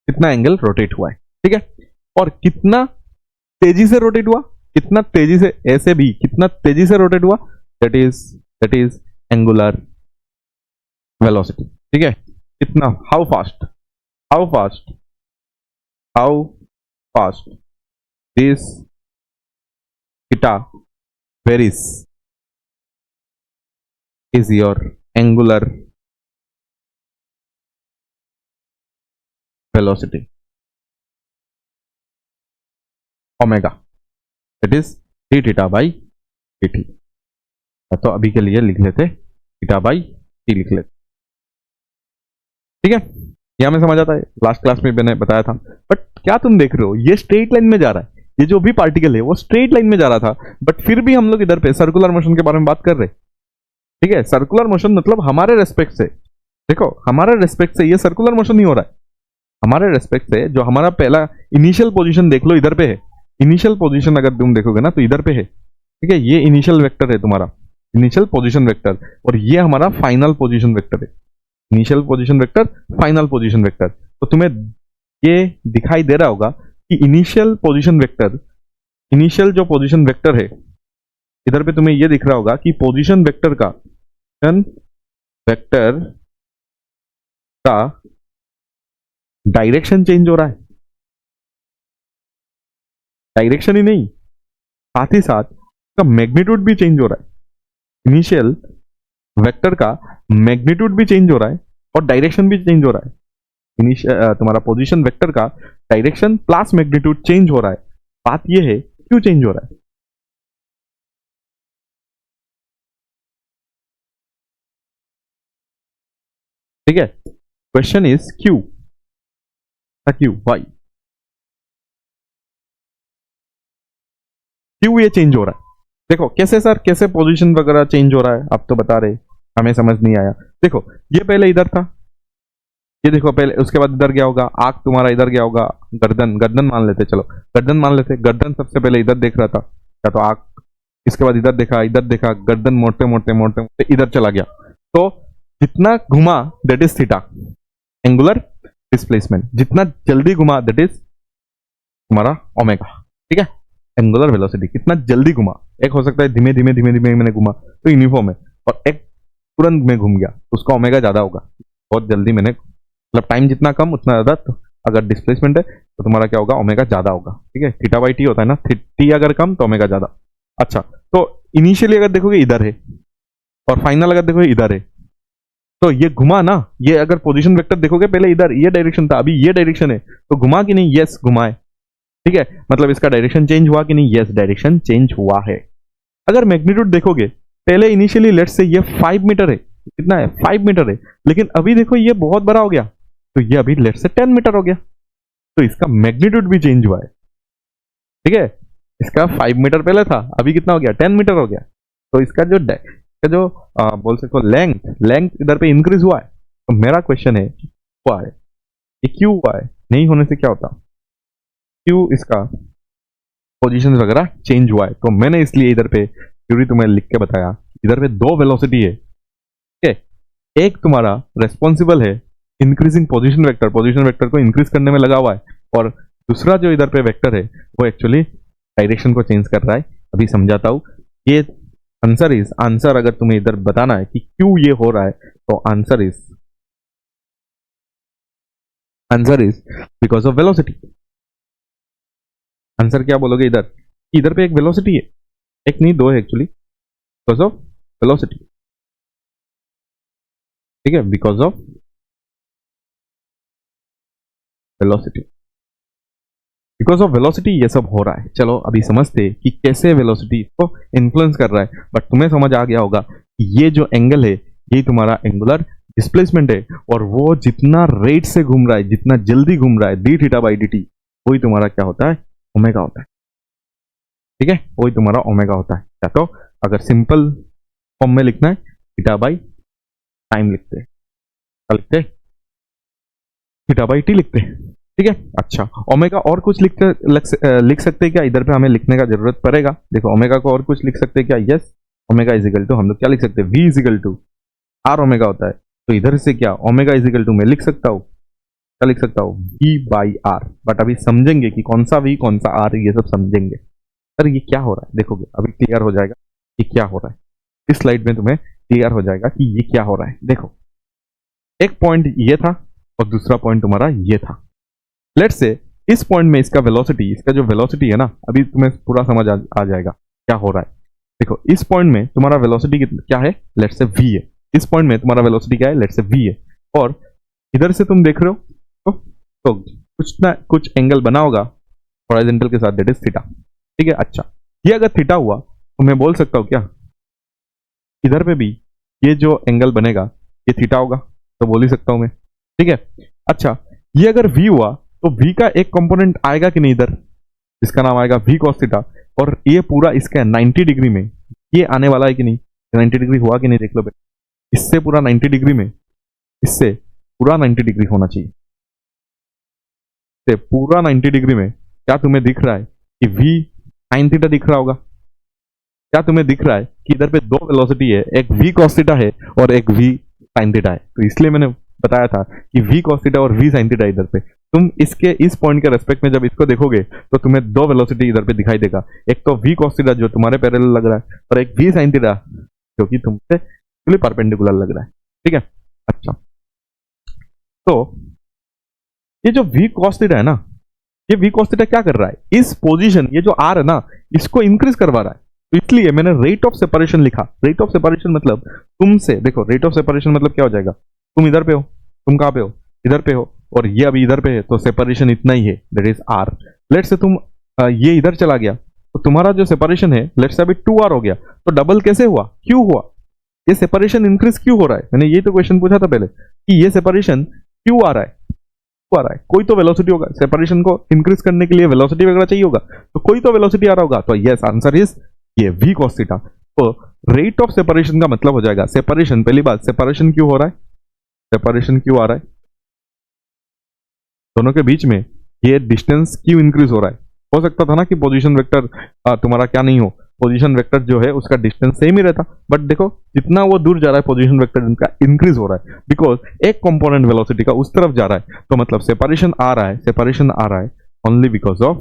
कितना एंगल रोटेट हुआ है, ठीक है, और कितना तेजी से रोटेट हुआ, कितना तेजी से, ऐसे भी कितना तेजी से रोटेट हुआ, दैट इज एंगुलर वेलोसिटी, ठीक है, कितना, how fast, how fast, how fast this theta varies is your angular velocity, omega, it is d theta by dt। तो अभी के लिए लिख लेते थीटा बाई टी लिख लेते, ठीक है, यहां में समझ आता है, लास्ट क्लास में मैंने बताया था। बट क्या तुम देख रहे हो, ये स्ट्रेट लाइन में जा रहा है, ये जो भी पार्टिकल है वो स्ट्रेट लाइन में जा रहा था, बट फिर भी हम लोग इधर पे सर्कुलर मोशन के बारे में बात कर रहे, ठीक है। सर्कुलर मोशन मतलब हमारे रेस्पेक्ट से, देखो हमारे रेस्पेक्ट से ये सर्कुलर मोशन नहीं हो रहा है, हमारे रेस्पेक्ट से जो हमारा पहला इनिशियल पोजीशन देख लो इधर पे है, इनिशियल पोजीशन अगर तुम देखोगे ना तो इधर पे है, ठीक है, ये इनिशियल वेक्टर है तुम्हारा, इनिशियल पोजीशन वेक्टर, और ये हमारा फाइनल पोजीशन वेक्टर है, initial position vector, final position vector. तो तुम्हें ये दिखाई दे रहा होगा कि इनिशियल पोजीशन वेक्टर, इनिशियल जो पोजीशन वेक्टर है इधर पे तुम्हें ये दिख रहा होगा कि पोजीशन वेक्टर का डायरेक्शन चेंज हो रहा है। डायरेक्शन ही नहीं, साथ ही साथ उसका मैग्नीट्यूड भी चेंज हो रहा है। इनिशियल वेक्टर का मैग्नीट्यूड भी चेंज हो रहा है और डायरेक्शन भी चेंज हो रहा है। इनिशियल तुम्हारा पोजीशन वेक्टर का डायरेक्शन प्लस मैग्नीट्यूड चेंज हो रहा है। बात यह है क्यों चेंज हो रहा है? ठीक है, क्वेश्चन इज क्यू, वाई क्यों ये चेंज हो रहा है? देखो कैसे सर, कैसे पोजीशन वगैरह चेंज हो रहा है, आप तो बता रहे, हमें समझ नहीं आया। देखो ये पहले इधर था, ये देखो पहले, उसके बाद इधर गया होगा, आंख तुम्हारा इधर गया होगा, गर्दन मान लेते, चलो गर्दन मान लेते, गर्दन सबसे पहले इधर देख रहा था, या तो आंख, इसके बाद इधर देखा, गर्दन मोटे मोटे मोटे मोटे इधर चला गया। तो जितना घुमा that is theta, angular displacement, जितना जल्दी घुमा दैट इज तुम्हारा ओमेगा। ठीक है, एंगुलर वेलोसिटी कितना जल्दी घुमा, एक हो सकता है धीमे धीमे धीमे धीमे मैंने घुमा तो यूनिफॉर्म है, और एक तुरंत में घूम गया तो उसका ओमेगा ज्यादा होगा। बहुत जल्दी मैंने, मतलब टाइम जितना कम उतना ज्यादा, तो अगर डिस्प्लेसमेंट है तो तुम्हारा क्या होगा, ओमेगा ज्यादा होगा। ठीक है, थीटा बाई टी होता है ना, टी अगर कम तो ओमेगा ज्यादा। अच्छा, तो इनिशियली अगर देखोगे इधर है और फाइनल अगर देखोगे इधर है, तो ये घुमा ना, ये अगर पोजीशन वेक्टर देखोगे पहले इधर ये डायरेक्शन था, अभी ये डायरेक्शन है, तो घुमा कि नहीं? यस घुमा है। ठीक है, मतलब इसका डायरेक्शन चेंज हुआ कि नहीं? यस डायरेक्शन चेंज हुआ है। अगर मैग्नीट्यूड देखोगे, पहले इनिशियली लेट्स से ये 5 मीटर है, कितना है? 5 मीटर है, लेकिन अभी देखो ये बहुत बड़ा हो गया, तो ये अभी लेट्स से 10 मीटर हो गया, तो इसका मैग्नीट्यूड भी चेंज हुआ है। ठीक है, इसका 5 मीटर पहले था, अभी कितना हो गया? 10 मीटर हो गया। तो इसका जो बोल सकते हो लेंथ इधर पे इंक्रीज हुआ है। तो मेरा क्वेश्चन है हुआ है, ये क्यों हुआ है? नहीं होने से क्या होता, क्यों इसका पोजीशन वगैरह चेंज हुआ है? तो मैंने इसलिए इधर पे थ्योरी तुम्हें लिख के बताया, इधर पे दो वेलोसिटी है। ठीक है, एक तुम्हारा रेस्पॉन्सिबल है इंक्रीजिंग पोजीशन वेक्टर को इंक्रीज करने में लगा हुआ है, और दूसरा जो इधर पे वेक्टर है वो एक्चुअली डायरेक्शन को चेंज कर रहा है। अभी समझाता हूं। ये आंसर अगर तुम्हें इधर बताना है कि क्यों ये हो रहा है, तो answer is because of velocity. Answer क्या बोलोगे इधर? इधर पे एक वेलोसिटी है, एक नहीं दो है एक्चुअली, बिकॉज ऑफ वेलोसिटी। ठीक है, बिकॉज ऑफ वेलोसिटी ये सब हो रहा है। चलो अभी समझते कि कैसे वेलोसिटी को इन्फ्लुएंस कर रहा है। बट तुम्हें समझ आ गया होगा कि ये जो एंगल है ये तुम्हारा एंगुलर डिस्प्लेसमेंट है, और वो जितना रेट से घूम रहा है, जितना जल्दी घूम रहा है, D theta by D T, वही तुम्हारा क्या होता है? ओमेगा होता है। ठीक है, वही तुम्हारा ओमेगा होता है। या तो अगर सिंपल फॉर्म में लिखना है, थीटा बाई टाइम लिखते हैं, क्या लिखते हैं? थीटा बाई टी लिखते हैं। ठीक है, अच्छा ओमेगा और कुछ लिख सकते हैं क्या? इधर पे हमें लिखने का जरूरत पड़ेगा। देखो ओमेगा को और कुछ लिख सकते हैं क्या? Yes, omega is equal to, हम लोग क्या लिख सकते हैं? V is equal to r omega होता है। तो इधर से क्या ओमेगा इज इक्वल टू मैं लिख सकता हूँ, क्या लिख सकता हूँ? We by are. बट अभी समझेंगे कि कौन सा वी कौन सा आर, ये सब समझेंगे। सर ये क्या हो रहा है, देखोगे अभी क्लियर हो जाएगा कि क्या हो रहा है। इस स्लाइड में तुम्हें क्लियर हो जाएगा कि ये क्या हो रहा है। देखो एक पॉइंट ये था और दूसरा पॉइंट तुम्हारा ये था। लेट्स से इस पॉइंट में इसका वेलोसिटी, इसका जो वेलोसिटी है ना, अभी तुम्हें पूरा समझ आ जाएगा क्या हो रहा है। देखो इस पॉइंट में तुम्हारा वेलोसिटी क्या है? लेट्स से v है। इस पॉइंट में तुम्हारा वेलोसिटी क्या है? लेट्स से v है। और इधर से तुम देख रहे हो तो कुछ ना कुछ एंगल बना होगा हॉरिजॉन्टल के साथ, दैट इज थीटा। ठीक है, अच्छा ये अगर थीटा हुआ तो मैं बोल सकता हूँ क्या इधर पे भी ये जो एंगल बनेगा ये थीटा होगा, तो बोल ही सकता हूं मैं। ठीक है, अच्छा ये अगर v हुआ तो v का एक कंपोनेंट आएगा कि नहीं इधर, इसका नाम आएगा v cos थीटा, और ये पूरा इसका 90 डिग्री में ये आने वाला है कि नहीं? 90 डिग्री हुआ कि नहीं देख लो बेटा, इससे पूरा 90 डिग्री में, इससे पूरा 90 डिग्री होना चाहिए। इससे पूरा 90 डिग्री में क्या तुम्हें दिख रहा है कि v sin थीटा दिख रहा होगा? क्या तुम्हें दिख रहा है कि इधर पे दो वेलोसिटी है, एक v cos थीटा है और एक v sin थीटा है? तो इसलिए मैंने बताया था कि v cos थीटा और v sin थीटा इधर पे, तुम इसके इस पॉइंट के रेस्पेक्ट में जब इसको देखोगे तो तुम्हें दो वेलोसिटी इधर पे दिखाई देगा, एक तो v cos थीटा जो तुम्हारे पैरेलल लग रहा है, और एक v sin थीटा जो कि तुमसे बिल्कुल परपेंडिकुलर लग रहा है। ठीक है, अच्छा, तो ये जो v cos थीटा है ना, ये v cos थीटा क्या कर रहा है, इस पोजीशन, ये जो r है ना, इसको इंक्रीज करवा रहा है। तो इसलिए मैंने रेट ऑफ सेपरेशन लिखा। रेट ऑफ सेपरेशन मतलब तुमसे, देखो रेट ऑफ सेपरेशन मतलब क्या हो जाएगा, तुम इधर पे हो, तुम कहां पे हो, इधर पे हो, और ये अभी इधर पे है, तो सेपरेशन इतना ही है, दैट इज r। लेट से तुम ये इधर चला गया तो तुम्हारा जो सेपरेशन है लेट से अभी 2r हो गया, तो डबल कैसे हुआ, क्यों हुआ, ये सेपरेशन इंक्रीज क्यों हो रहा है। मैंने ये तो क्वेश्चन पूछा था पहले कि ये सेपरेशन क्यों आ रहा है, क्यों आ रहा है, कोई तो वेलोसिटी होगा, सेपरेशन को इंक्रीज करने के लिए वेलोसिटी वगैरह चाहिए होगा, तो कोई तो वेलोसिटी आ रहा होगा, तो यस आंसर इज ये v cos थीटा। तो रेट ऑफ सेपरेशन का मतलब हो जाएगा सेपरेशन, पहली बात सेपरेशन क्यों हो रहा है, सेपरेशन क्यों आ रहा है, दोनों के बीच में ये डिस्टेंस क्यों इंक्रीज हो रहा है। हो सकता था ना कि पोजीशन वेक्टर तुम्हारा क्या नहीं हो, पोजीशन वेक्टर जो है उसका डिस्टेंस सेम ही रहता, बट देखो जितना वो दूर जा रहा है पोजीशन वेक्टर इनका इंक्रीज हो रहा है, बिकॉज एक कंपोनेंट वेलोसिटी का उस तरफ जा रहा है, तो मतलब सेपरेशन आ रहा है, सेपरेशन आ रहा है only because of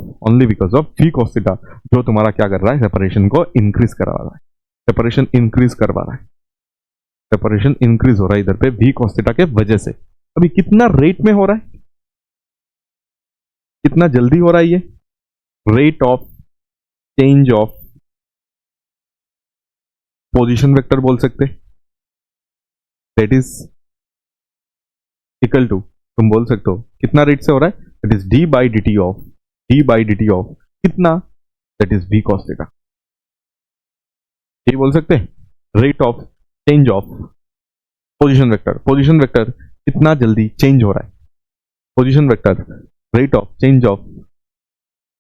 v cos theta, जो तुम्हारा क्या कर रहा है, सेपरेशन को इंक्रीज करवा रहा है, सेपरेशन इंक्रीज करवा रहा है, सेपरेशन इंक्रीज हो रहा है इधर पे v cos थीटा के वजह से। अभी कितना रेट में हो रहा है, कितना जल्दी हो रहा है, ये rate of change of position vector बोल सकते, दैट इज इक्वल टू, तुम बोल सकते हो कितना रेट से हो रहा है, that is d by D T of कितना, that is v cos theta. ये बोल सकते हैं rate of change of position vector, position vector कितना जल्दी चेंज हो रहा है, position vector rate of change of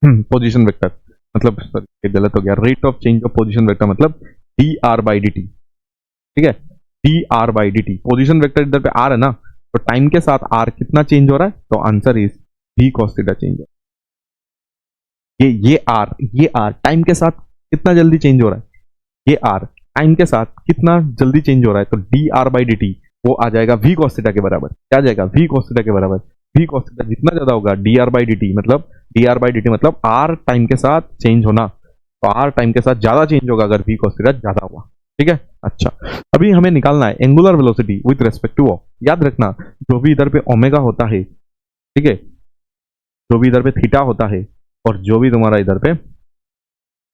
position vector, मतलब सॉरी गलत हो गया, rate of change of position vector मतलब dr बाई डी टी। ठीक है, dr by D T, position vector इधर पे r है ना, तो टाइम के साथ r कितना चेंज हो रहा है, तो answer is v cos theta change हो, ये r टाइम के साथ कितना जल्दी चेंज हो रहा है, ये r टाइम के साथ कितना जल्दी चेंज हो रहा है, तो dr बाई डी टी वो आ जाएगा v cos थीटा के बराबर, क्या आ जाएगा v cos थीटा के बराबर, v cos थीटा जितना ज्यादा होगा dr बाई डी टी मतलब r टाइम के साथ चेंज होना, तो r टाइम के साथ ज्यादा चेंज होगा अगर v cos थीटा ज्यादा हुआ। ठीक है, अच्छा, अभी हमें निकालना है angular velocity with respect to याद रखना जो भी इधर पे ओमेगा होता है, ठीक है, जो भी इधर पे थीटा होता है और जो भी तुम्हारा इधर पे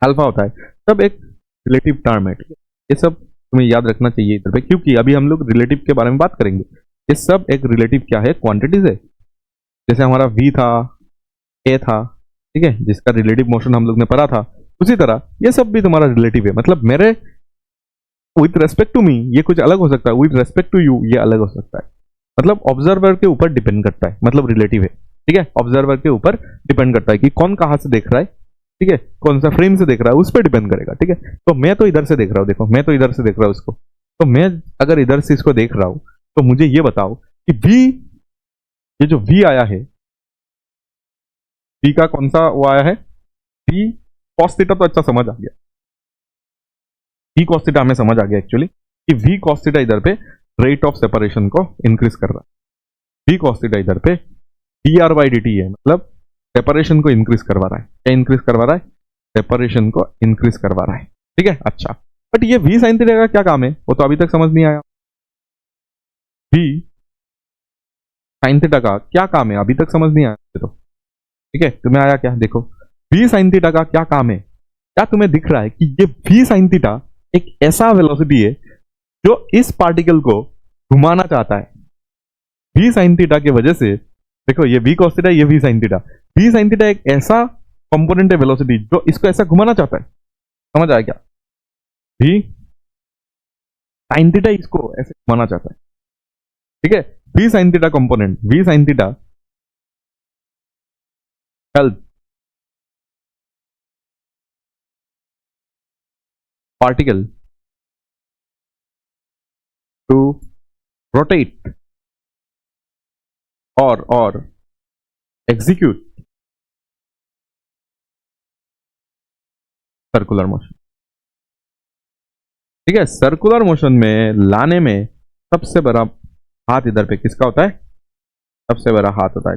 अल्फा होता है, सब एक रिलेटिव टर्म है। ठीक है, ये सब तुम्हें याद रखना चाहिए इधर पे, क्योंकि अभी हम लोग रिलेटिव के बारे में बात करेंगे, ये सब एक रिलेटिव क्या है, क्वांटिटीज है। जैसे हमारा v था, a था, ठीक है, जिसका रिलेटिव मोशन हम लोग ने पढ़ा था, उसी तरह ये सब भी तुम्हारा रिलेटिव है, मतलब मेरे विथ रेस्पेक्ट टू मी ये कुछ अलग हो सकता है, विथ रेस्पेक्ट टू यू ये अलग हो सकता है, मतलब ऑब्जर्वर के ऊपर डिपेंड करता है, मतलब रिलेटिव है। ठीक है, ऑब्जर्वर के ऊपर डिपेंड करता है कि कौन कहां से देख रहा है, ठीक है, कौन सा फ्रेम से देख रहा है, उस पर डिपेंड करेगा। ठीक है, तो मैं तो इधर से देख रहा हूं, देखो मैं तो इधर से देख रहा हूं इसको, तो मैं अगर इधर से इसको देख रहा हूं तो मुझे ये बताओ कि v, ये जो v आया है, v का कौन सा वो आया है, v cos थीटा, तो अच्छा समझ आ गया, v cos थीटा हमें समझ आ गया एक्चुअली कि v cos थीटा इधर पे रेट ऑफ सेपरेशन को इंक्रीज कर रहा है, v cos थीटा इधर पे dr बाई डी टी है, मतलब सेपरेशन को इंक्रीज करवा रहा है, क्या इंक्रीज करवा रहा है, सेपरेशन को इंक्रीज करवा रहा है। ठीक है, अच्छा, बट ये v sin थीटा का क्या काम है, वो तो अभी तक समझ नहीं आया, v sin थीटा का क्या काम है अभी तक समझ नहीं आया तो। ठीक है, तुम्हें आया क्या, देखो v sin थीटा का क्या काम है, क्या तुम्हें दिख रहा है कि ये v sin थीटा एक ऐसा वेलोसिटी है जो इस पार्टिकल को घुमाना चाहता है, v sin थीटा की वजह से, देखो ये v cos थीटा, ये v sin theta, v sin theta एक ऐसा कंपोनेंट है वेलोसिटी जो इसको ऐसा घुमाना चाहता है, समझ आया क्या, v sin थीटा इसको ऐसे घुमाना चाहता है। ठीक है, v sin theta component, v sin theta help particle to rotate or execute circular motion. ठीक है, सर्कुलर मोशन में लाने में सबसे बड़ा हाथ इधर पे किसका होता है, सबसे बड़ा हाथ होता है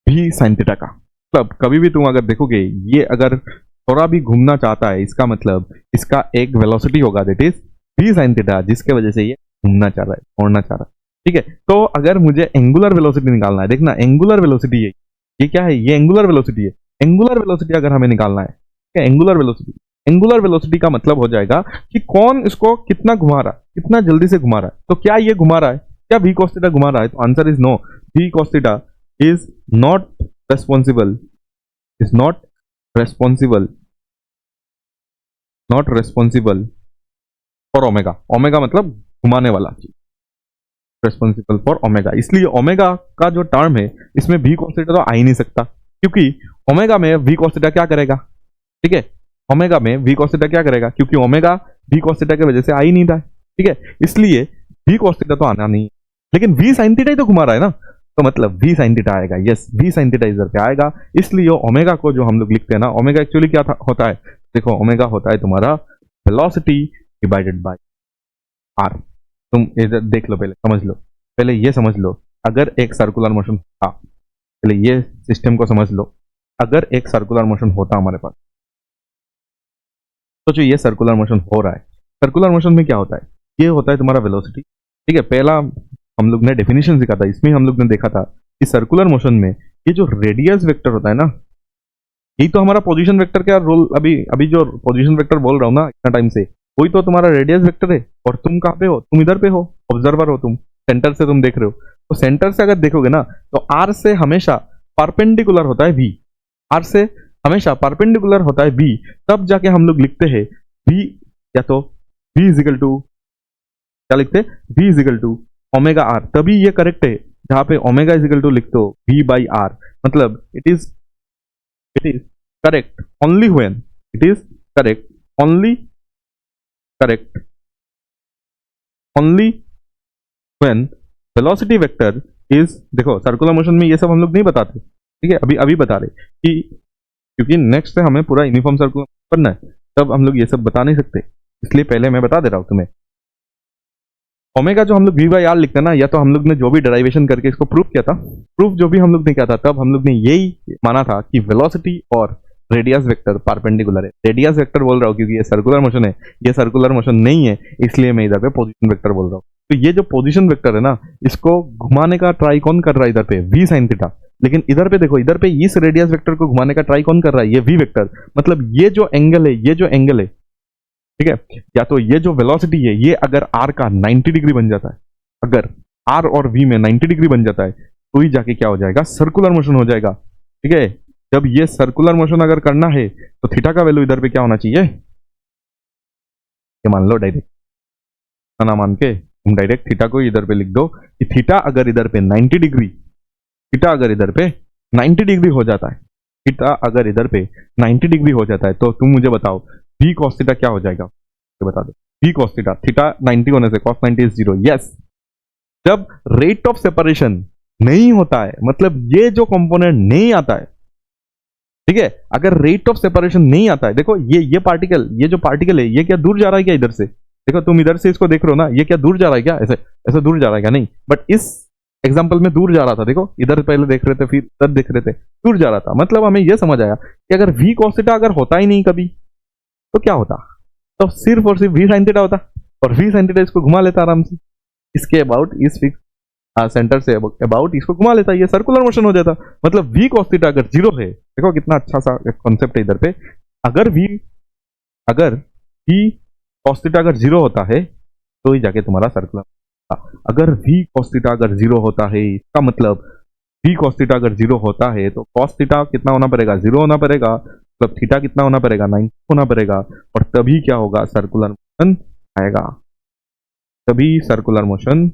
भी साइन थीटा का। मतलब कभी भी तुम अगर देखोगे ये अगर थोड़ा भी घूमना चाहता है, इसका मतलब इसका एक वेलोसिटी होगा दैट इज भी साइन थीटा, जिसके वजह से ये घूमना चाह रहा है, छोड़ना चाह रहा है। ठीक है, तो अगर मुझे एंगुलर वेलोसिटी निकालना है, देखना एंगुलर वेलोसिटी है, ये क्या है, ये एंगुलर वेलोसिटी है। एंगुलर वेलोसिटी अगर हमें निकालना है, एंगुलर वेलोसिटी, एंगुलर वेलोसिटी का मतलब हो जाएगा कि कौन इसको कितना घुमा रहा है, कितना जल्दी से घुमा रहा है। तो क्या ये घुमा रहा है, क्या v cos थीटा घुमा रहा है, तो answer is no. v cos theta is not responsible, is not responsible, not responsible for omega. Omega मतलब घुमाने वाला चीज, रेस्पॉन्सिबल फॉर ओमेगा। इसलिए ओमेगा का जो टर्म है इसमें v cos थीटा तो आ ही नहीं सकता, क्योंकि ओमेगा में v cos थीटा क्या करेगा। ठीक है, ओमेगा में v cos थीटा क्या करेगा, क्योंकि ओमेगा v cos थीटा की वजह से आ ही नहीं रहा है। ठीक है, इसलिए v cos थीटा तो आना नहीं है, लेकिन v sin थीटा ही तो घुमा रहा है ना, तो मतलब v sin थीटा आएगा। यस, v sin थीटा इधर पे आएगा। इसलिए ओमेगा को जो हम लोग लिखते हैं ना, ओमेगा एक्चुअली क्या होता है, देखो ओमेगा होता है तुम्हारा वेलोसिटी डिवाइडेड बाय आर। तुम इधर देख लो, पहले समझ लो, पहले ये समझ लो, अगर एक सर्कुलर मोशन था, पहले ये सिस्टम को समझ लो, अगर एक सर्कुलर मोशन होता हमारे पास, तो जो ये सर्कुलर मोशन हो रहा है, सर्कुलर मोशन में क्या होता है, ये होता है तुम्हारा वेलोसिटी। ठीक है, पहला हम लोग ने डेफिनेशन सीखा था, इसमें हम लोग ने देखा था कि सर्कुलर मोशन में ये जो रेडियस वेक्टर होता है ना, यही तो हमारा पोजीशन वेक्टर का रोल, अभी अभी जो पोजीशन वेक्टर बोल रहा हूँ ना इतना टाइम से, वही तो तुम्हारा रेडियस वेक्टर है। और तुम कहाँ पे हो, तुम इधर पे हो, ऑब्जर्वर हो तुम, सेंटर से तुम देख रहे हो। तो सेंटर से अगर देखोगे ना, तो आर से हमेशा परपेंडिकुलर होता है वी, आर से हमेशा परपेंडिकुलर होता है वी, तब जाके हम लोग लिखते हैं वी, या तो वी इजिकल टू, क्या लिखते हैं, v is equal to omega r. तभी ये करेक्ट है जहां पे ओमेगा इजिकल टू लिखते हो वी बाई आर। मतलब it is correct only when, it is correct only, correct only when velocity vector is, देखो सर्कुलर मोशन में ये सब हम लोग नहीं बताते, ठीक है, अभी अभी बता रहे कि क्योंकि नेक्स्ट से हमें पूरा यूनिफॉर्म सर्कुलर करना है, तब हम लोग ये सब बता नहीं सकते, इसलिए पहले मैं बता दे रहा हूं तुम्हें। ओमेगा जो हम लोग वी बाई आर लिखते हैं ना, या तो हम लोग ने जो भी डेराइवेशन करके इसको प्रूफ किया था, प्रूफ जो भी हम लोग ने किया था, तब हम लोग ने यही माना था कि वेलोसिटी और रेडियस वेक्टर परपेंडिकुलर है। रेडियस वेक्टर बोल रहा हूँ क्योंकि ये सर्कुलर मोशन है, ये सर्कुलर मोशन नहीं है, इसलिए मैं इधर पे पोजीशन वेक्टर बोल रहा हूँ। तो ये जो पोजीशन वेक्टर है ना, इसको घुमाने का ट्राई कौन कर रहा है इधर पे, वी साइन थीटा। लेकिन इधर पे देखो, इधर पे इस रेडियस वेक्टर को घुमाने का ट्राई कौन कर रहा है, ये वी वेक्टर। मतलब ये जो एंगल है, ये जो एंगल है, ठीक है, या तो ये जो वेलोसिटी है, ये अगर आर का 90 डिग्री बन जाता है, अगर आर और वी में 90 डिग्री बन जाता है, तो ही जाके क्या हो जाएगा, सर्कुलर मोशन हो जाएगा। ठीक है, जब ये सर्कुलर मोशन अगर करना है, तो थीटा का वैल्यू इधर पे क्या होना चाहिए, ये मान लो डायरेक्ट, ना मान के तुम डायरेक्ट थीटा को इधर पे लिख दो कि थीटा अगर इधर पे 90 डिग्री, थीटा अगर इधर पे 90 डिग्री हो जाता है, थीटा अगर इधर पे 90 डिग्री हो जाता है, तो तुम मुझे बताओ v cos थीटा क्या हो जाएगा, तो बता दो। v cos थीटा, थीटा 90 होने से cos 90 इज 0। यस, जब रेट ऑफ सेपरेशन नहीं होता है, मतलब ये जो कंपोनेंट नहीं आता है, ठीक है, अगर रेट ऑफ सेपरेशन नहीं आता है, देखो ये पार्टिकल, ये जो पार्टिकल है, ये क्या दूर जा रहा है क्या इधर से, देखो तुम इधर से इसको देख रहे हो ना, ये क्या दूर जा रहा है क्या, ऐसे ऐसे दूर जा रहा है क्या, नहीं, बट इस एग्जाम्पल में दूर जा रहा था। देखो इधर पहले देख रहे थे, फिर इधर देख रहे थे, दूर जा रहा था। मतलब हमें यह समझ आया कि अगर v cos थीटा अगर होता ही नहीं कभी, तो क्या होता, तो सिर्फ और सिर्फ v sin थीटा होता, और v sin थीटा इसको घुमा लेता आराम से, इसके अबाउट, इस फिक्स सेंटर से अबाउट इसको घुमा लेता, ये सर्कुलर मोशन हो जाता। मतलब v cos थीटा अगर 0 है, देखो कितना अच्छा सा कॉन्सेप्ट है इधर पे, अगर v cos थीटा अगर 0 होता है, तो ही जाके तुम्हारा सर्कुलर। अगर v cos थीटा अगर 0 होता है, इसका मतलब v cos थीटा अगर 0 होता है, तो cos थीटा कितना होना पड़ेगा, 0 होना पड़ेगा, मतलब थीटा कितना होना पड़ेगा, 90 होना पड़ेगा, और तभी क्या होगा, सर्कुलर मोशन आएगा, तभी सर्कुलर मोशन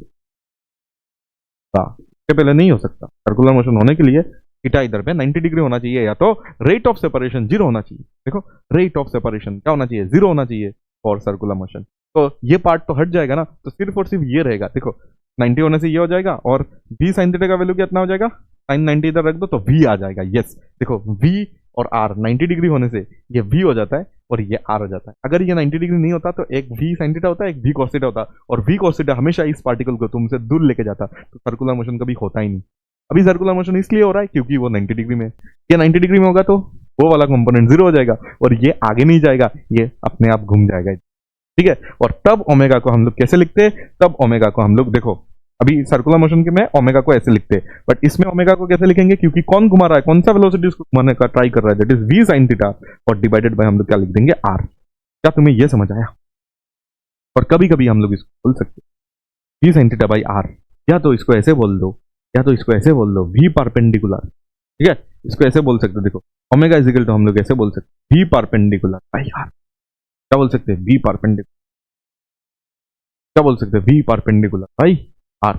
का, इसके पहले नहीं हो सकता। सर्कुलर मोशन होने के लिए थीटा इधर पे 90 डिग्री होना चाहिए, या तो रेट ऑफ सेपरेशन 0 होना चाहिए। देखो रेट ऑफ सेपरेशन क्या होना चाहिए, 0 होना चाहिए फॉर सर्कुलर मोशन। तो ये पार्ट तो हट जाएगा ना, तो सिर्फ और सिर्फ ये रहेगा। देखो 90 होने से ये हो जाएगा, और v sin थीटा का वैल्यू कितना हो जाएगा, sin 90 इधर रख दो तो v आ जाएगा। यस, देखो v और r 90 डिग्री होने से ये v हो जाता है और ये r हो जाता है। अगर ये 90 डिग्री नहीं होता, तो एक v sin थीटा होता है, एक v cos थीटा होता, और v cos थीटा हमेशा इस पार्टिकल को तुमसे दूर लेके जाता, तो सर्कुलर मोशन कभी होता ही नहीं। अभी सर्कुलर मोशन इसलिए हो रहा है क्योंकि वो 90 डिग्री में है। ये 90 डिग्री में होगा तो वो वाला कंपोनेंट जीरो हो जाएगा और ये आगे नहीं जाएगा, ये अपने आप घूम जाएगा। ठीक है, और तब ओमेगा को हम लोग कैसे लिखते हैं? तब ओमेगा को हम लोग देखो, अभी सर्कुलर मोशन के में ओमेगा को ऐसे लिखते हैं, बट इसमें ओमेगा को कैसे लिखेंगे? क्योंकि कौन घुमा रहा है, कौन सा वेलोसिटी उसको घुमाने का ट्राई कर रहा है, that is v sin theta, और डिवाइडेड बाय हम लोग क्या लिख देंगे? r। क्या तुम्हें ये समझ आया? और कभी कभी हम लोग इसको बोल सकते हैं v sin theta by r, या तो इसको ऐसे बोल दो, या तो इसको ऐसे बोल दो v परपेंडिकुलर। ठीक है, इसको ऐसे बोल सकते हो, देखो ओमेगा इज इक्वल टू हम लोग ऐसे बोल सकते हैं v परपेंडिकुलर बाई r। क्या बोल सकते हैं? v perpendicular. क्या बोल सकते हैं? v perpendicular by r।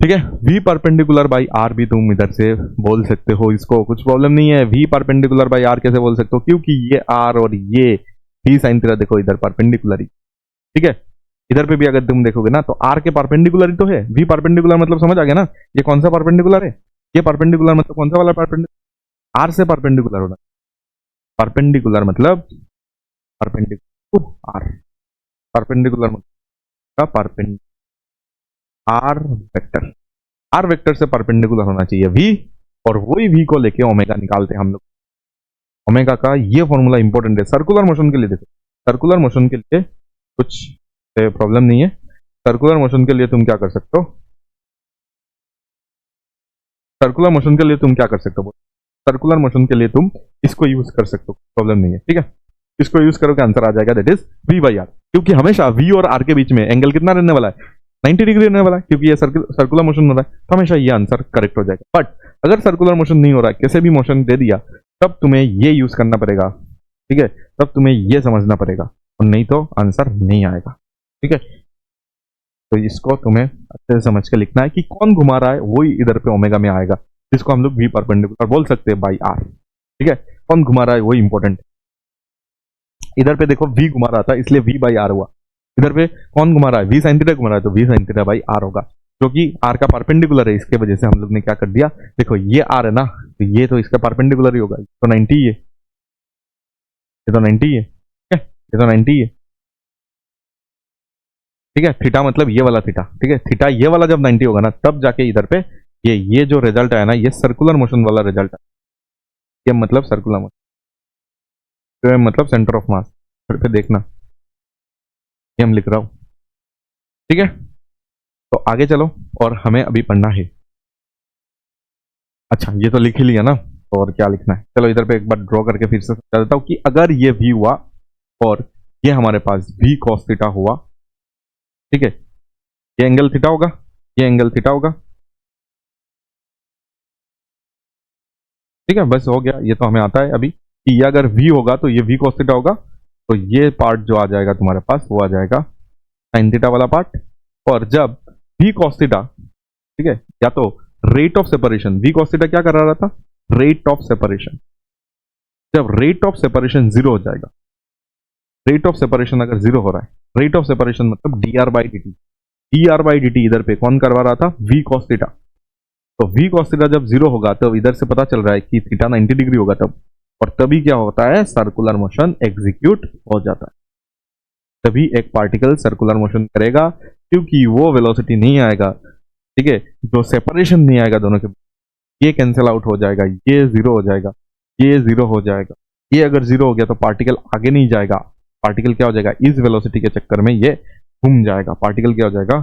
ठीक है, v परपेंडिकुलर बाई r भी तुम इधर से बोल सकते हो, इसको कुछ प्रॉब्लम नहीं है। v परपेंडिकुलर बाई r कैसे बोल सकते हो? क्योंकि ये r और ये v sin थीटा देखो इधर परपेंडिकुलर ही। ठीक है, इधर पे भी अगर तुम देखोगे ना तो r के परपेंडिकुलर ही तो है। v परपेंडिकुलर मतलब समझ आ गया ना, ये कौन सा परपेंडिकुलर है? ये परपेंडिकुलर मतलब कौन सा वाला परपेंडिकुलर? r से परपेंडिकुलर होना। परपेंडिकुलर मतलब परपेंडिकुलर r, परपेंडिकुलर मतलब perpendicular r vector, r vector से परपेंडिकुलर होना चाहिए v, और वही v को लेके ओमेगा निकालते हैं हम लोग। ओमेगा का ये फॉर्मूला इंपॉर्टेंट है सर्कुलर मोशन के लिए। देखो सर्कुलर मोशन के लिए कुछ प्रॉब्लम नहीं है। सर्कुलर मोशन के लिए तुम क्या कर सकते हो? सर्कुलर मोशन के लिए तुम क्या कर सकते हो? सर्कुलर मोशन के लिए तुम इसको यूज कर सकते हो, प्रॉब्लम नहीं है। ठीक है, इसको यूज करोगे आंसर आ जाएगा, that is v by r. क्योंकि हमेशा v और r के बीच में एंगल कितना रहने वाला है? 90 डिग्री रहने वाला है, क्योंकि ये सर्कुलर मोशन हो रहा है, तो हमेशा ये आंसर करेक्ट हो जाएगा। बट अगर सर्कुलर मोशन नहीं हो रहा है, कैसे भी मोशन दे दिया, तब तुम्हें ये यूज करना पड़ेगा। ठीक है, तब तुम्हें ये समझना पड़ेगा, और नहीं तो आंसर नहीं आएगा। ठीक है, तो इसको तुम्हें अच्छे से समझ के लिखना है कि कौन घुमा रहा है, वही इधर पे ओमेगा में आएगा, जिसको हम लोग v परपेंडिकुलर बोल सकते हैं बाई r। ठीक है, कौन घुमा रहा है वही इंपॉर्टेंट है। इधर पे देखो v घुमा रहा था इसलिए v बाई r हुआ। इधर पे कौन घुमा रहा है? v sin थीटा घुमा रहा है, तो v sin theta by r होगा, जो कि r का परपेंडिकुलर है। इसके वजह से हम लोग ने क्या कर दिया, देखो ये r है ना, तो ये तो इसका परपेंडिकुलर ही होगा, तो 90 ही है, ये तो 90 ही है। ठीक है, ये तो 90 ही है। ठीक है, थीटा मतलब ये वाला थीटा। ठीक है, थीटा ये वाला जब 90 होगा ना, तब जाके इधर पे ये जो रिजल्ट आया ना, ये सर्कुलर मोशन वाला रिजल्ट है। ये मतलब सर्कुलर मोशन, तो मतलब सेंटर ऑफ मास। फिर पे देखना, ये हम लिख रहा हूं। ठीक है, तो आगे चलो, और हमें अभी पढ़ना है। अच्छा, ये तो लिख ही लिया ना, तो और क्या लिखना है? चलो इधर पे एक बार ड्रॉ करके फिर से समझा देता हूं कि अगर ये v हुआ और ये हमारे पास v cos थीटा हुआ, ठीक है, ये एंगल थीटा होगा, ये एंगल थीटा होगा। ठीक है, बस हो गया, ये तो हमें आता है अभी कि ये अगर v होगा तो ये v cos थीटा होगा, तो ये पार्ट जो आ जाएगा तुम्हारे पास वो आ जाएगा sin थीटा वाला पार्ट। और जब v cos थीटा, ठीक है, या तो rate of separation, v cos theta क्या कर रहा था? Rate of separation. जब रेट ऑफ सेपरेशन जीरो हो जाएगा, रेट ऑफ सेपरेशन अगर जीरो हो रहा है, रेट ऑफ सेपरेशन मतलब dr by dt, dr by dt इधर पे कौन करवा रहा था? v cos theta. तो v cos थीटा जब जीरो होगा, तो इधर से पता चल रहा है कि थीटा 90 डिग्री होगा तब, और तभी क्या होता है? सर्कुलर मोशन एग्जीक्यूट हो जाता है। तभी एक पार्टिकल सर्कुलर मोशन करेगा, क्योंकि वो वेलोसिटी नहीं आएगा, ठीक है, जो सेपरेशन नहीं आएगा दोनों के, ये कैंसिल आउट हो जाएगा, ये जीरो हो जाएगा, ये जीरो हो जाएगा। ये अगर जीरो हो गया तो पार्टिकल आगे नहीं जाएगा, पार्टिकल क्या हो जाएगा? इस वेलोसिटी के चक्कर में ये घूम जाएगा। पार्टिकल क्या हो जाएगा?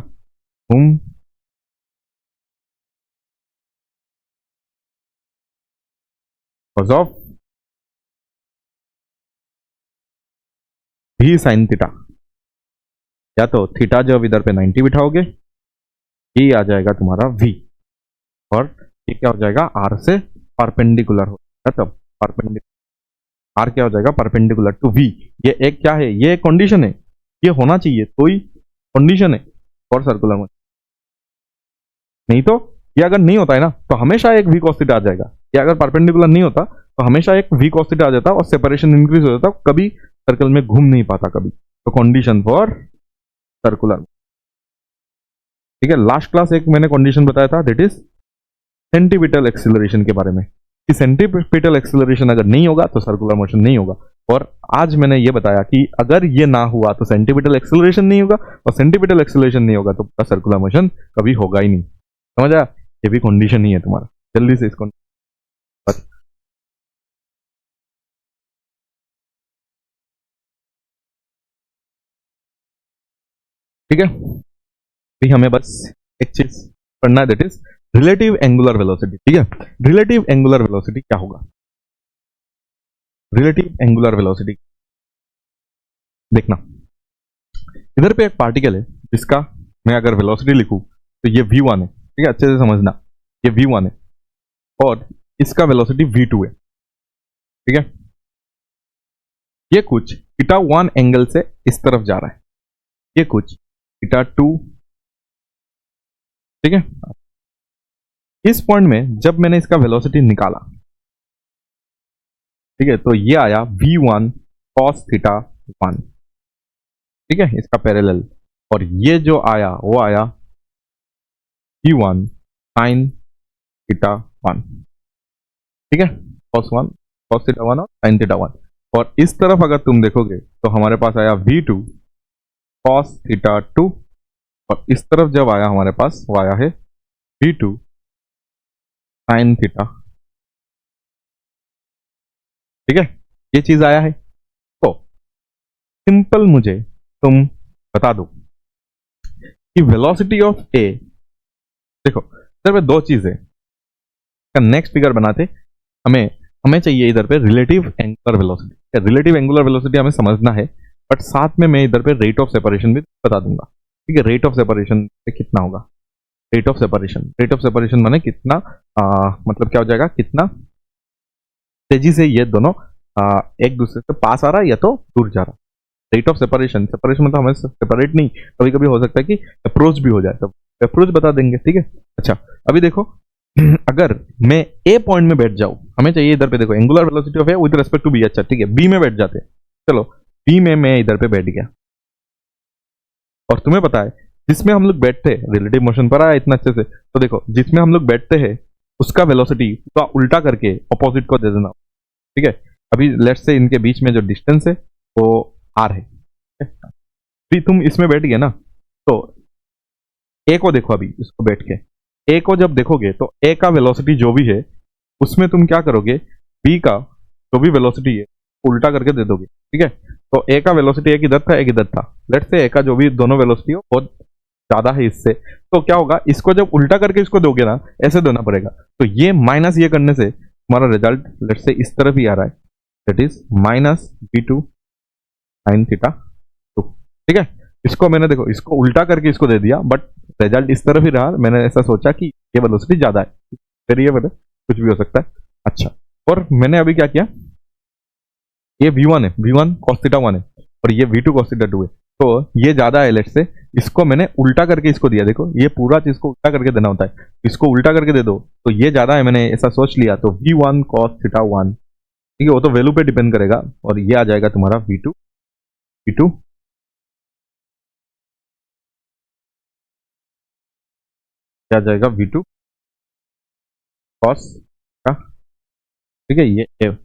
घूम ऑफ v sin थीटा, या तो थीटा जब इधर पे 90 बिठाओगे, ये आ जाएगा तुम्हारा v, और ये क्या हो जाएगा? r से परपेंडिकुलर हो जाएगा, तब परपेंडिकुलर r क्या हो जाएगा? Perpendicular to v। ये एक क्या है? ये कंडीशन है, ये होना चाहिए, तो ही कंडीशन है फॉर सर्कुलर मोशन। नहीं तो ये अगर नहीं होता है ना, तो हमेशा एक v cos थीटा आ जाएगा। ये अगर परपेंडिकुलर नहीं होता तो हमेशा एक v cos थीटा आ जाता और सेपरेशन इंक्रीज हो जाता, कभी सर्कल में घूम नहीं पाता कभी। तो कंडीशन फॉर सर्कुलर। ठीक है, लास्ट क्लास एक मैंने कंडीशन बताया था, दैट इज सेंटीपिटल एक्सीलरेशन के बारे में, कि सेंटीपिटल एक्सीलरेशन अगर नहीं होगा तो सर्कुलर मोशन नहीं होगा। और आज मैंने ये बताया कि अगर ये ना हुआ तो सेंटीपिटल एक्सीलरेशन नहीं होगा, और सेंटीपिटल एक्सीलरेशन नहीं होगा तो सर्कुलर मोशन कभी होगा ही नहीं। समझ आया? ये भी कंडीशन ही है तुम्हारा, जल्दी से इसको बस। ठीक है, अभी हमें बस एक चीज पढ़ना है, that is relative angular velocity. ठीक है, रिलेटिव एंगुलर वेलोसिटी क्या होगा? रिलेटिव एंगुलर वेलोसिटी देखना, इधर पे एक पार्टिकल है जिसका मैं अगर वेलोसिटी लिखूं तो ये v1 है। ठीक है, अच्छे से समझना, ये v1 है और इसका वेलोसिटी v2 है। ठीक है, ये कुछ थीटा 1 एंगल से इस तरफ जा रहा है, ये कुछ थीटा 2। ठीक है, इस पॉइंट में जब मैंने इसका वेलोसिटी निकाला, ठीक है, तो ये आया v1 cos थीटा 1। ठीक है, इसका पैरेलल, और ये जो आया वो आया v1 sin थीटा 1। ठीक है, cos थीटा 1 और sin थीटा 1। और इस तरफ अगर तुम देखोगे तो हमारे पास आया v2 cos थीटा 2, और इस तरफ जब आया हमारे पास वो आया है v2 sin थीटा। ठीक है, ये चीज आया है। तो सिंपल मुझे तुम बता दो कि वेलोसिटी ऑफ ए, देखो इधर पे दो चीजें का नेक्स्ट फिगर बनाते, हमें हमें चाहिए इधर पे relative angular velocity. Relative angular velocity हमें समझना है, बट साथ में मैं इधर पे रेट ऑफ सेपरेशन भी बता दूंगा। ठीक है, रेट ऑफ सेपरेशन कितना होगा? रेट ऑफ सेपरेशन माने कितना, मतलब क्या हो जाएगा, कितना तेजी से ये दोनों एक दूसरे से पास आ रहा है या तो दूर जा रहा है। रेट ऑफ सेपरेशन, सेपरेशन मतलब हमें सेपरेट नहीं, कभी कभी हो सकता है कि अप्रोच भी हो जाए, तो अप्रोच बता देंगे। ठीक है, अच्छा अभी देखो अगर मैं ए पॉइंट में बैठ जाऊं, हमें चाहिए इधर पे, देखो angular velocity of a with respect to b. अच्छा ठीक है, बी में बैठ जाते, चलो बी में मैं इधर पे बैठ गया, और तुम्हें पता है जिसमें हम लोग बैठते हैं, रिलेटिव मोशन पर आया इतना अच्छे से, तो देखो जिसमें हम लोग बैठते हैं उसका वेलोसिटी पूरा उल्टा करके अपोजिट को दे देना। ठीक है, अभी लेट्स से इनके बीच में जो डिस्टेंस है वो आर है। अभी तुम इसमें बैठ गए ना, तो ए को देखो, अभी इसको बैठ के ए को जब देखोगे तो ए का वेलोसिटी जो भी है उसमें तुम क्या करोगे, बी का जो भी वेलोसिटी है उल्टा करके दे दोगे। ठीक है, तो ए का वेलोसिटी एक इधर था एक इधर था, लेट्स से ए का जो भी दोनों वेलोसिटी हो बहुत ज्यादा है इससे, तो क्या होगा, इसको जब उल्टा करके इसको दोगे ना, ऐसे देना पड़ेगा, तो ये माइनस ये करने से तुम्हारा रिजल्ट लेट्स से इस तरफ ही आ रहा है, that is minus v2 sin theta 2। ठीक है, इसको मैंने देखो इसको उल्टा करके इसको दे दिया, बट रिजल्ट इस तरफ ही रहा। मैंने ऐसा सोचा कि ये वेलोसिटी ज्यादा है, फिर ये कुछ भी हो सकता है। अच्छा, और मैंने अभी क्या किया, ये v1 है, v1 cos थीटा 1 है, और ये v2 cos थीटा 2 है, तो ये ज्यादा है लेट्स से, इसको मैंने उल्टा करके इसको दिया। देखो ये पूरा चीज को उल्टा करके देना होता है, इसको उल्टा करके दे दो तो ये ज्यादा है, मैंने ऐसा सोच लिया, तो v1 cos थीटा 1। ठीक है, वो तो वैल्यू पे डिपेंड करेगा, और ये आ जाएगा तुम्हारा v2 क्या जाएगा, v2 cos का। ठीक है, ये a।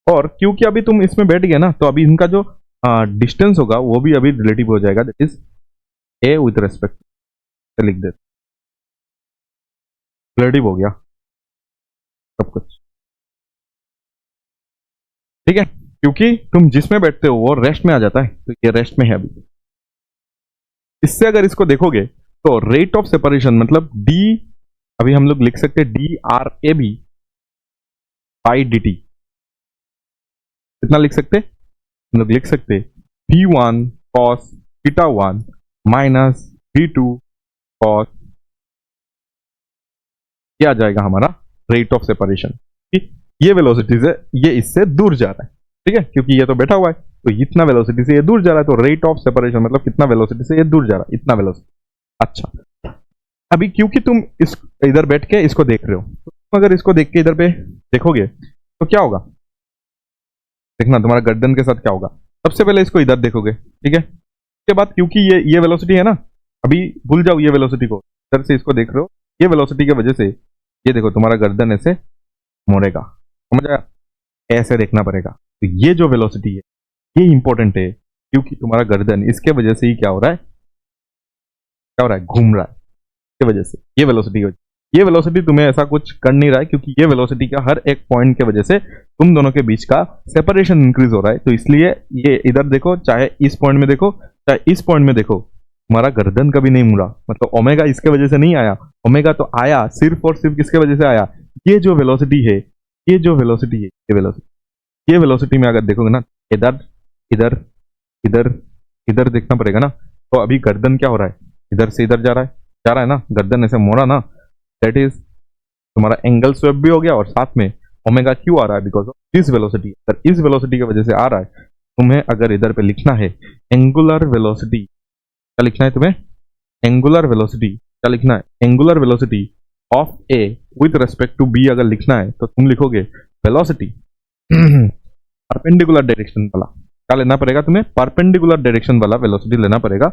और क्योंकि अभी तुम इसमें बैठ गए ना, तो अभी इनका जो डिस्टेंस होगा वो भी अभी रिलेटिव हो जाएगा, that is a with respect, लिख दे, रिलेटिव हो गया सब कुछ। ठीक है, क्योंकि तुम जिसमें बैठते हो वो रेस्ट में आ जाता है, तो ये रेस्ट में है अभी। इससे अगर इसको देखोगे तो रेट ऑफ सेपरेशन मतलब d, अभी हम लोग लिख सकते हैं d r a b by D t. कितना लिख सकते, हम लोग लिख सकते v1 cos theta 1 minus v2 cos, क्या आ जाएगा हमारा रेट ऑफ सेपरेशन। ये वेलोसिटी से ये इससे दूर जा रहा है। ठीक है, क्योंकि ये तो बैठा हुआ है, तो इतना वेलोसिटी से ये दूर जा रहा है, तो रेट ऑफ सेपरेशन मतलब कितना वेलोसिटी से ये दूर जा रहा है, इतना वेलोसिटी। अच्छा, अभी क्योंकि तुम इस इधर बैठ के इसको देख रहे हो, तो तुम अगर इसको देख के इधर पे देखोगे तो क्या होगा, देखना तुम्हारा गर्दन के साथ क्या होगा। सबसे पहले इसको इधर देखोगे, ठीक है, उसके बाद क्योंकि ये वेलोसिटी है ना, अभी भूल जाओ ये वेलोसिटी को, इधर से इसको देख रहे हो, ये वेलोसिटी की वजह से ये देखो तुम्हारा गर्दन ऐसे मोड़ेगा, समझ आया, ऐसे देखना पड़ेगा। तो ये जो वेलोसिटी है ये इंपॉर्टेंट है, क्योंकि तुम्हारा गर्दन इसके वजह से ही क्या हो रहा है, क्या हो रहा है, घूम रहा है, की वजह से, ये वेलोसिटी की वजह, ये वेलोसिटी तुम्हें ऐसा कुछ कर नहीं रहा है, क्योंकि ये वेलोसिटी का हर एक पॉइंट के वजह से तुम दोनों के बीच का सेपरेशन इंक्रीज हो रहा है। तो इसलिए ये इधर देखो, चाहे इस पॉइंट में देखो चाहे इस पॉइंट में देखो, तुम्हारा गर्दन कभी नहीं मुड़ा, मतलब ओमेगा इसके वजह से नहीं आया, ओमेगा तो आया सिर्फ और सिर्फ किसके वजह से आया, ये जो वेलोसिटी है, ये जो वेलोसिटी है, ये वेलोसिटी में अगर देखोगे ना, इधर इधर इधर इधर देखना पड़ेगा ना, तो अभी गर्दन क्या हो रहा है, इधर से इधर जा रहा है ना, गर्दन ऐसे मोड़ा ना, दैट इज तुम्हारा एंगल स्वेप भी हो गया, और साथ में ओमेगा क्यों आ रहा है, बिकॉज ऑफ दिस वेलोसिटी। अगर इस वेलोसिटी की वजह से आ रहा है, तुम्हें अगर इधर पे लिखना है एंगुलर वेलोसिटी, क्या लिखना है तुम्हें, एंगुलर वेलोसिटी, क्या लिखना है, angular velocity of a with respect to b अगर लिखना है, तो तुम लिखोगे वेलोसिटी परपेंडिकुलर डायरेक्शन वाला, क्या लेना पड़ेगा तुम्हें, परपेंडिकुलर डायरेक्शन वाला वेलोसिटी लेना पड़ेगा,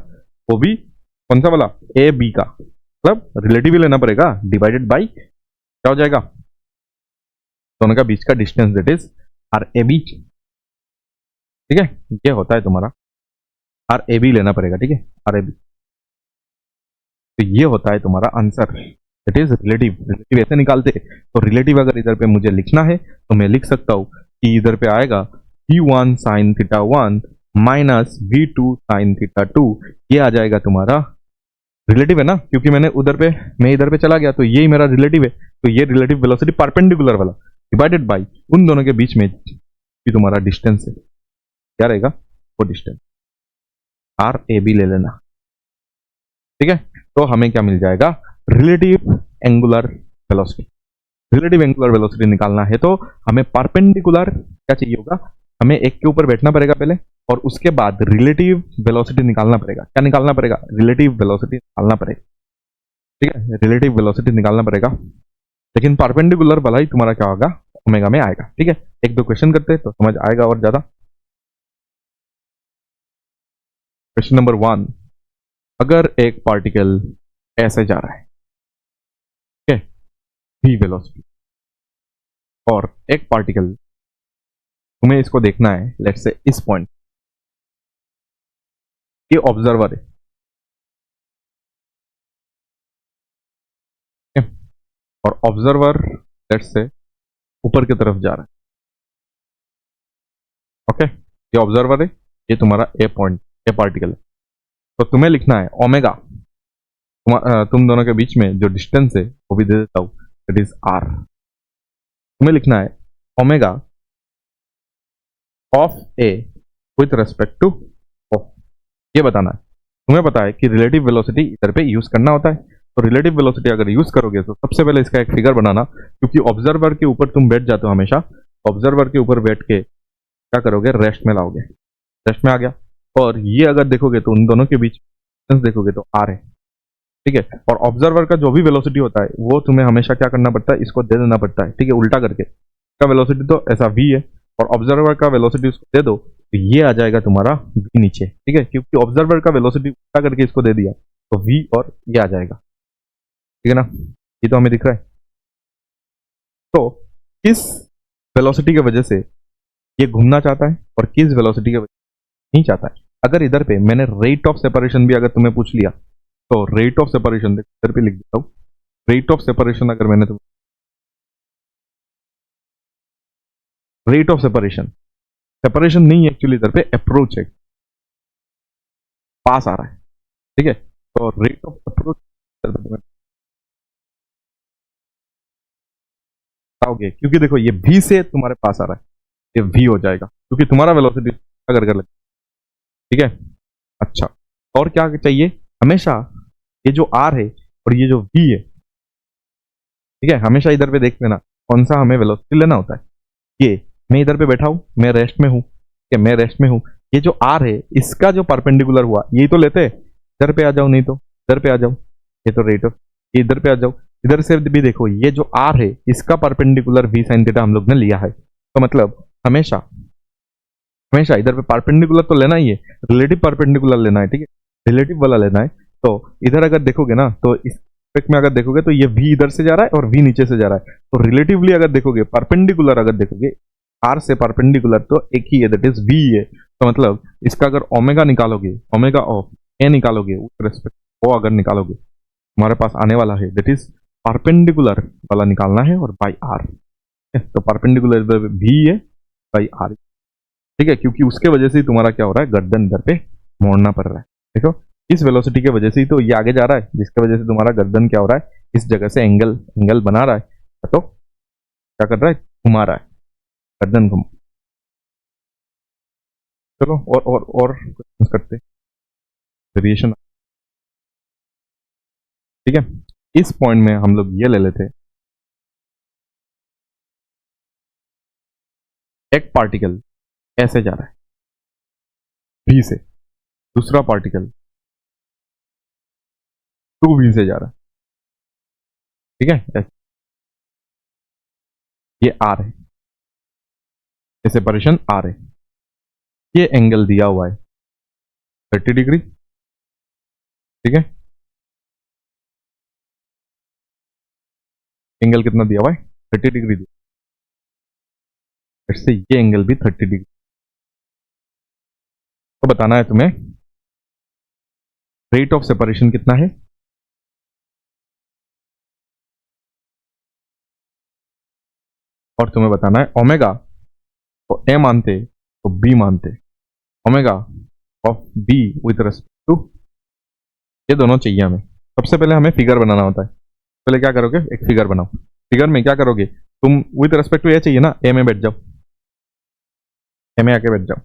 वो भी कौन सा वाला, ए बी का, मतलब रिलेटिव लेना पड़ेगा, डिवाइडेड बाई क्या हो जाएगा, दोनों का बीच का distance, that is r a b. ठीक है, ये होता है तुम्हारा आर ए बी लेना पड़ेगा, ठीक है, आर ए बी। तो ये होता है तुम्हारा answer, that is relative. Relative ऐसे निकालते, तो रिलेटिव अगर इधर पे मुझे लिखना है तो मैं लिख सकता हूँ कि इधर पे आएगा v1 sin theta 1 minus v2 sin theta 2, ये आ जाएगा तुम्हारा रिलेटिव है ना, क्योंकि मैं इधर पे चला गया, तो ये मेरा रिलेटिव है, तो ये रिलेटिव वेलोसिटी परपेंडिकुलर वाला डिवाइडेड बाई उन दोनों के बीच में भी तुम्हारा डिस्टेंस है, क्या रहेगा, वो डिस्टेंस आर ए बी ले लेना। ठीक है, तो हमें क्या मिल जाएगा, relative angular velocity. Relative angular velocity निकालना है तो हमें परपेंडिकुलर क्या चाहिए होगा, हमें एक के ऊपर बैठना पड़ेगा पहले, और उसके बाद रिलेटिव वेलोसिटी निकालना पड़ेगा। क्या निकालना पड़ेगा, रिलेटिव वेलोसिटी निकालना पड़ेगा। ठीक है, रिलेटिव वेलोसिटी निकालना पड़ेगा, लेकिन परपेंडिकुलर वाला ही तुम्हारा क्या होगा, ओमेगा में आएगा। ठीक है, एक दो क्वेश्चन करते हैं तो समझ आएगा और ज्यादा। क्वेश्चन नंबर 1, अगर एक पार्टिकल ऐसे जा रहा है, ठीक है, v वेलोसिटी, और एक पार्टिकल, तुम्हें इसको देखना है, लेट्स से इस पॉइंट, ये ऑब्जर्वर है, ठीक है? और ऑब्जर्वर लेट्स से ऊपर की तरफ जा रहा है, ओके, ये ऑब्जर्वर है, ये तुम्हारा ए पॉइंट, ए पार्टिकल है, तो तुम्हें लिखना है ओमेगा, तुम दोनों के बीच में जो डिस्टेंस है वो भी दे देता हूं, दैट इज आर। तुम्हें लिखना है omega of a with respect to o, ये बताना है। तुम्हें पता है कि रिलेटिव वेलोसिटी इधर पे यूज करना होता है, तो रिलेटिव वेलोसिटी अगर यूज करोगे तो सबसे पहले इसका एक फिगर बनाना, क्योंकि ऑब्जर्वर के ऊपर तुम बैठ जाते हो हमेशा, ऑब्जर्वर के ऊपर बैठ के क्या करोगे, रेस्ट में लाओगे, रेस्ट में आ गया, और ये अगर देखोगे तो उन दोनों के बीच देखोगे तो आर है। ठीक है, और ऑब्जर्वर का जो भी वेलोसिटी होता है वो तुम्हें हमेशा क्या करना पड़ता है, इसको दे देना पड़ता है। ठीक है, उल्टा करके, इसका वेलोसिटी तो ऐसा v है, और ऑब्जर्वर का वेलोसिटी उसको दे दो, तो ये आ जाएगा तुम्हारा v नीचे। ठीक है, क्योंकि ऑब्जर्वर का वेलोसिटी उल्टा करके इसको दे दिया, तो v और ये आ जाएगा। ठीक है ना, ये तो हमें दिख रहा है। तो किस वेलोसिटी की वजह से ये घूमना चाहता है और किस वेलोसिटी की वजह से नहीं चाहता है। अगर इधर पे मैंने रेट ऑफ सेपरेशन भी अगर तुम्हें पूछ लिया, तो रेट ऑफ सेपरेशन इधर पे लिख देता हूं, रेट ऑफ सेपरेशन अगर मैंने तो रेट ऑफ सेपरेशन, सेपरेशन नहीं एक्चुअली इधर पे अप्रोच है, पास आ रहा है। ठीक है, तो रेट ऑफ अप्रोच बताओगे, क्योंकि देखो ये v से तुम्हारे पास आ रहा है, ये v हो जाएगा, क्योंकि तुम्हारा वेलोसिटी अगर कर लगे। ठीक है, अच्छा, और क्या चाहिए, हमेशा ये जो r है और ये जो v है, ठीक है, हमेशा इधर पे देख लेना कौन सा हमें वेलोसिटी लेना होता है। ये मैं इधर पे बैठा हूं, मैं रेस्ट में हूं, ठीक है, मैं रेस्ट में हूं, ये जो r है इसका जो परपेंडिकुलर हुआ यही तो लेते हैं, इधर पे आ जाओ, नहीं तो इधर पे आ जाओ, ये तो रेट ऑफ, इधर पे आ जाओ, इधर से भी देखो ये जो r है इसका परपेंडिकुलर v sin थीटा हम लोग ने लिया है, तो मतलब हमेशा हमेशा इधर पे परपेंडिकुलर तो लेना ही है, रिलेटिव परपेंडिकुलर लेना है। ठीक है, रिलेटिव वाला लेना है, तो इधर अगर देखोगे ना, तो इस में अगर देखोगे तो ये v इधर से जा रहा है और v नीचे से जा रहा है, तो रिलेटिवली अगर देखोगे, परपेंडिकुलर अगर देखोगे, r से परपेंडिकुलर तो एक ही है, दैट इज v है, तो मतलब इसका अगर ओमेगा निकालोगे, ओमेगा ऑफ ए निकालोगे विद रिस्पेक्ट वो अगर निकालोगे हमारे पास आने वाला है दैट इज परपेंडिकुलर वाला निकालना है और बाई आर। तो परपेंडिकुलर भी है बाई आर, ठीक है, क्योंकि उसके वजह से ही तुम्हारा क्या हो रहा है, गर्दन इधर पे मोड़ना पड़ रहा है। देखो इस वेलोसिटी के वजह से ही तो ये आगे जा रहा है, जिसके वजह से तुम्हारा गर्दन क्या हो रहा है, इस जगह से एंगल एंगल बना रहा है, तो क्या कर रहा है, घुमा रहा है, गर्दन घुमा। चलो और क्वेश्चन करते, वेरिएशन, ठीक है। इस पॉइंट में हम लोग ये ले लेते, एक पार्टिकल ऐसे जा रहा है V से, दूसरा पार्टिकल 2V से जा रहा है, ठीक है, ये R है, ये सेपरेशन R है, ये एंगल दिया हुआ है 30 डिग्री, ठीक है, एंगल कितना दिया हुआ है, 30 डिग्री दिया, इससे ये एंगल भी 30 डिग्री। तो बताना है तुम्हें रेट ऑफ सेपरेशन कितना है, और तुम्हें बताना है ओमेगा, तो ए मानते तो बी मानते, omega of b with respect to, ये दोनों चाहिए हमें। सबसे पहले हमें फिगर बनाना होता है, पहले क्या करोगे, एक फिगर बनाओ, फिगर में क्या करोगे तुम, विथ रेस्पेक्ट टू ए चाहिए ना, ए में बैठ जाओ, ए में आके बैठ जाओ,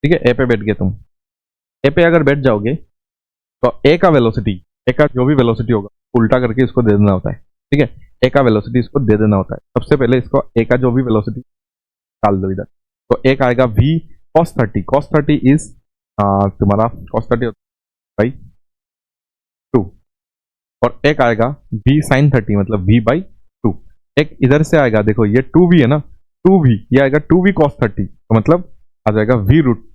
ठीक है, ए पे बैठ गए तुम, ए पे अगर बैठ जाओगे तो ए का वेलोसिटी, ए का जो भी वेलोसिटी होगा उल्टा करके इसको दे देना होता है, ठीक है, ए का वेलोसिटी इसको दे देना होता है। सबसे पहले इसको ए का जो भी वेलोसिटी डाल दो इधर, तो एक आएगा v cos 30, cos 30 इज तुम्हारा cos 30 बाई 2, और एक आएगा v sin 30 मतलब v बाई 2, एक इधर से आएगा, देखो ये 2v है ना, 2v ये आएगा 2v cos 30, तो मतलब आ जाएगा v रूट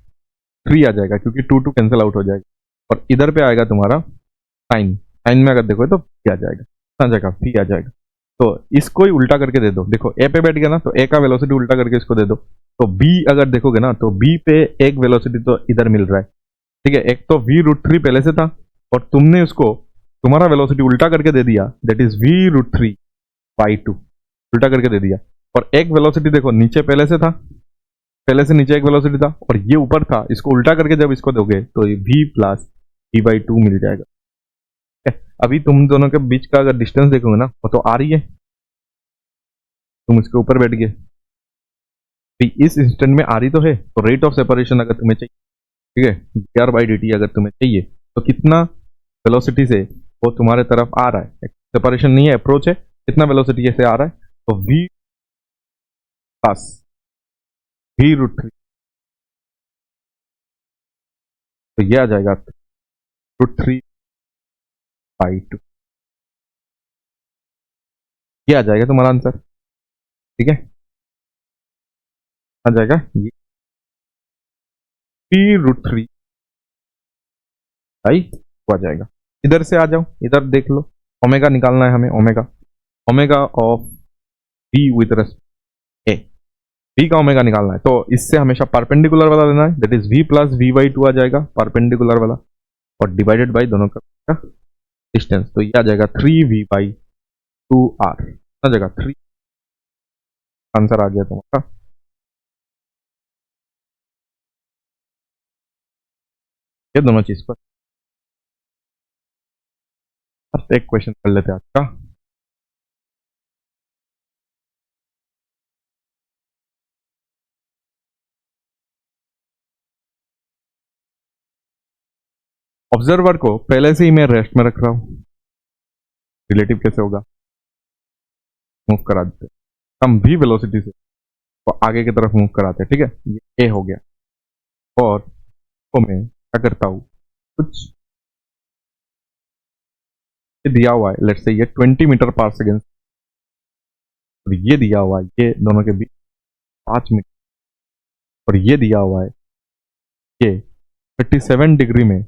3 आ जाएगा, क्योंकि 2 2 कैंसिल आउट हो जाएगा, और इधर पे आएगा तुम्हारा साइन, साइन में अगर देखो तो v आ जाएगा, आ जाएगा v आ जाएगा। तो इसको ही उल्टा करके दे दो, देखो ए पे बैठ गया ना, तो ए का वेलोसिटी उल्टा करके इसको दे दो, तो बी अगर देखोगे ना तो बी पे एक वेलोसिटी तो इधर मिल रहा है, ठीक है, एक तो v रूट 3 पहले से था, और तुमने उसको तुम्हारा वेलोसिटी उल्टा करके दे दिया, that is v root 3 by 2, उल्टा करके दे दिया, और एक वेलोसिटी देखो नीचे पहले से था, पहले से नीचे एक वेलोसिटी था, और ये ऊपर था, इसको उल्टा करके जब इसको दोगे तो ये v प्लस v बाई 2 मिल जाएगा। अभी तुम दोनों के बीच का अगर डिस्टेंस देखोगे ना, वो तो आ रही है, तुम इसके ऊपर बैठ गए, इस इंस्टेंट में आ रही तो है, तो रेट ऑफ सेपरेशन अगर तुम्हें चाहिए, ठीक है, dr बाई dt अगर तुम्हें चाहिए, तो कितना वेलोसिटी से वो तुम्हारे तरफ आ रहा है, सेपरेशन नहीं है, अप्रोच है, कितना वेलोसिटी से आ रहा है, तो v प्लस v रूट 3, तो ये आ जाएगा रूट 3 बाई 2, ये आ जाएगा तुम्हारा आंसर, ठीक है, आ जाएगा ये v रूट 3 बाई 2 आ जाएगा। इधर से आ जाओ, इधर देख लो, ओमेगा निकालना है हमें, omega, omega of v with respect A, v का ओमेगा निकालना है, तो इससे हमेशा परपेंडिकुलर वाला लेना है, that is v plus v by 2 आ जाएगा परपेंडिकुलर वाला, और डिवाइडेड बाई दोनों का डिस्टेंस, तो ये आ जाएगा 3v बाई 2r, आ जाएगा 3, आंसर आ गया तुम्हारा। ये दोनों चीज पर एक क्वेश्चन कर लेते हैं आज का, ऑब्जर्वर को पहले से ही मैं रेस्ट में रख रहा हूं, रिलेटिव कैसे होगा, मूव करा देते, हम v वेलोसिटी से तो आगे की तरफ मूव कराते हैं, ठीक है, ये a हो गया, और तो मैं क्या करता हूँ, कुछ ये दिया हुआ है, लेट्स से ये 20 मीटर पर सेकेंड, और ये दिया हुआ है ये दोनों के बीच 5 मीटर, और ये दिया हुआ है ये 37 डिग्री में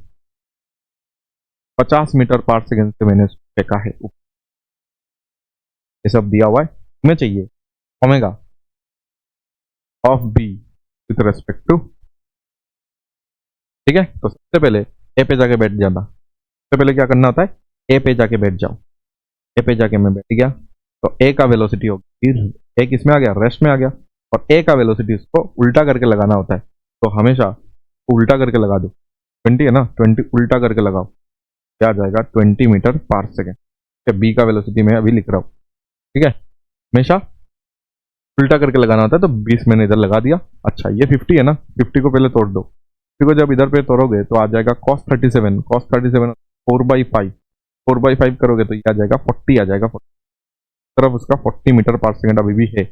50 मीटर पर सेकेंड से मैंने फेंका है, ये सब दिया हुआ है, तुम्हें चाहिए omega of b with respect to, ठीक है, तो सबसे पहले ए पे जाके बैठ जाना। सबसे पहले क्या करना होता है, ए पे जाके बैठ जाओ। ए पे जाके मैं बैठ गया तो ए का वेलोसिटी होगी, ए किस में आ गया, रेस्ट में आ गया, और ए का वेलोसिटी उसको उल्टा करके लगाना होता है। तो हमेशा उल्टा करके लगा दो, 20 है ना, 20 उल्टा करके लगाओ, क्या आ जाएगा 20 मीटर पर सेकेंड। बी का वेलोसिटी मैं अभी लिख रहा हूँ, ठीक है। हमेशा उल्टा करके लगाना होता है, तो 20 मैंने इधर लगा दिया। अच्छा ये 50 है ना, 50 को पहले तोड़ दो, 50 को जब इधर पे तोड़ोगे तो आ जाएगा cos 37, cos 37 4/5, 4/5 करोगे तो ये आ जाएगा 40 आ जाएगा, 40 तरफ उसका 40 मीटर पर सेकेंड अभी भी है,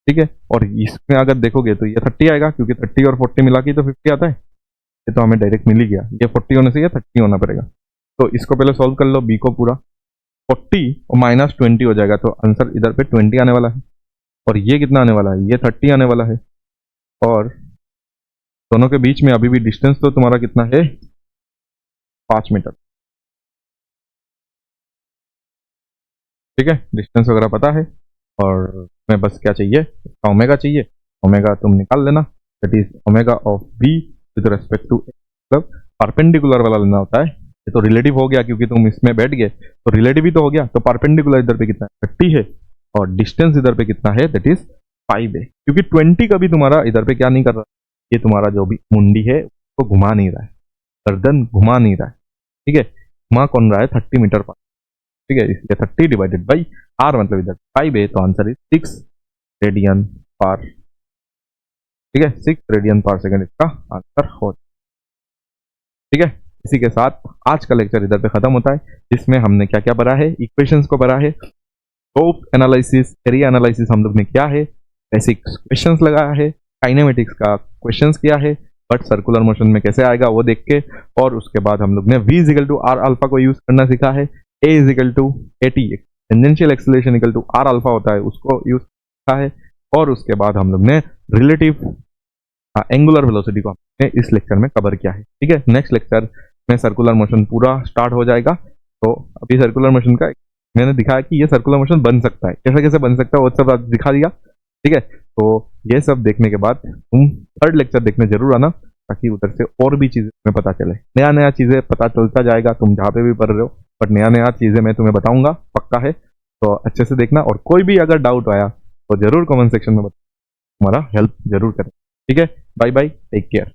ठीक है। और इसमें अगर देखोगे तो ये 30 आएगा, क्योंकि 30 और 40 मिला के तो 50 आता है। ये तो हमें डायरेक्ट मिल ही गया, ये 40 होने से ये 30 होना पड़ेगा। तो इसको पहले सॉल्व कर लो, बी को पूरा 40 और -20 हो जाएगा, तो आंसर इधर पे 20 आने वाला है। और ये कितना आने वाला है, ये 30 आने वाला है। और दोनों के बीच में अभी भी डिस्टेंस तो तुम्हारा कितना है, 5 मीटर, ठीक है। डिस्टेंस वगैरह पता है, और मैं बस क्या चाहिए, ओमेगा चाहिए। ओमेगा तुम निकाल लेना, that is omega of b with respect to, मतलब परपेंडिकुलर वाला लेना होता है। ये तो रिलेटिव हो गया, क्योंकि तुम इसमें बैठ गए तो रिलेटिव ही तो हो गया। तो परपेंडिकुलर इधर पे कितना है, 30 है, और डिस्टेंस इधर पे कितना है, दैट इज 5 है। क्योंकि 20 का भी तुम्हारा इधर पे क्या नहीं कर रहा, ये तुम्हारा जो भी मुंडी है वो घुमा नहीं रहा है, गर्दन घुमा नहीं रहा है, ठीक है। घुमा कौन रहा है, 30 मीटर पर, ठीक है। इसलिए 30 डिवाइडेड बाई आर, मतलब इधर 5 है, तो आंसर इज 6 रेडियन पर, ठीक है, 6 रेडियन पर सेकेंड इसका आंसर हो, ठीक है। इसी के साथ आज का लेक्चर इधर पे खत्म होता है, जिसमें हमने क्या क्या पढ़ा है, इक्वेशंस को पढ़ा है, स्कोप एनालिसिस, एरिया एनालिसिस हम लोग ने किया है, बेसिक क्वेश्चंस लगाया है, काइनेमेटिक्स का क्वेश्चंस किया है, बट सर्कुलर मोशन में कैसे आएगा वो देख के, और उसके बाद हम लोग ने v is equal to r alpha को यूज करना सीखा है, a is equal to a t tangential acceleration equal to r alpha होता है, उसको यूज सीखा है। और उसके बाद हम लोग ने रिलेटिव एंगुलर वेलोसिटी को हमने इस लेक्चर में कवर किया है, ठीक है। नेक्स्ट लेक्चर में सर्कुलर मोशन पूरा स्टार्ट हो जाएगा। तो अभी सर्कुलर मोशन का मैंने दिखाया कि ये सर्कुलर मोशन बन सकता है, कैसे कैसे बन सकता है वो सब दिखा दिया, ठीक है। तो ये सब देखने के बाद तुम थर्ड लेक्चर देखने जरूर आना, ताकि उधर से और भी चीजें तुम्हें पता चले, नया नया चीजें पता चलता जाएगा, तुम जहाँ पे भी पढ़ रहे हो, बट नया नया चीजें मैं तुम्हें बताऊंगा, पक्का है। तो अच्छे से देखना, और कोई भी अगर डाउट आया तो जरूर कमेंट सेक्शन में तुम्हारा हेल्प जरूर करें, ठीक है। Bye bye, take care.